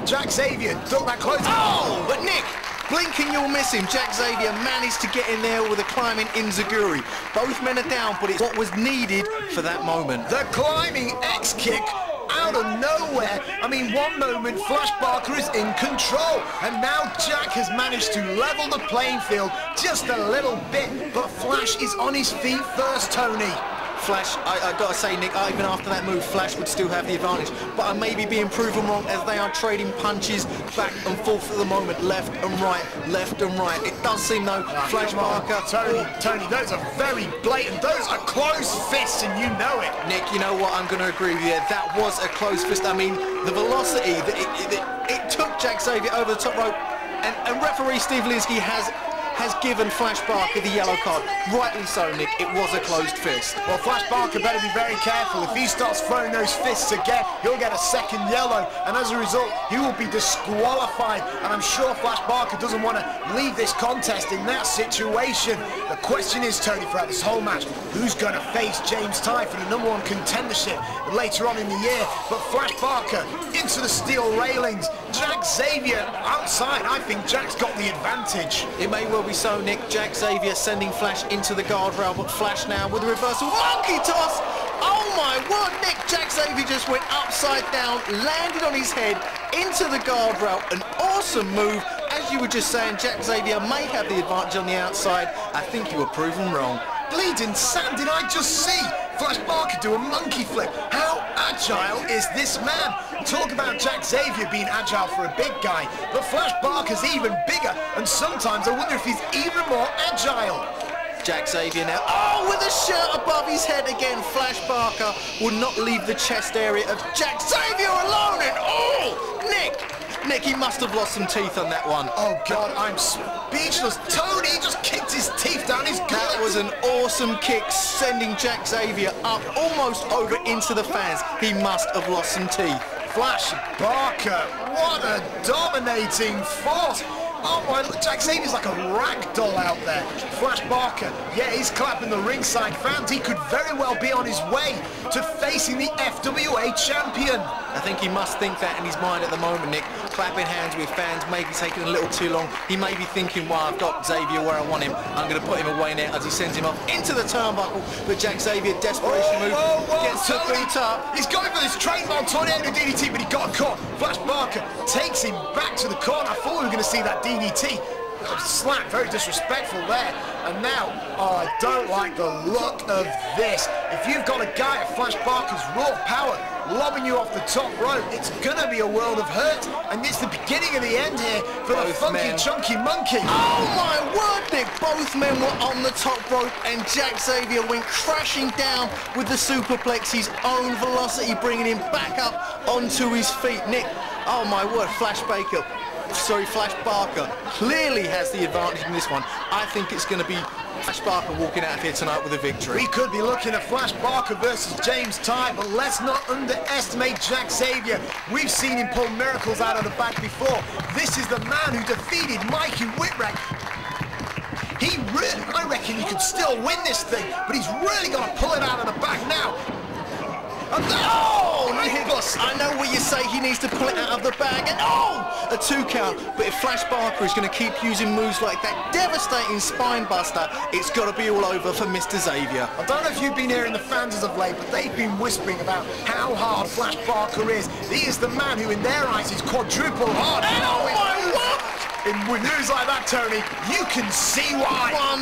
Jack Xavier ducked that close. Oh, but Nick, blinking you'll miss him. Jack Xavier managed to get in there with a climbing enziguri. Both men are down, but it's what was needed for that moment. The climbing X-kick out of nowhere. I mean, one moment Fleisch Barker is in control, and now Jack has managed to level the playing field just a little bit, but Fleisch is on his feet first, Tony. Fleisch, I gotta say, Nick, even after that move, Fleisch would still have the advantage. But I may be being proven wrong as they are trading punches back and forth at the moment, left and right, left and right. It does seem, though, Fleisch Barker... Tony, those are very blatant. Those are close fists, and you know it. Nick, you know what? I'm going to agree with you. That was a close fist. I mean, the velocity, It took Jack Xavier over the top rope, and referee Steve Linsky has given Fleisch Barker the yellow card. Rightly so, Nick. It was a closed fist. Well, Fleisch Barker better be very careful. If he starts throwing those fists again, he'll get a second yellow, and as a result, he will be disqualified. And I'm sure Fleisch Barker doesn't want to leave this contest in that situation. The question is, Tony, throughout this whole match, who's going to face James Tighe for the #1 contendership later on in the year? But Fleisch Barker into the steel railings. Jack Xavier outside. I think Jack's got the advantage. It may well be so, Nick. Jack Xavier sending Fleisch into the guardrail, but Fleisch now with a reversal. Monkey toss! Oh my word, Nick. Jack Xavier just went upside down, landed on his head into the guardrail. An awesome move. As you were just saying, Jack Xavier may have the advantage on the outside. I think you were proven wrong. Bleeding sand, did I just see Fleisch Barker do a monkey flip? How agile is this man? Talk about Jack Xavier being agile for a big guy, but Fleisch Barker's even bigger, and sometimes I wonder if he's even more agile. Jack Xavier now, oh, with a shirt above his head again. Fleisch Barker will not leave the chest area of Jack Xavier alone, and oh, Nick, he must have lost some teeth on that one. Oh God, I'm speechless. Tony just kicked his teeth down his gut. That was an awesome kick, sending Jack Xavier up almost over into the fans. He must have lost some teeth. Fleisch Barker, what a dominating force. Oh my, Jack Xavier's like a rag doll out there. Fleisch Barker, yeah, he's clapping the ringside fans. He could very well be on his way to facing the FWA champion. I think he must think that in his mind at the moment, Nick. Clapping hands with fans, maybe taking a little too long. He may be thinking, well, I've got Xavier where I want him. I'm going to put him away now as he sends him off into the turnbuckle. But Jack Xavier, desperation move, gets to boot up. He's going for this trademark tornado DDT, but he got caught. Fleisch Barker takes him back to the corner. I thought we were going to see that DDT. Slap, very disrespectful there. And now, oh, I don't like the look of this. If you've got a guy at Fleisch Barker's raw power lobbing you off the top rope, it's gonna be a world of hurt. And it's the beginning of the end here for the funky chunky monkey. Oh my word, Nick, both men were on the top rope and Jack Xavier went crashing down with the superplex, his own velocity, bringing him back up onto his feet. Nick, oh my word, Fleisch Barker clearly has the advantage in this one. I think it's going to be Fleisch Barker walking out of here tonight with a victory. We could be looking at Fleisch Barker versus James Tighe, but let's not underestimate Jack Xavier. We've seen him pull miracles out of the bag before. This is the man who defeated Mikey Whipwreck. I reckon he could still win this thing, but he's really got to pull it out of the bag now. Oh, Nicholas, I know what you say, he needs to pull it out of the bag, and a 2 count. But if Fleisch Barker is going to keep using moves like that devastating spine buster, it's got to be all over for Mr. Xavier. I don't know if you've been hearing the fans as of late, but they've been whispering about how hard Fleisch Barker is. He is the man who, in their eyes, is quadruple hard. And oh my word! With news like that, Tony, you can see why. 1,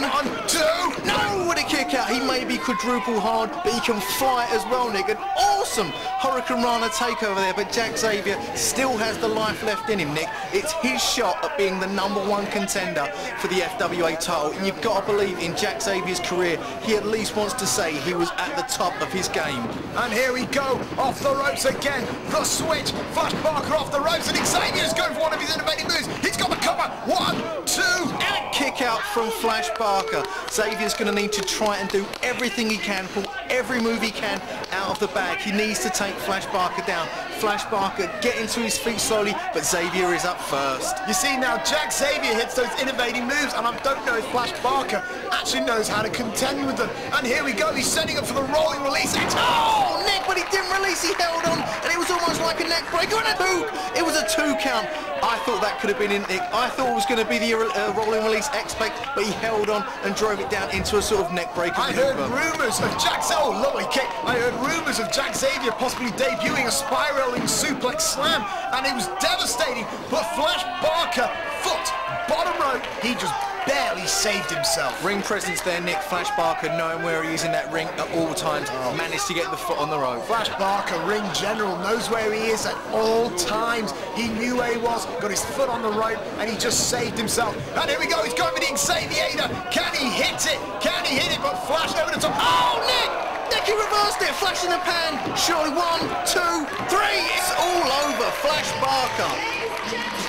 2. No, with a kick out. He may be quadruple hard, but he can fly as well, Nick. An awesome Hurricane Rana takeover there, but Jack Xavier still has the life left in him, Nick. It's his shot at being the #1 contender for the FWA title. And you've got to believe in Jack Xavier's career, he at least wants to say he was at the top of his game. And here we go, off the ropes again. The switch, Fleisch Barker off the ropes, and Xavier's going for one of his innovative moves. He's got the cover. 1, 2. And a kick out from Fleisch Barker. Xavier's going to need to try and do everything he can, pull every move he can out of the bag. He needs to take Fleisch Barker down. Fleisch Barker getting to his feet slowly, but Xavier is up first. You see now, Jack Xavier hits those innovating moves, and I don't know if Fleisch Barker actually knows how to contend with them. And here we go, he's setting up for the rolling release. Oh, Nick, but he didn't release, he held on, and it was almost like a neck breaker, and a 2. It was a 2 count. I thought that could have been in, Nick. I thought it was going to be the rolling release expect, but he held on and drove it down into a sort of neck breaker. I heard rumours of Jack Xavier, oh, lovely kick. I heard rumours of Jack Xavier possibly debuting a spiraling suplex slam, and it was devastating, but Fleisch Barker, foot, bottom rope, he just barely saved himself. Ring presence there, Nick. Fleisch Barker, knowing where he is in that ring at all times, managed to get the foot on the rope. Fleisch Barker, ring general, knows where he is at all times. He knew where he was, got his foot on the rope, and he just saved himself. And here we go, he's going for the Xavier. Can he hit it? Can he hit it? But Fleisch over the top. Oh, Nick! Nick, he reversed it. Flash in the pan. Surely 1, 2, 3. It's all over. Fleisch Barker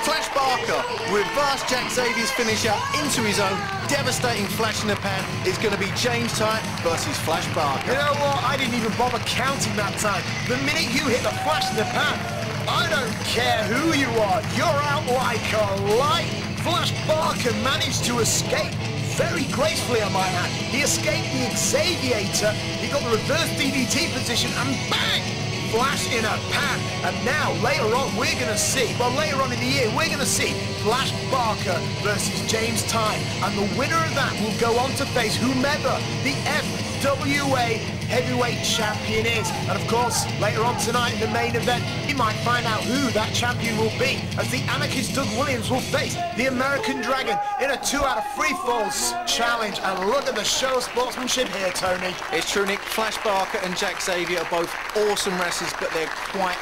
Fleisch Barker reversed Jack Xavier's finisher into his own, devastating flash in the pan. It's going to be James Tighe versus Fleisch Barker. You know what? I didn't even bother counting that time. The minute you hit the flash in the pan, I don't care who you are. You're out like a light. Fleisch Barker managed to escape very gracefully, I might add. He escaped the Xavier. He got the reverse DDT position and bang! Flash in a pan. And now, later on, we're going to see, well, later on in the year, we're going to see Fleisch Barker versus James Tighe. And the winner of that will go on to face whomever the FWA heavyweight champion is. And of course, later on tonight in the main event, you might find out who that champion will be, as the anarchist Doug Williams will face the American Dragon in a 2 out of 3 falls challenge. And look at the show of sportsmanship here, Tony. It's true, Nick. Fleisch Barker and Jack Xavier are both awesome wrestlers, but they're quite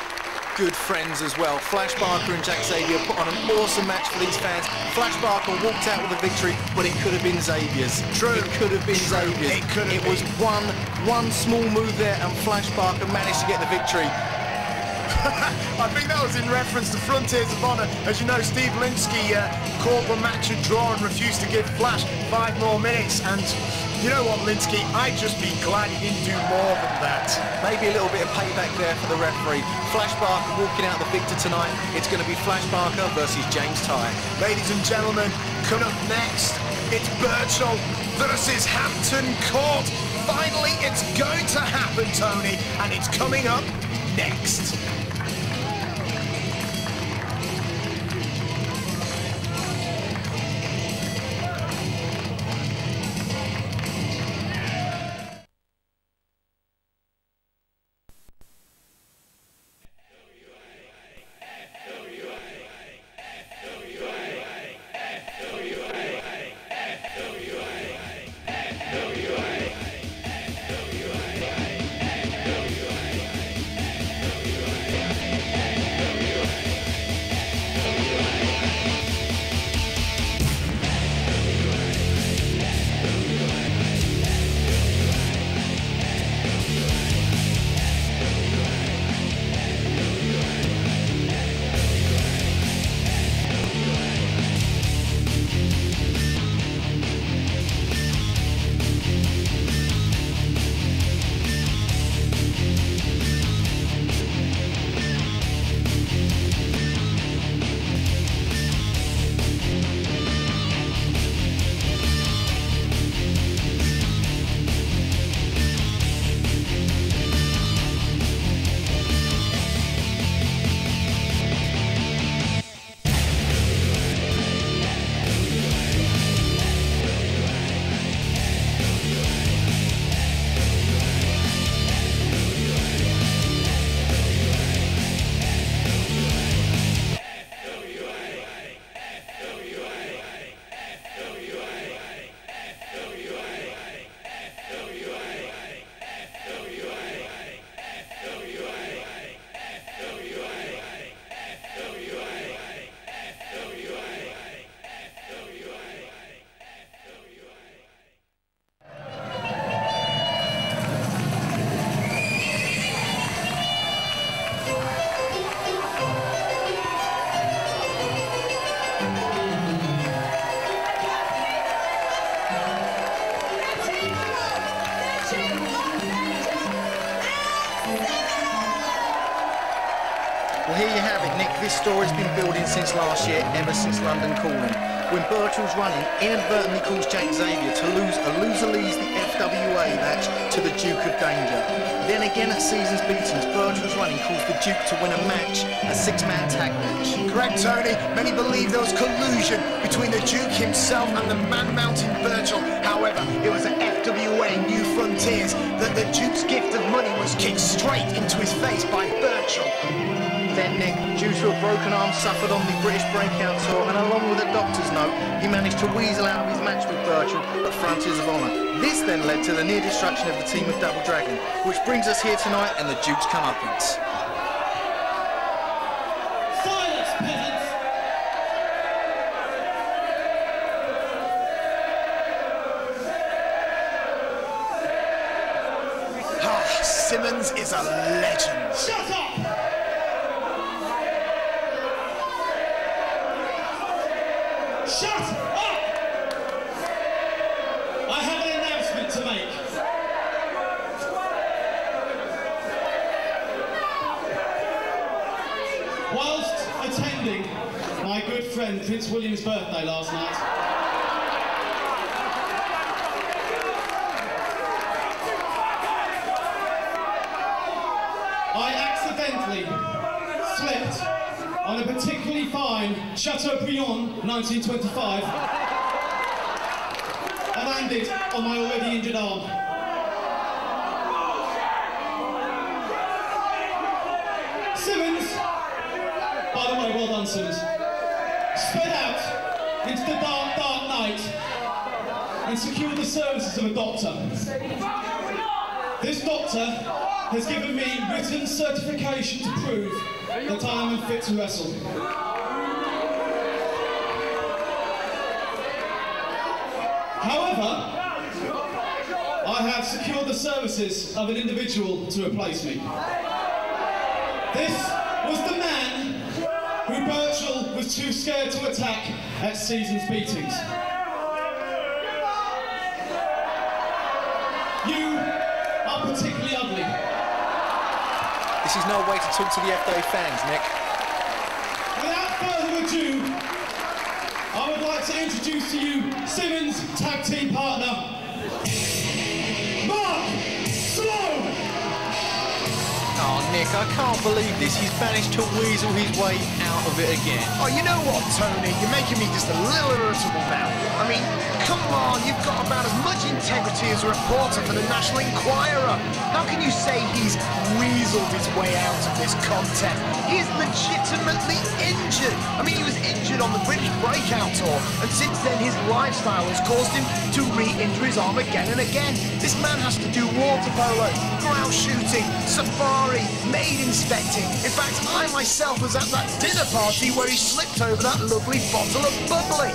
good friends as well. Fleisch Barker and Jack Xavier put on an awesome match for these fans. Fleisch Barker walked out with a victory, but it could have been Xavier's. True. It could have been Xavier's. It was one small move there, and Fleisch Barker managed to get the victory. I think that was in reference to Frontiers of Honor. As you know, Steve Linsky called the match a draw and refused to give Fleisch 5 more minutes. And you know what, Linsky? I'd just be glad he didn't do more than that. Maybe a little bit of payback there for the referee. Fleisch Barker walking out the victor tonight. It's going to be Fleisch Barker versus James Tighe. Ladies and gentlemen, coming up next, it's Burchill versus Hampton Court. Finally, it's going to happen, Tony, and it's coming up next. Well, here you have it, Nick. This story's been building since last year, ever since London Calling. When Burchill's running, inadvertently calls Jack Xavier to lose a loser leaves the FWA match to the Duke of Danger. Then again at Season's Beatings, Burchill's running calls the Duke to win a match, a 6-man tag match. Correct, Tony. Many believe there was collusion between the Duke himself and the man-mountain Burchill. However, it was at FWA New Frontiers that the Duke's gift of money was kicked straight into his face by Burchill. Then Nick, due to a broken arm suffered on the British Breakout Tour, and along with a doctor's note, he managed to weasel out of his match with Burchill at Frontiers of Honor. This then led to the near destruction of the team of Double Dragon, which brings us here tonight and the Duke's comeuppance. Silence, peasants! Simmons is a legend. Shut up! Shut up! I have an announcement to make. Whilst attending my good friend Prince William's birthday last night, I accidentally slipped on a particularly fine Chateaubriand 1925 and landed on my already injured arm. Simmons, by the way, well done Simmons, sped out into the dark, dark night and secured the services of a doctor. This doctor has given me written certification to prove that I am unfit to wrestle. However, I have secured the services of an individual to replace me. This was the man who Burchill was too scared to attack at season's beatings. You are particularly ugly. This is no way to talk to the FWA fans, Nick. Without further ado, I would like to introduce to you Simmons' tag team partner, Sloan! Oh, Nick, I can't believe this. He's managed to weasel his way out of it again. Oh, you know what, Tony? You're making me just a little irritable now. I mean, come on, you've got about as much integrity as a reporter for the National Enquirer. How can you say he's weaseled his way out of this contest? He is legitimately injured. I mean, he was injured on the British Breakout Tour, and since then his lifestyle has caused him to re-injure his arm again and again. This man has to do water polo, grouse shooting, safari, maid inspecting. In fact, I myself was at that dinner party where he slipped over that lovely bottle of bubbly.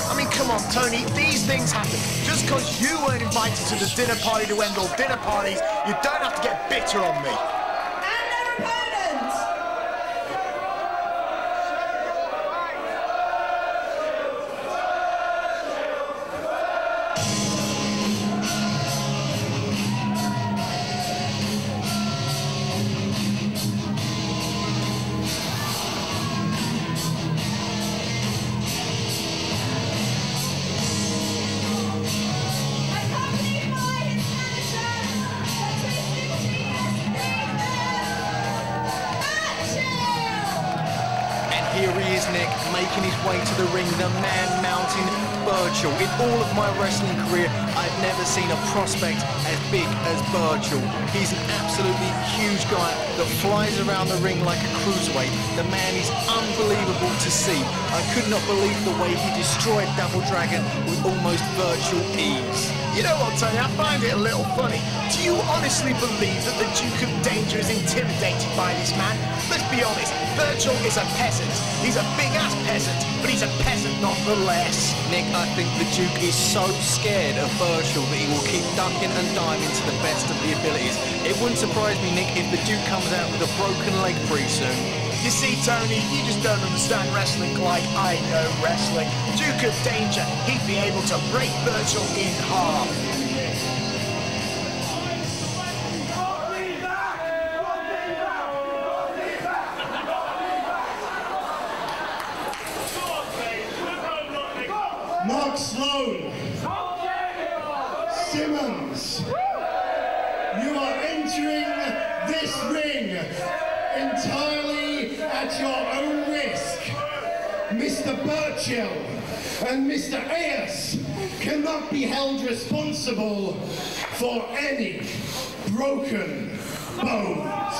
I mean, come on, Tony, these things happen. Just because you weren't invited to the dinner party to end all dinner parties, you don't have to get bitter on me. And their opponent! Here he is, Nick, making his way to the ring, the man mountain Burchill. In all of my wrestling career, I've never seen a prospect as big as Burchill. He's an absolutely huge guy that flies around the ring like a cruiserweight. The man is unbelievable to see. I could not believe the way he destroyed Double Dragon with almost virtual ease. You know what, Tony, I find it a little funny. Do you honestly believe that the Duke of Danger is intimidated by this man? Let's be honest, Burchill is a peasant. He's a big-ass peasant, but he's a peasant nonetheless. Nick, I think the Duke is so scared of Burchill that he will keep ducking and diving to the best of the abilities. It wouldn't surprise me, Nick, if the Duke comes out with a broken leg pretty soon. You see, Tony, you just don't understand wrestling like I know wrestling. Duke of Danger, he'd be able to break Burchill in half. Mark Sloan, Simmons, you are entering this ring entirely at your own risk. Mr. Burchill and Mr. Ayers cannot be held responsible for any broken bones.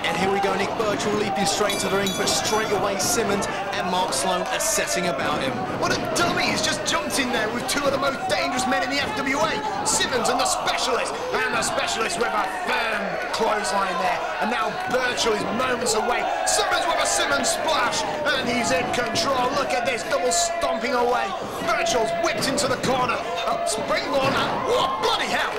And here we go, Nick Burchill leaping straight into the ring, but straight away Simmons and Mark Sloan are setting about him. What a dummy! He's just jumped in there with two of the most dangerous men in the FWA, Simmons and the Specialist with a firm clothesline there. And now Burchill is moments away. Simmons with a Simmons splash, and he's in control. Look at this, double stomping away. Burchill's whipped into the corner. Springboard, and what bloody hell!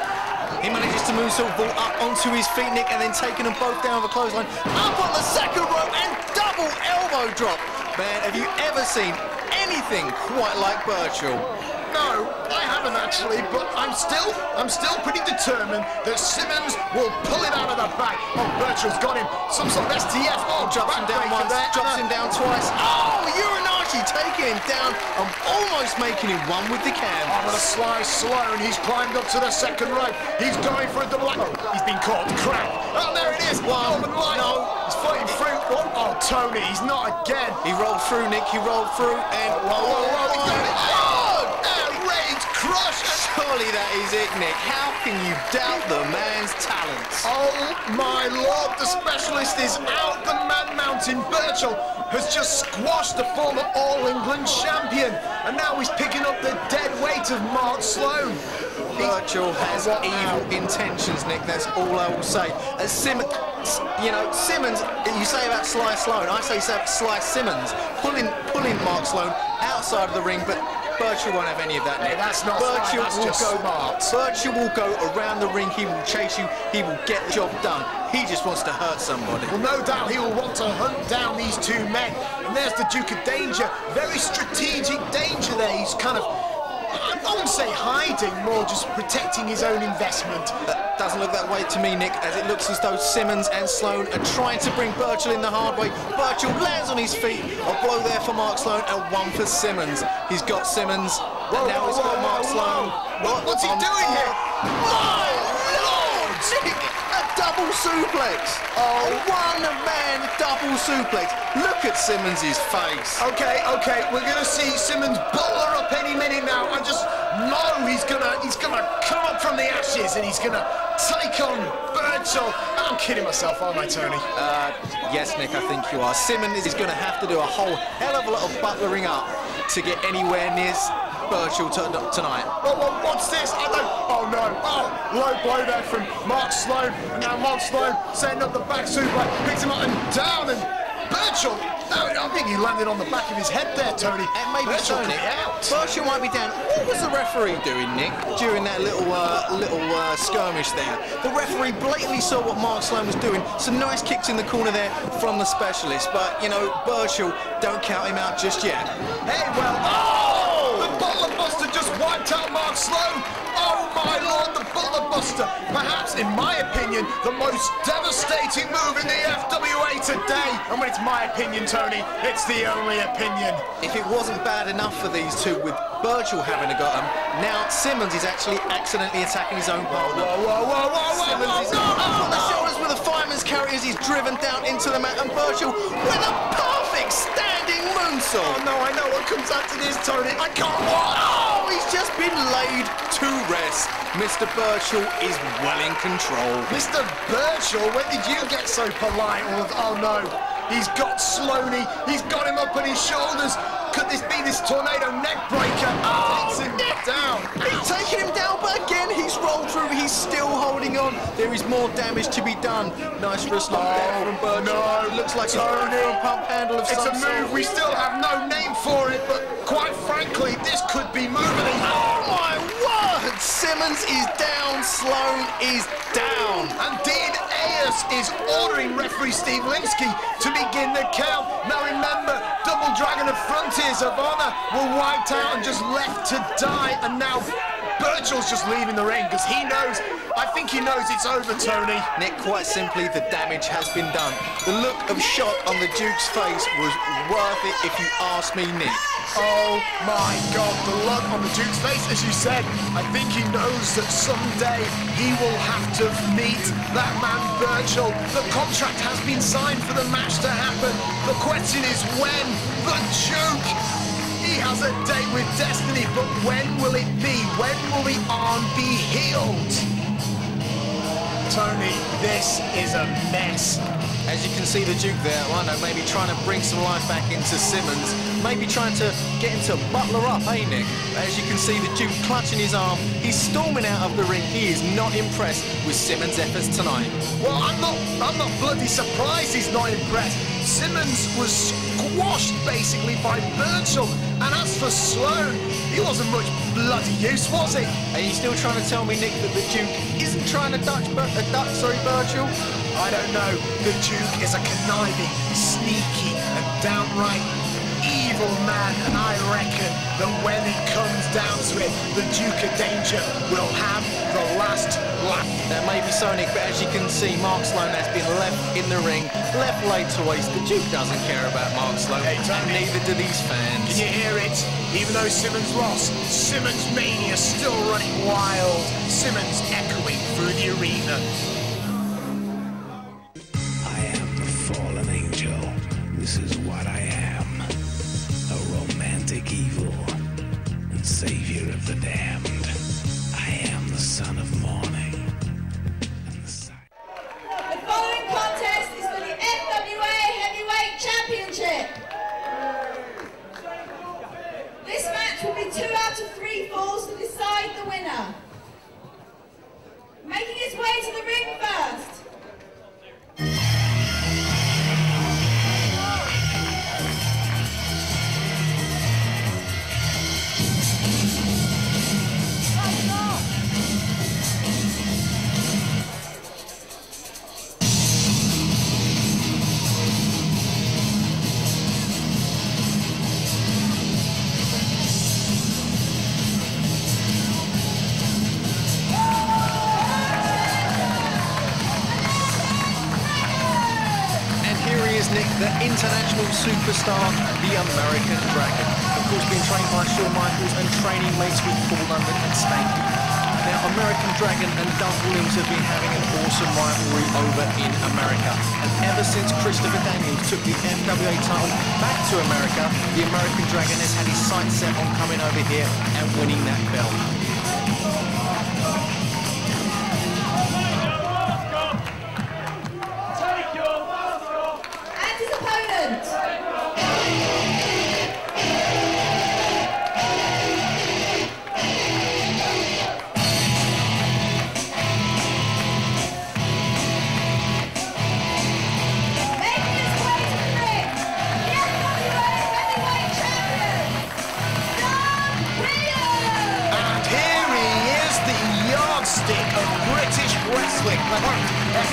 He manages to moonsault Vault up onto his feet, Nick, and then taking them both down the clothesline, up on the second rope, and double elbow drop. Man, have you ever seen anything quite like Burchill. No, I haven't actually, but I'm still pretty determined that Simmons will pull it out of the bag. Oh, Burchill's got him. Some sort of STF. Oh, drops him down once, drops him down twice. Oh, Urinachi taking him down and almost making him one with the canvas. Oh, but a sly Sloan. He's climbed up to the second rope. He's going for a double. Oh, he's been caught. Crap. Oh, there it is. One. No. He's fighting through. Oh, Tony, he's not again. He rolled through, Nick. He rolled through and... Whoa. He's got it. Oh, outrage crush. Surely that is it, Nick. How can you doubt the man's talents? Oh, my Lord. The specialist is out. The man mountain Burchill has just squashed the former All England champion. And now he's picking up the dead weight of Mark Sloan. Burchill has evil intentions, Nick. That's all I will say. As Simmons, you say about Sly Sloan, I say Sly Simmons pulling Mark Sloan outside of the ring, but Burchill won't have any of that, Nick. Yeah, that's not Burchill. That's just smart. Burchill will go around the ring. He will chase you. He will get the job done. He just wants to hurt somebody. Well, no doubt he will want to hunt down these two men. And there's the Duke of Danger. Very strategic danger there. He's kind of, I wouldn't say hiding, more just protecting his own investment. Doesn't look that way to me, Nick, as it looks as though Simmons and Sloan are trying to bring Burchill in the hard way. Burchill lands on his feet. A blow there for Mark Sloan and one for Simmons. He's got Simmons, and now he's got Mark Sloan. What's he doing here? My Lord! Nick, a double suplex. Oh, one-man double suplex. Look at Simmons' face. Okay, we're going to see Simmons butler up any minute now. I just know he's gonna come up from the ashes and he's gonna take on Burchill. I'm kidding myself, aren't I, Tony? Yes, Nick, I think you are. Simmons is going to have to do a whole hell of a lot of butlering up to get anywhere near Burchill tonight. Oh, what's this? Oh no! Oh, low blow there from Mark Sloan, and now Mark Sloan setting up the back suplex, picks him up and down, and Burchill. I think he landed on the back of his head there, Tony. And maybe so, Nick. Burchill might be down. What was the referee doing, Nick, during that little skirmish there? The referee blatantly saw what Mark Sloan was doing. Some nice kicks in the corner there from the specialist, but you know, Burchill, don't count him out just yet. Hey, well, oh! The Butler Buster just wiped out Mark Sloan. Oh my Lord, the Butler Buster. Perhaps, in my opinion, the most devastating move in the FWA today. And when it's my opinion, Tony, it's the only opinion. If it wasn't bad enough for these two with Burchill having a got him, now Simmons is actually accidentally attacking his own partner. Whoa. Simmons is up on the shoulders with a fireman's carry as he's driven down into the mat, and Burchill with a perfect standing moonsault. Oh no, I know what comes after this, Tony. I can't watch. Oh, he's just been laid to rest. Mr. Burchill is well in control. Mr. Burchill, when did you get so polite? Oh no, he's got Sloaney. He's got him up on his shoulders. Could this be this tornado neck breaker? Oh, takes him down. He's taking him down, but again, he's rolled through. He's still holding on. There is more damage to be done. Nice wrist lock there from Burchill. No, looks like Tony. a pump handle of some sort. It's a move. We still have no name for it, but quite frankly, this could be moving. Oh my word! Simmons is down. Sloan is down. And Dean Ayers is ordering referee Steve Linsky to begin the count. Now remember, Double Dragon of Frontiers of Honor were wiped out and just left to die. And now Burchill's just leaving the ring because he knows, I think he knows it's over, Tony. Nick, quite simply, the damage has been done. The look of shock on the Duke's face was worth it, if you ask me, Nick. Oh my God, the look on the Duke's face, as you said. I think he knows that someday he will have to meet that man Burchill. The contract has been signed for the match to happen. The question is when. The Duke, he has a date with destiny, but when will it be? When will the arm be healed? Tony, this is a mess. As you can see, the Duke there, I know, maybe trying to bring some life back into Simmons, maybe trying to get him to butler up, eh, Nick? As you can see, the Duke clutching his arm, he's storming out of the ring. He is not impressed with Simmons' efforts tonight. Well, I'm not bloody surprised he's not impressed. Simmons was squashed, basically, by Burchill. And as for Sloan, he wasn't much bloody use, was he? Are you still trying to tell me, Nick, that the Duke isn't trying to duck Burchill? I don't know. The Duke is a conniving, sneaky, and downright evil little man, and I reckon that when it comes down to it, the Duke of Danger will have the last laugh. That may be so, Nick, but as you can see, Mark Sloan has been left in the ring, left laid to waste. The Duke doesn't care about Mark Sloan, and neither do these fans. Can you hear it? Even though Simmons lost, Simmons mania still running wild. Simmons echoing through the arena. I am the fallen angel. This is what I am. A romantic evil and savior of the damned. I am the son of morning. The following contest is for the FWA Heavyweight Championship. This match will be 2 out of 3 falls to decide the winner. Making his way to the ring first. Nick, the international superstar, the American Dragon. Of course, being trained by Shawn Michaels and training mates with Paul London and Stanky. Now, American Dragon and Doug Williams have been having an awesome rivalry over in America. And ever since Christopher Daniels took the FWA title back to America, the American Dragon has had his sights set on coming over here and winning that belt. Wrestling, the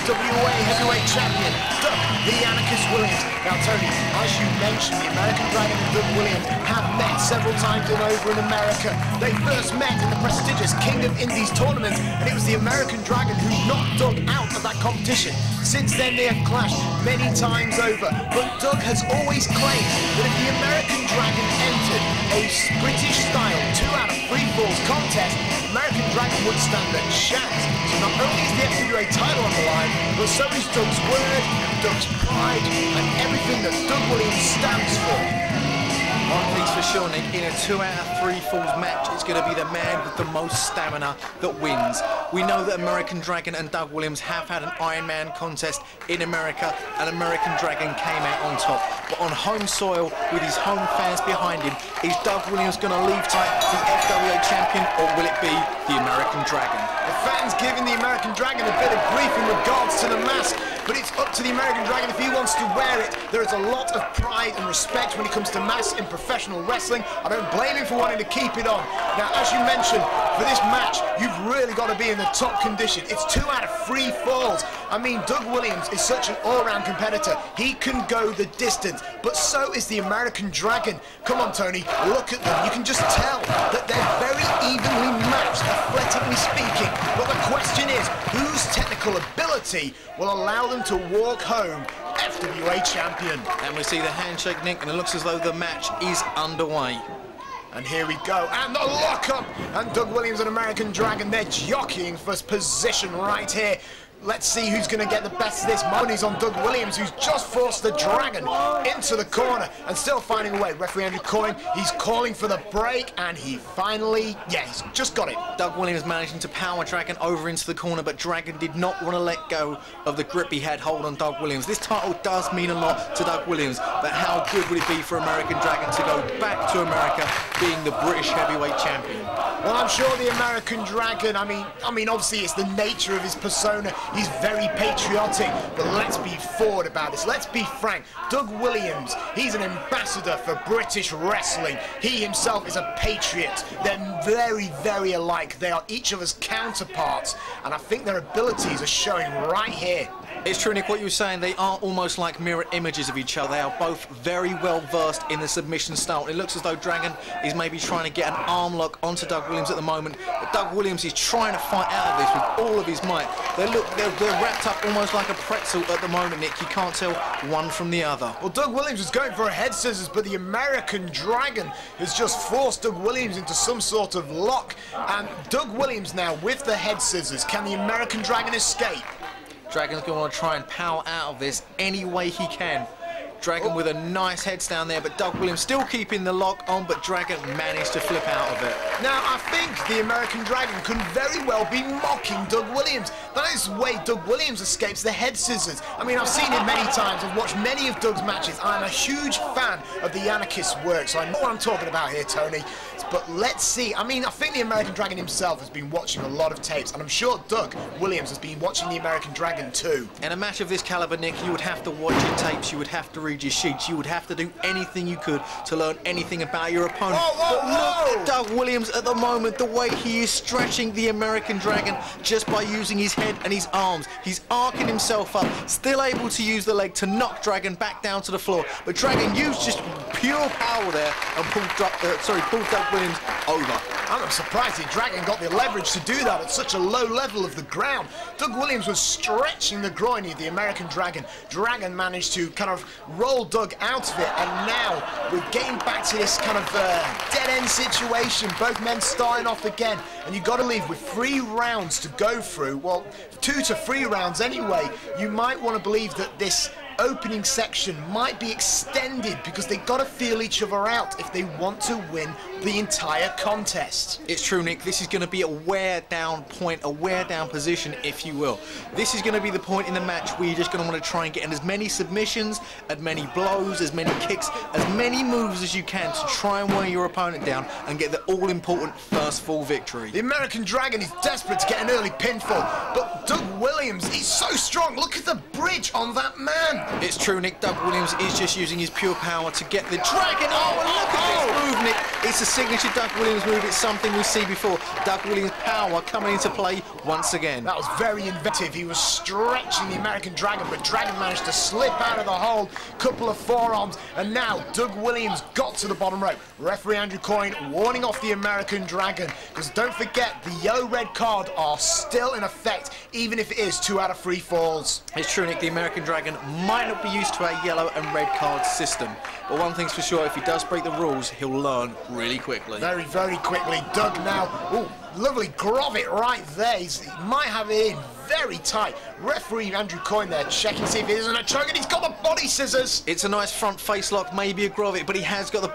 FWA Heavyweight Champion, Doug the Anarchist Williams. Now, Tony, as you mentioned, the American Dragon and Doug Williams have met several times over in America. They first met in the prestigious King of Indies tournament, and it was the American Dragon who knocked Doug out of that competition. Since then, they have clashed many times over, but Doug has always claimed that if the American Dragon entered a British-style 2 out of 3 falls contest, American Dragon would stand a chance. So not only is the FWA title on the line, but so is Doug's word and Doug's pride and everything that Doug Williams stands for. One thing's for sure, Nick, in a 2 out of 3 falls match, it's going to be the man with the most stamina that wins. We know that American Dragon and Doug Williams have had an Iron Man contest in America, and American Dragon came out on top. But on home soil, with his home fans behind him, is Doug Williams going to leave tight the FWA champion, or will it be the American Dragon? The fans giving the American Dragon a bit of grief in regards to the mask, but it's up to the American Dragon if he wants to wear it. There is a lot of pride and respect when it comes to masks in professional wrestling. I don't blame him for wanting to keep it on. Now, as you mentioned, for this match, you've really got to be in the top condition. It's 2 out of 3 falls. I mean, Doug Williams is such an all-round competitor. He can go the distance, but so is the American Dragon. Come on, Tony, look at them. You can just tell that they're very evenly matched, athletically speaking. But the question is, whose technical ability will allow them to walk home FWA champion? And we see the handshake, Nick, and it looks as though the match is underway. And here we go, and the lockup! And Doug Williams and American Dragon, they're jockeying for position right here. Let's see who's going to get the best of this. Money's on Doug Williams, who's just forced the Dragon into the corner and still finding a way. Referee Andrew Coyne, he's calling for the break, and he finally, he's just got it. Doug Williams managing to power Dragon over into the corner, but Dragon did not want to let go of the grip he had hold on Doug Williams. This title does mean a lot to Doug Williams, but how good would it be for American Dragon to go back to America being the British heavyweight champion? Well, I'm sure the American Dragon, I mean, obviously it's the nature of his persona. He's very patriotic, but let's be forward about this. Let's be frank. Doug Williams, he's an ambassador for British wrestling. He himself is a patriot. They're very, very alike. They are each other's counterparts, and I think their abilities are showing right here. It's true, Nick, what you were saying, they are almost like mirror images of each other. They are both very well versed in the submission style. It looks as though Dragon is maybe trying to get an arm lock onto Doug Williams at the moment, but Doug Williams is trying to fight out of this with all of his might. They're wrapped up almost like a pretzel at the moment, Nick. You can't tell one from the other. Well, Doug Williams was going for a head scissors, but the American Dragon has just forced Doug Williams into some sort of lock. And Doug Williams now with the head scissors. Can the American Dragon escape? Dragon's going to want to try and power out of this any way he can. Dragon with a nice heads down there, but Doug Williams still keeping the lock on, but Dragon managed to flip out of it. Now, I think the American Dragon could very well be mocking Doug Williams. That is the way Doug Williams escapes the head scissors. I mean, I've seen it many times. I've watched many of Doug's matches. I'm a huge fan of the Anarchist work, so I know what I'm talking about here, Tony. But let's see. I mean, I think the American Dragon himself has been watching a lot of tapes, and I'm sure Doug Williams has been watching the American Dragon too. In a match of this caliber, Nick, you would have to watch your tapes, you would have to read your sheets, you would have to do anything you could to learn anything about your opponent. But look at Doug Williams at the moment, the way he is stretching the American Dragon just by using his head and his arms. He's arcing himself up, still able to use the leg to knock Dragon back down to the floor. But Dragon used just pure power there and pulled Doug Williams over. I'm surprised the Dragon got the leverage to do that at such a low level of the ground. Doug Williams was stretching the groin of the American Dragon. Dragon managed to kind of roll Doug out of it, and now we're getting back to this kind of dead-end situation. Both men starting off again, and you've got to leave with 3 rounds to go through. Well, 2 to 3 rounds anyway. You might want to believe that this opening section might be extended because they've got to feel each other out if they want to win the entire contest. It's true, Nick. This is going to be a wear-down point, a wear-down position, if you will. This is going to be the point in the match where you're just going to want to try and get in as many submissions, as many blows, as many kicks, as many moves as you can to try and wear your opponent down and get the all-important first full victory. The American Dragon is desperate to get an early pinfall, but Doug Williams, he's so strong. Look at the bridge on that man. It's true, Nick. Doug Williams is just using his pure power to get the Dragon. Oh, and look at this move, Nick. It's a signature Doug Williams move. It's something we see before. Doug Williams' power coming into play once again. That was very inventive. He was stretching the American Dragon, but Dragon managed to slip out of the hold. Couple of forearms, and now Doug Williams got to the bottom rope. Referee Andrew Coyne warning off the American Dragon, because don't forget, the yellow-red card are still in effect, even if it is 2 out of 3 falls. It's true, Nick. The American Dragon might not be used to a yellow and red card system, but one thing's for sure, if he does break the rules, he'll learn really quickly. Very, very quickly. Doug now, ooh, lovely grommet right there. He might have it in very tight. Referee Andrew Coyne there checking to see if it isn't a choke, and he's got the body scissors. It's a nice front face lock, maybe a grommet, but he has got the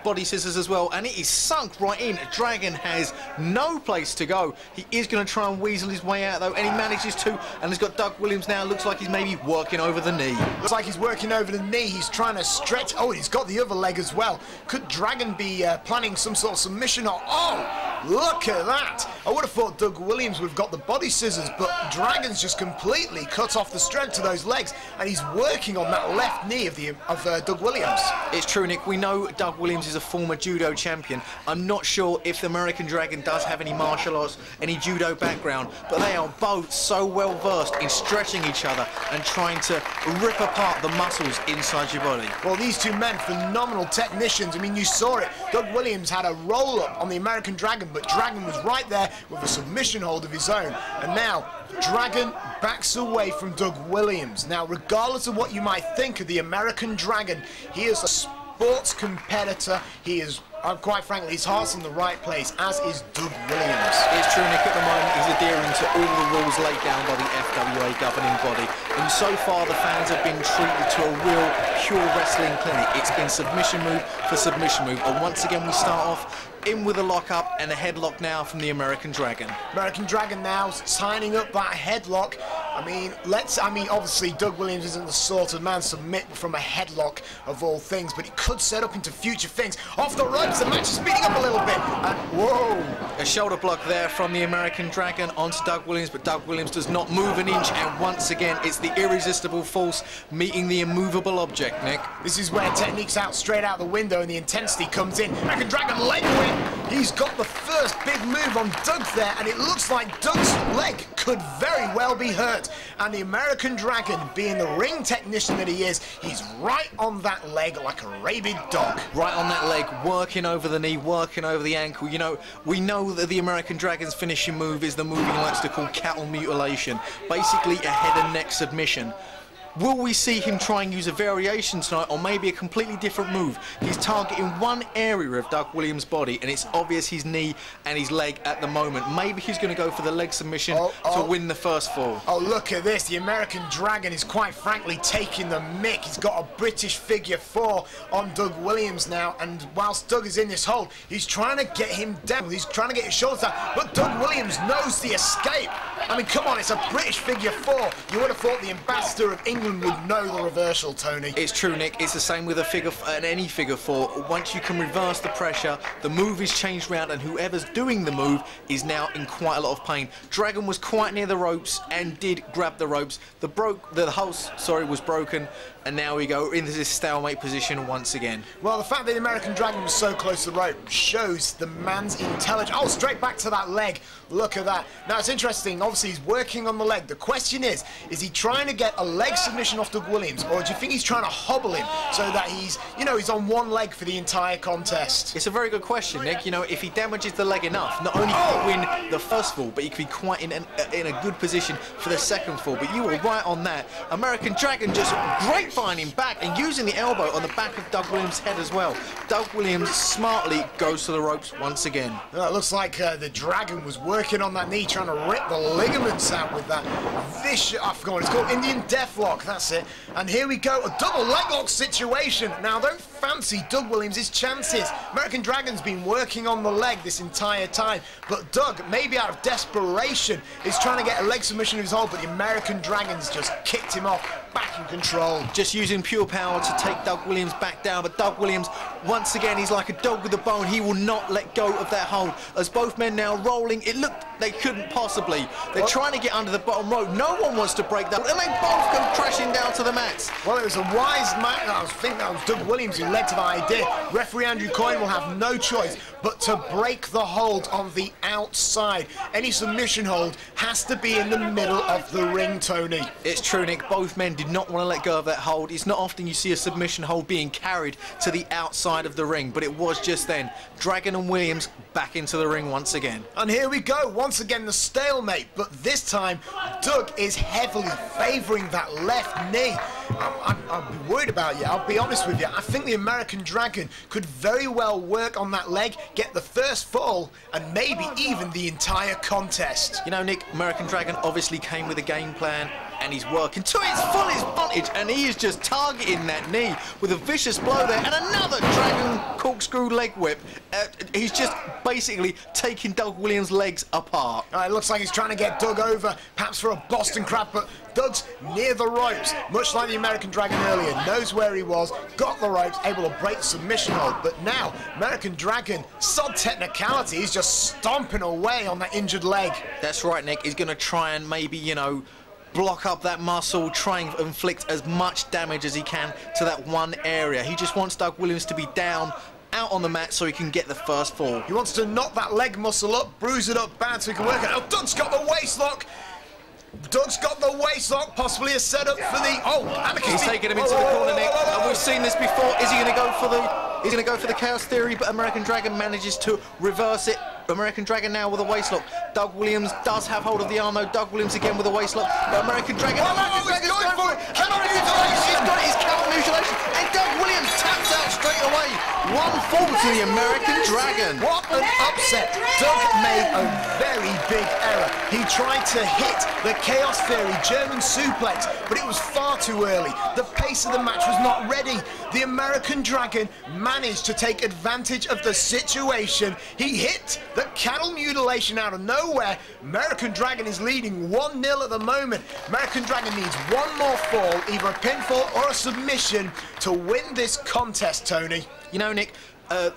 body scissors as well, and it is sunk right in. Dragon has no place to go. He is going to try and weasel his way out though, and he manages to, and he's got Doug Williams now. Looks like he's maybe working over the knee. Looks like he's working over the knee. He's trying to stretch. Oh, he's got the other leg as well. Could Dragon be planning some sort of submission? Or, oh, look at that. I would have thought Doug Williams would have got the body scissors, but Dragon's just completely cut off the strength of those legs, and he's working on that left knee of Doug Williams. It's true, Nick. We know Doug Williams is a former judo champion. I'm not sure if the American Dragon does have any martial arts, any judo background, but they are both so well versed in stretching each other and trying to rip apart the muscles inside your body. Well, these two men, phenomenal technicians. I mean, you saw it. Doug Williams had a roll-up on the American Dragon, but Dragon was right there with a submission hold of his own. And now, Dragon backs away from Doug Williams. Now, regardless of what you might think of the American Dragon, he is a sports competitor. He is, quite frankly, his heart's in the right place, as is Doug Williams. It's true, Nick. At the moment, he's adhering to all the rules laid down by the FWA governing body. And so far, the fans have been treated to a real pure wrestling clinic. It's been submission move for submission move. And once again, we start off in with a lock-up and a headlock now from the American Dragon. American Dragon now signing up that headlock. I mean, obviously Doug Williams isn't the sort of man to submit from a headlock of all things, but it could set up into future things. Off the ropes, the match is speeding up a little bit. And whoa, A shoulder block there from the American Dragon onto Doug Williams, but Doug Williams does not move an inch, and once again, it's the irresistible force meeting the immovable object, Nick. This is where technique's out straight out the window and the intensity comes in. American Dragon leg whip. He's got the first big move on Doug there, and it looks like Doug's leg could very well be hurt. And the American Dragon, being the ring technician that he is, he's right on that leg like a rabid dog. Right on that leg, working over the knee, working over the ankle. You know, we know that the American Dragon's finishing move is the move he likes to call cattle mutilation, basically a head and neck submission. Will we see him try and use a variation tonight, or maybe a completely different move? He's targeting one area of Doug Williams' body, and it's obvious his knee and his leg at the moment. Maybe he's going to go for the leg submission to win the first fall. Oh, look at this. The American Dragon is quite frankly taking the mick. He's got a British figure 4 on Doug Williams now, and whilst Doug is in this hold, he's trying to get him down. He's trying to get his shoulders down, but Doug Williams knows the escape. I mean, come on, it's a British figure 4. You would have thought the ambassador of England would know the reversal, Tony. It's true, Nick. It's the same with a figure and any figure 4. Once you can reverse the pressure, the move is changed round, and whoever's doing the move is now in quite a lot of pain. Dragon was quite near the ropes and did grab the ropes. The hull, was broken, and now we go into this stalemate position once again. Well, the fact that the American Dragon was so close to the rope shows the man's intelligence. Oh, straight back to that leg. Look at that. Now, it's interesting. Obviously, he's working on the leg. The question is he trying to get a leg submission off Doug Williams, or do you think he's trying to hobble him so that he's, you know, he's on one leg for the entire contest? It's a very good question, Nick. You know, if he damages the leg enough, not only can he win the first fall, but he could be quite in a good position for the second fall. But you were right on that. American Dragon just grapevining back and using the elbow on the back of Doug Williams' head as well. Doug Williams smartly goes to the ropes once again. It looks like the Dragon was working on that knee, trying to rip the ligaments out with that vicious, I forgot what it's called, Indian Deathlock, that's it. And here we go, a double leg lock situation. Now, don't fancy Doug Williams' chances. American Dragon's been working on the leg this entire time, but Doug, maybe out of desperation, is trying to get a leg submission of his hold, but the American Dragon's just kicked him off, back in control. Just using pure power to take Doug Williams back down, but Doug Williams, once again, he's like a dog with a bone. He will not let go of that hold. As both men now rolling, it looked they couldn't possibly. They're trying to get under the bottom rope. No one wants to break that, and they both go crashing down to the mats. Well, it was a wise man. I think that was Doug Williams who led to the idea. Referee Andrew Coyne will have no choice but to break the hold on the outside. Any submission hold has to be in the middle of the ring, Tony. It's true, Nick. Both men did not want to let go of that hold. It's not often you see a submission hold being carried to the outside of the ring, but it was just then. Dragon and Williams back into the ring once again. And here we go, once again the stalemate, but this time Doug is heavily favouring that left knee. I'll be worried about you, I'll be honest with you. I think the American Dragon could very well work on that leg, get the first fall, and maybe even the entire contest. You know, Nick, American Dragon obviously came with a game plan, and he's working to his full advantage, and he is just targeting that knee with a vicious blow there, and another Dragon corkscrew leg whip. He's just basically taking Doug Williams' legs apart. It looks like he's trying to get Doug over, perhaps for a Boston Crab, but Doug's near the ropes, much like the American Dragon earlier, knows where he was, got the ropes, able to break the submission hold, but now American Dragon, sod technicality, he's just stomping away on that injured leg. That's right, Nick. He's going to try and maybe, you know, block up that muscle, try and inflict as much damage as he can to that one area. He just wants Doug Williams to be down, out on the mat, so he can get the first fall. He wants to knock that leg muscle up, bruise it up bad so he can work it. Oh, Doug's got the waist lock. Doug's got the waist lock, possibly a setup for the... He's taking him into the corner, Nick, and we've seen this before. Is he going to go for the... He's going to go for the Chaos Theory, but American Dragon manages to reverse it. American Dragon now with a waist lock. Doug Williams does have hold of the arm, though. Doug Williams again with a waist lock. But American Dragon... American Dragon's going for it! Camel mutilation! He's got it, his camel mutilation! And Doug Williams taps out straight away. One fall to the American Dragon. What an upset. Doug made a very big error. He tried to hit the Chaos Theory German suplex, but it was far too early. The pace of the match was not ready. The American Dragon managed to take advantage of the situation. He hit the cattle mutilation out of nowhere. American Dragon is leading 1-0 at the moment. American Dragon needs one more fall, either a pinfall or a submission, to win this contest, Tony. You know, Nick,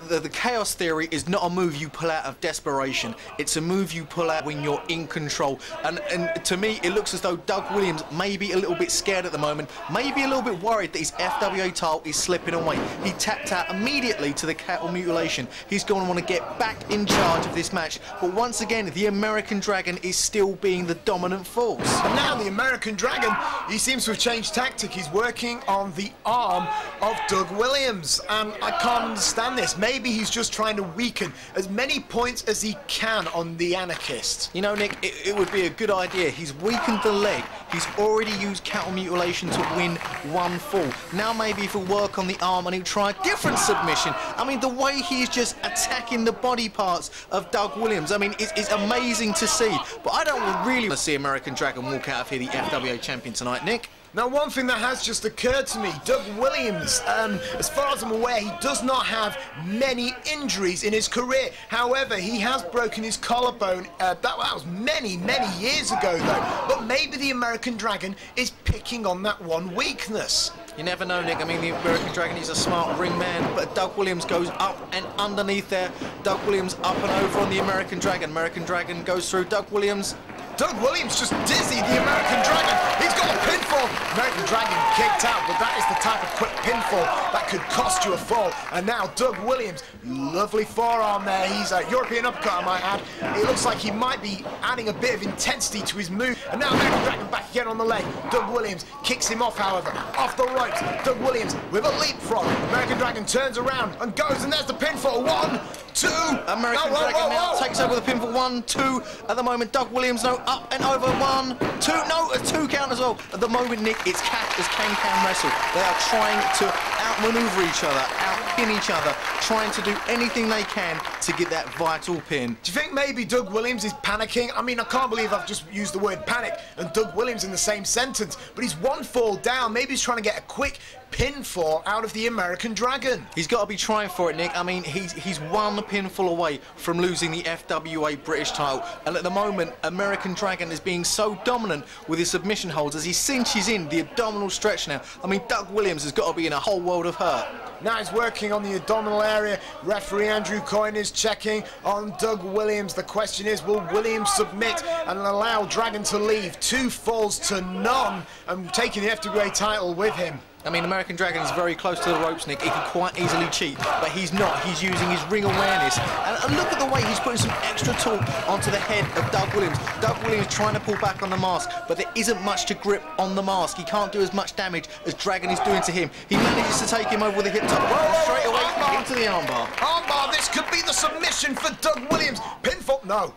the chaos theory is not a move you pull out of desperation. It's a move you pull out when you're in control. And to me, it looks as though Doug Williams may be a little bit scared at the moment, maybe a little bit worried that his FWA title is slipping away. He tapped out immediately to the cattle mutilation. He's going to want to get back in charge of this match. But once again, the American Dragon is still being the dominant force. And now the American Dragon, he seems to have changed tactic. He's working on the arm of Doug Williams. And I can't understand this. Maybe he's just trying to weaken as many points as he can on the anarchist. You know, Nick, it would be a good idea. He's weakened the leg. He's already used cattle mutilation to win one fall. Now maybe if he'll work on the arm and he'll try a different submission. I mean, the way he's just attacking the body parts of Doug Williams, I mean, it's amazing to see. But I don't really want to see American Dragon walk out of here the FWA champion tonight, Nick. Now, one thing that has just occurred to me, Doug Williams, as far as I'm aware, he does not have many injuries in his career. However, he has broken his collarbone. That was many, many years ago, though. But maybe the American Dragon is picking on that one weakness. You never know, Nick. I mean, the American Dragon is a smart ring man, but Doug Williams goes up and underneath there. Doug Williams up and over on the American Dragon. American Dragon goes through. Doug Williams just dizzy the American Dragon. He's got a pinfall. American Dragon kicked out, but that is the type of quick pinfall that could cost you a fall. And now Doug Williams, lovely forearm there. He's a European uppercut, I might add. It looks like he might be adding a bit of intensity to his move. And now American Dragon back again on the leg. Doug Williams kicks him off, however, off the ropes. Doug Williams with a leapfrog. American Dragon turns around and goes, and there's the pinfall. 1, 2. American Dragon now takes over the pinfall. 1, 2. At the moment, Doug Williams, no, up and over. 1, 2. No, a 2 count as well. At the moment, Nick, it's cat as can wrestle. They are trying to outmaneuver each other, outpin each other, trying to do anything they can to get that vital pin. Do you think maybe Doug Williams is panicking? I mean, I can't believe I've just used the word panic and Doug Williams in the same sentence, but he's one fall down. Maybe he's trying to get a quick pinfall out of the American Dragon. He's got to be trying for it, Nick. I mean, he's one pinfall away from losing the FWA British title, and at the moment, American Dragon is being so dominant with his submission holds as he cinches in the abdominal stretch now. I mean, Doug Williams has got to be in a whole world of hurt. Now he's working on the abdominal area. Referee Andrew Coyne is checking on Doug Williams. The question is, will Williams submit and allow Dragon to leave? 2 falls to none and taking the FWA title with him. I mean, American Dragon is very close to the ropes, Nick. He can quite easily cheat, but he's not. He's using his ring awareness. And look at the way he's putting some extra torque onto the head of Doug Williams. Doug Williams trying to pull back on the mask, but there isn't much to grip on the mask. He can't do as much damage as Dragon is doing to him. He manages to take him over with a hip top straight away into the armbar. Armbar, this could be the submission for Doug Williams. Pinfall, no.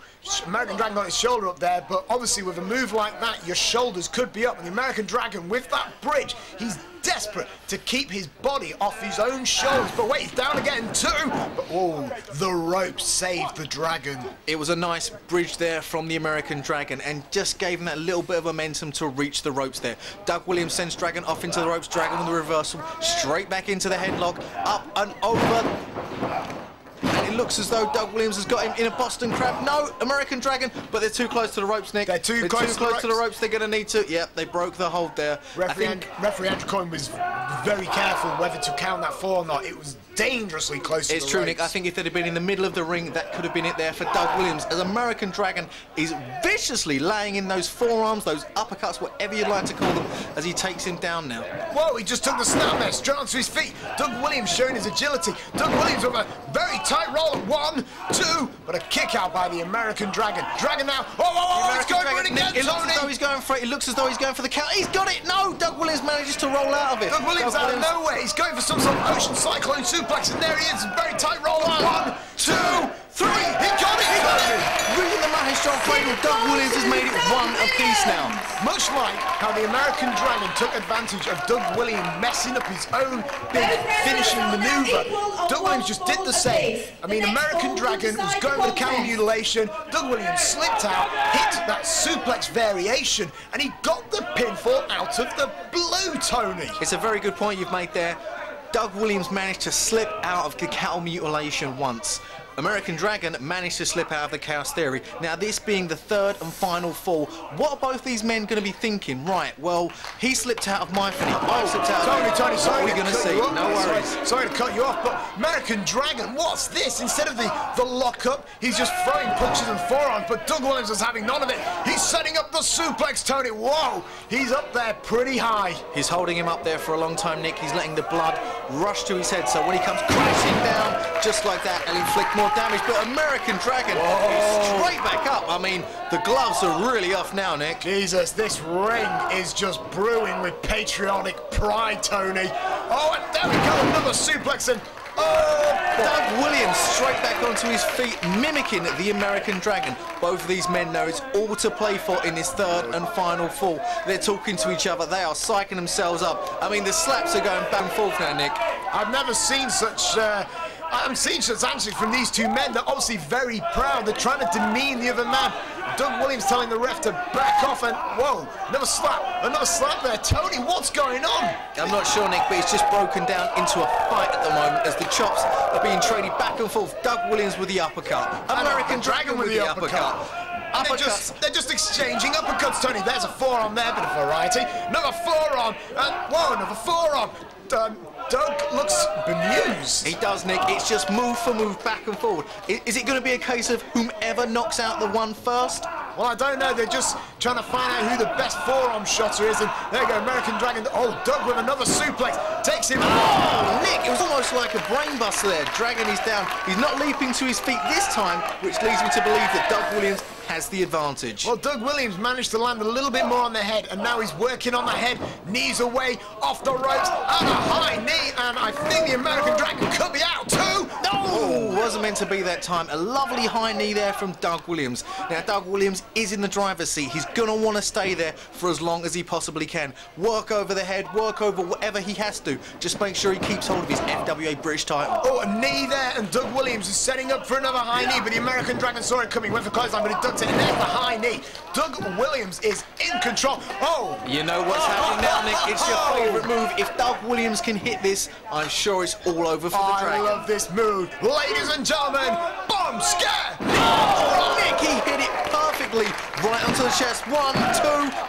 American Dragon got his shoulder up there, but obviously with a move like that, your shoulders could be up. And the American Dragon, with that bridge, he's desperate to keep his body off his own shoulders. But wait, he's down again, 2. But, oh, the rope saved the Dragon. It was a nice bridge there from the American Dragon and just gave him that little bit of momentum to reach the ropes there. Doug Williams sends Dragon off into the ropes. Dragon with the reversal, straight back into the headlock, up and over. And it looks as though Doug Williams has got him in a Boston Crab. No, American Dragon, but they're too close to the ropes, Nick. They're too close to the ropes. They're going to need to. Yep, they broke the hold there. Referee Andrew Coyne was very careful whether to count that fall or not. It was dangerously close to the ropes. It's true, Nick. I think if they'd have been in the middle of the ring, that could have been it there for Doug Williams, as American Dragon is viciously laying in those forearms, those uppercuts, whatever you'd like to call them, as he takes him down now. Whoa, he just took the snap there, straight onto his feet. Doug Williams showing his agility. Doug Williams with a very tight roll of 1, 2, but a kick out by the American Dragon. Dragon now. Oh, he's going for it again, It looks as though he's going for it. It looks as though he's going for the count. He's got it. No, Doug Williams manages to roll out of it. Doug Williams out of nowhere. He's going for some sort of ocean cyclone suplex, and there he is. Very tight roll. 1, 2, 3. He got it. He got it. Reading the Mahishon cradle, Doug Williams has made it one apiece now. Much like how the American Dragon took advantage of Doug Williams messing up his own big finishing maneuver, Doug Williams just did the same. I mean, American Dragon was going for the counter mutilation. Doug Williams slipped out, hit that suplex variation, and he got the pinfall out of the blue, Tony. It's a very good point you've made there. Doug Williams managed to slip out of the cattle mutilation once. American Dragon managed to slip out of the Chaos Theory. Now, this being the third and final fall, what are both these men going to be thinking? Right, well, he slipped out of my finale. I slipped out of Tony, what are we going to see? No worries. Sorry to cut you off, but American Dragon, what's this? Instead of the lock-up, he's just throwing punches and forearms, but Doug Williams is having none of it. He's setting up the suplex, Tony. Whoa, he's up there pretty high. He's holding him up there for a long time, Nick. He's letting the blood rush to his head, so when he comes crashing down, just like that, he'll inflict more damage. But American Dragon is straight back up. I mean, the gloves are really off now, Nick. Jesus, this ring is just brewing with patriotic pride, Tony. Oh, and there we go, another suplex, and Doug Williams straight back onto his feet, mimicking the American Dragon. Both of these men know it's all to play for in this third and final fall. They're talking to each other. They are psyching themselves up. I mean, the slaps are going back and forth now, Nick. I've never seen such... I haven't seen such actually from these two men. They're obviously very proud. They're trying to demean the other man. Doug Williams telling the ref to back off, and whoa, another slap there. Tony, what's going on? I'm not sure, Nick, but it's just broken down into a fight at the moment as the chops are being traded back and forth. Doug Williams with the uppercut, American Dragon with the uppercut. They're just exchanging uppercuts, Tony. There's a forearm there, bit of variety. Another forearm, and whoa, another forearm. Doug looks bemused. He does, Nick. It's just move for move, back and forward. Is it going to be a case of whomever knocks out the one first? Well, I don't know. They're just trying to find out who the best forearm shotter is. And there you go, American Dragon. Oh, Doug with another suplex. Takes him. Oh, Nick, it was almost like a brain buster there. Dragon is down. He's not leaping to his feet this time, which leads me to believe that Doug Williams has the advantage. Well, Doug Williams managed to land a little bit more on the head, and now he's working on the head. Knees away, off the ropes, and a high knee, and I think the American Dragon could be out too. No, wasn't meant to be that time. A lovely high knee there from Doug Williams. Now, Doug Williams is in the driver's seat. He's going to want to stay there for as long as he possibly can. Work over the head, work over whatever he has to. Just make sure he keeps hold of his FWA British title. Oh, a knee there, and Doug Williams is setting up for another high knee, but the American Dragon saw it coming, went for clothesline, but it ducked it, and there's the high knee. Doug Williams is in control. Oh! You know what's happening now, Nick? It's your favourite move. If Doug Williams can hit this, I'm sure it's all over for the Dragon. I love this move. Ladies and gentlemen, bomb scare! Oh, Nick, he hit it perfectly. Right onto the chest. 1, 2,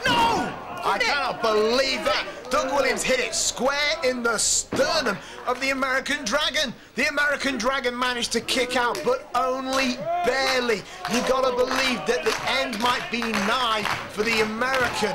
no! I cannot believe that. Doug Williams hit it square in the sternum of the American Dragon. The American Dragon managed to kick out, but only barely. You gotta believe that the end might be nigh for the American.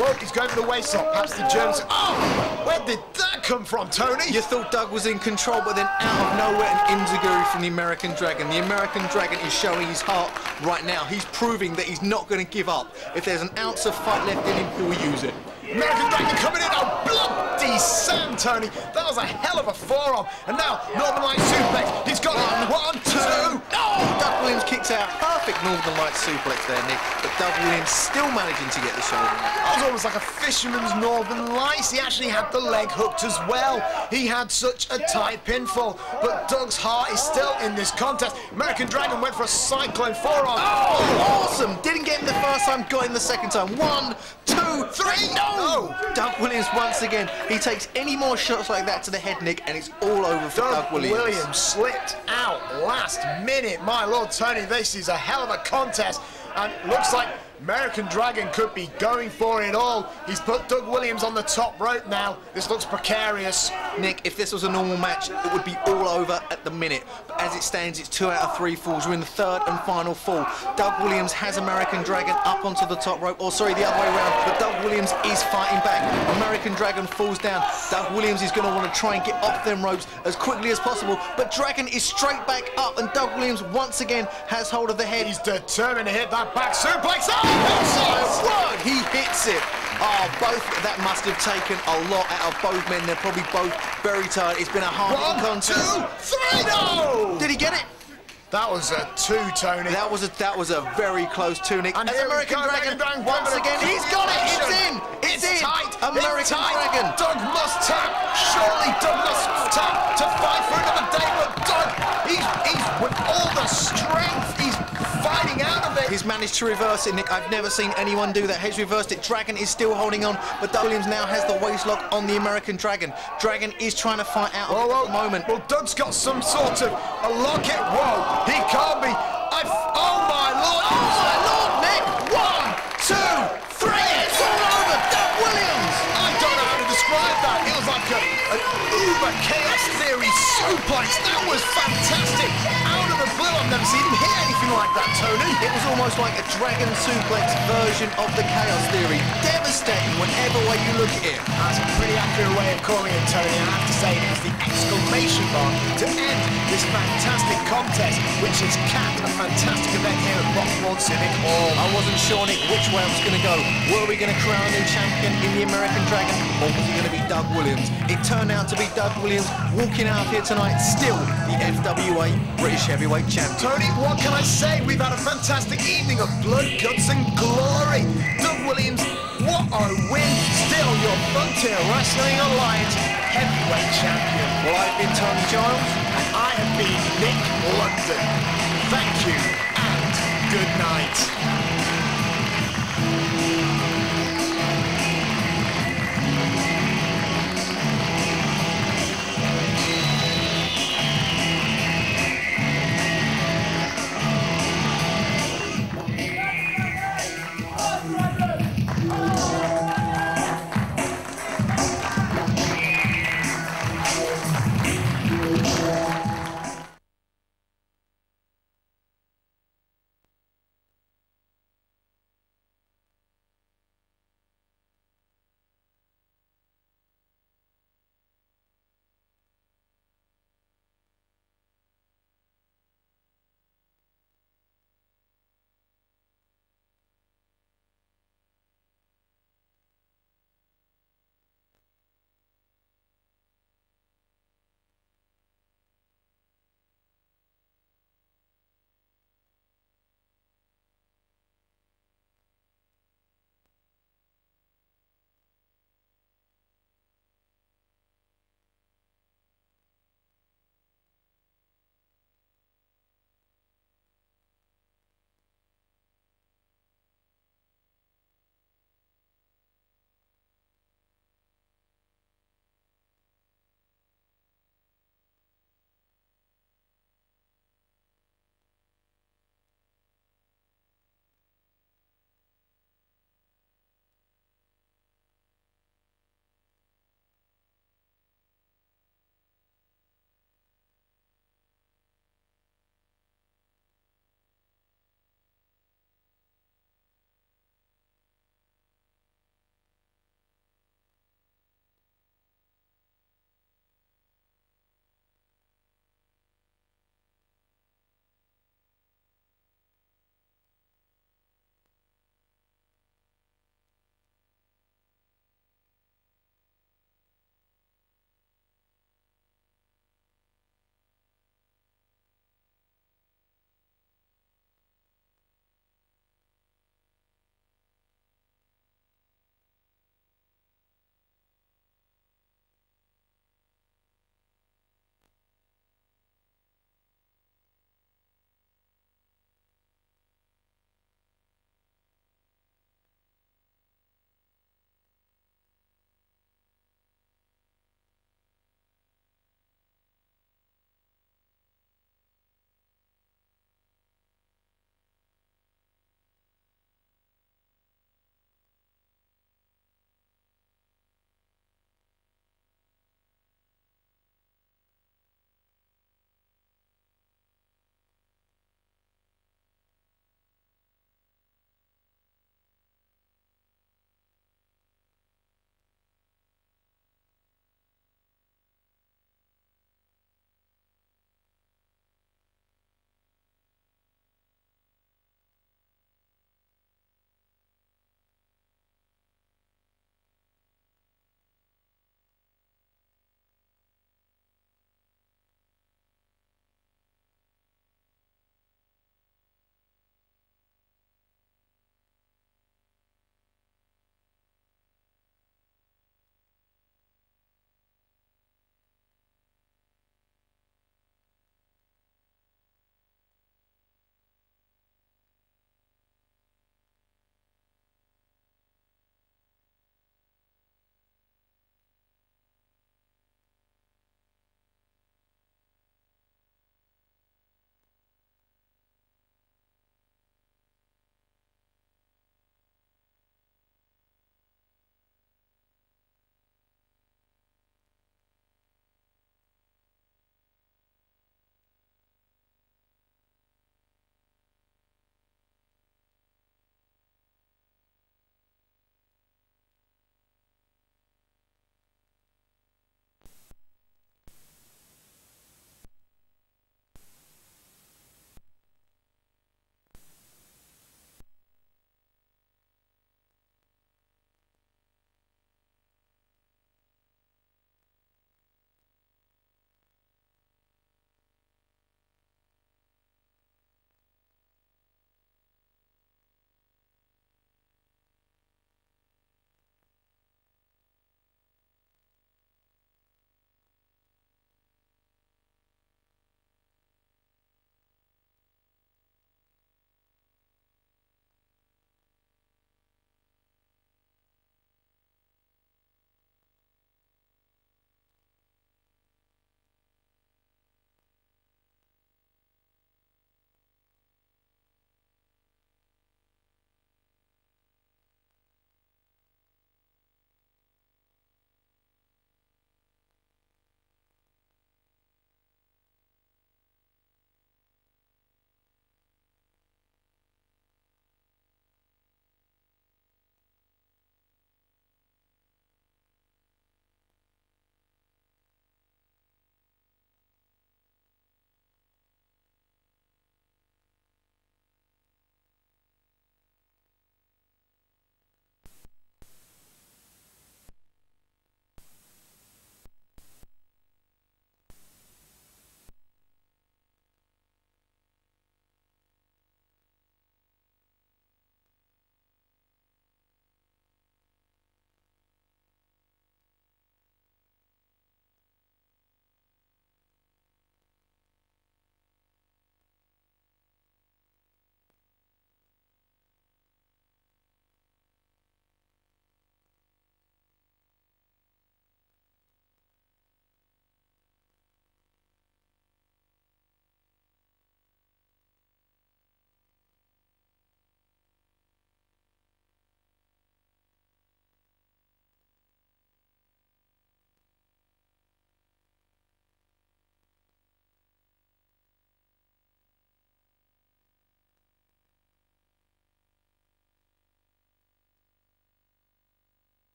Whoa, he's going for the waistlock. Perhaps the Germans. Oh, where did that come from, Tony? You thought Doug was in control, but then out of nowhere, an enziguri from the American Dragon. The American Dragon is showing his heart right now. He's proving that he's not going to give up. If there's an ounce of fight left in him, he will use it. American Dragon coming in, oh bloody Sam, Tony. That was a hell of a forearm. And now, Northern Light suplex. He's got it. 1, 2. No! Doug Williams kicks out. Perfect Northern Light suplex there, Nick. But Doug Williams still managing to get the shoulder. That was almost like a fisherman's Northern Lights. He actually had the leg hooked as well. He had such a tight pinfall. But Doug's heart is still in this contest. American Dragon went for a cyclone forearm. Oh, awesome. Didn't get him the first time, got him the second time. 1, 2, 3. No! Doug Williams once again. He takes any more shots like that to the head, Nick, and it's all over for Doug Williams. Williams slipped out last minute. My Lord, Tony, this is a hell of a contest. And looks like American Dragon could be going for it all. He's put Doug Williams on the top rope now. This looks precarious. Nick, if this was a normal match, it would be all over at the minute. But as it stands, it's 2 out of 3 falls. We're in the third and final fall. Doug Williams has American Dragon up onto the top rope. Or sorry, the other way around. But Doug Williams is fighting back. American Dragon falls down. Doug Williams is going to want to try and get off them ropes as quickly as possible. But Dragon is straight back up, and Doug Williams once again has hold of the head. He's determined to hit that back suplex. Oh, he hits it. Oh, that must have taken a lot out of both men. They're probably both very tired. It's been a hard contest. 1, 2, 3, no! Did he get it? That was a 2, Tony. That was a very close 2, Nick. And here American Dragon once again, he's got it. It's in. It's in. Tight. American Dragon. Doug must tap. Surely Doug must tap to fight for another day. But Doug, he's with all the strength. He's fighting out of it. He's managed to reverse it, Nick. I've never seen anyone do that. He's reversed it. Dragon is still holding on, but Doug Williams now has the waist lock on the American Dragon. Dragon is trying to fight out at the moment. Well, Doug's got some sort of a locket. Whoa, he can't be. Oh my lord! Oh my lord, Nick! 1, 2, 3. It's all over. Doug Williams. I don't know how to describe that. It was like an uber chaos theory suplex. That was fantastic. Out of the blue, I've never seen him hit anything like that, Tony. It was almost like a Dragon suplex version of the chaos theory. Devastating whatever way you look at it. That's a pretty accurate way of calling it, Tony. I have to say it was the exclamation mark to end this fantastic contest, which has capped a fantastic event here at Broxbourne Civic Hall. I wasn't sure, Nick, which way I was going to go. Were we going to crown a new champion in the American Dragon, or was it going to be Doug Williams? It turned out to be Doug Williams walking out here tonight, still the FWA British Heavyweight Champion. Tony, what can I say? We've had a fantastic evening of blood, guts and glory. Doug Williams, what a win. Still your Frontier Wrestling Alliance Heavyweight Champion. Well, I've been Tony Giles. And I have been Nick London. Thank you and good night.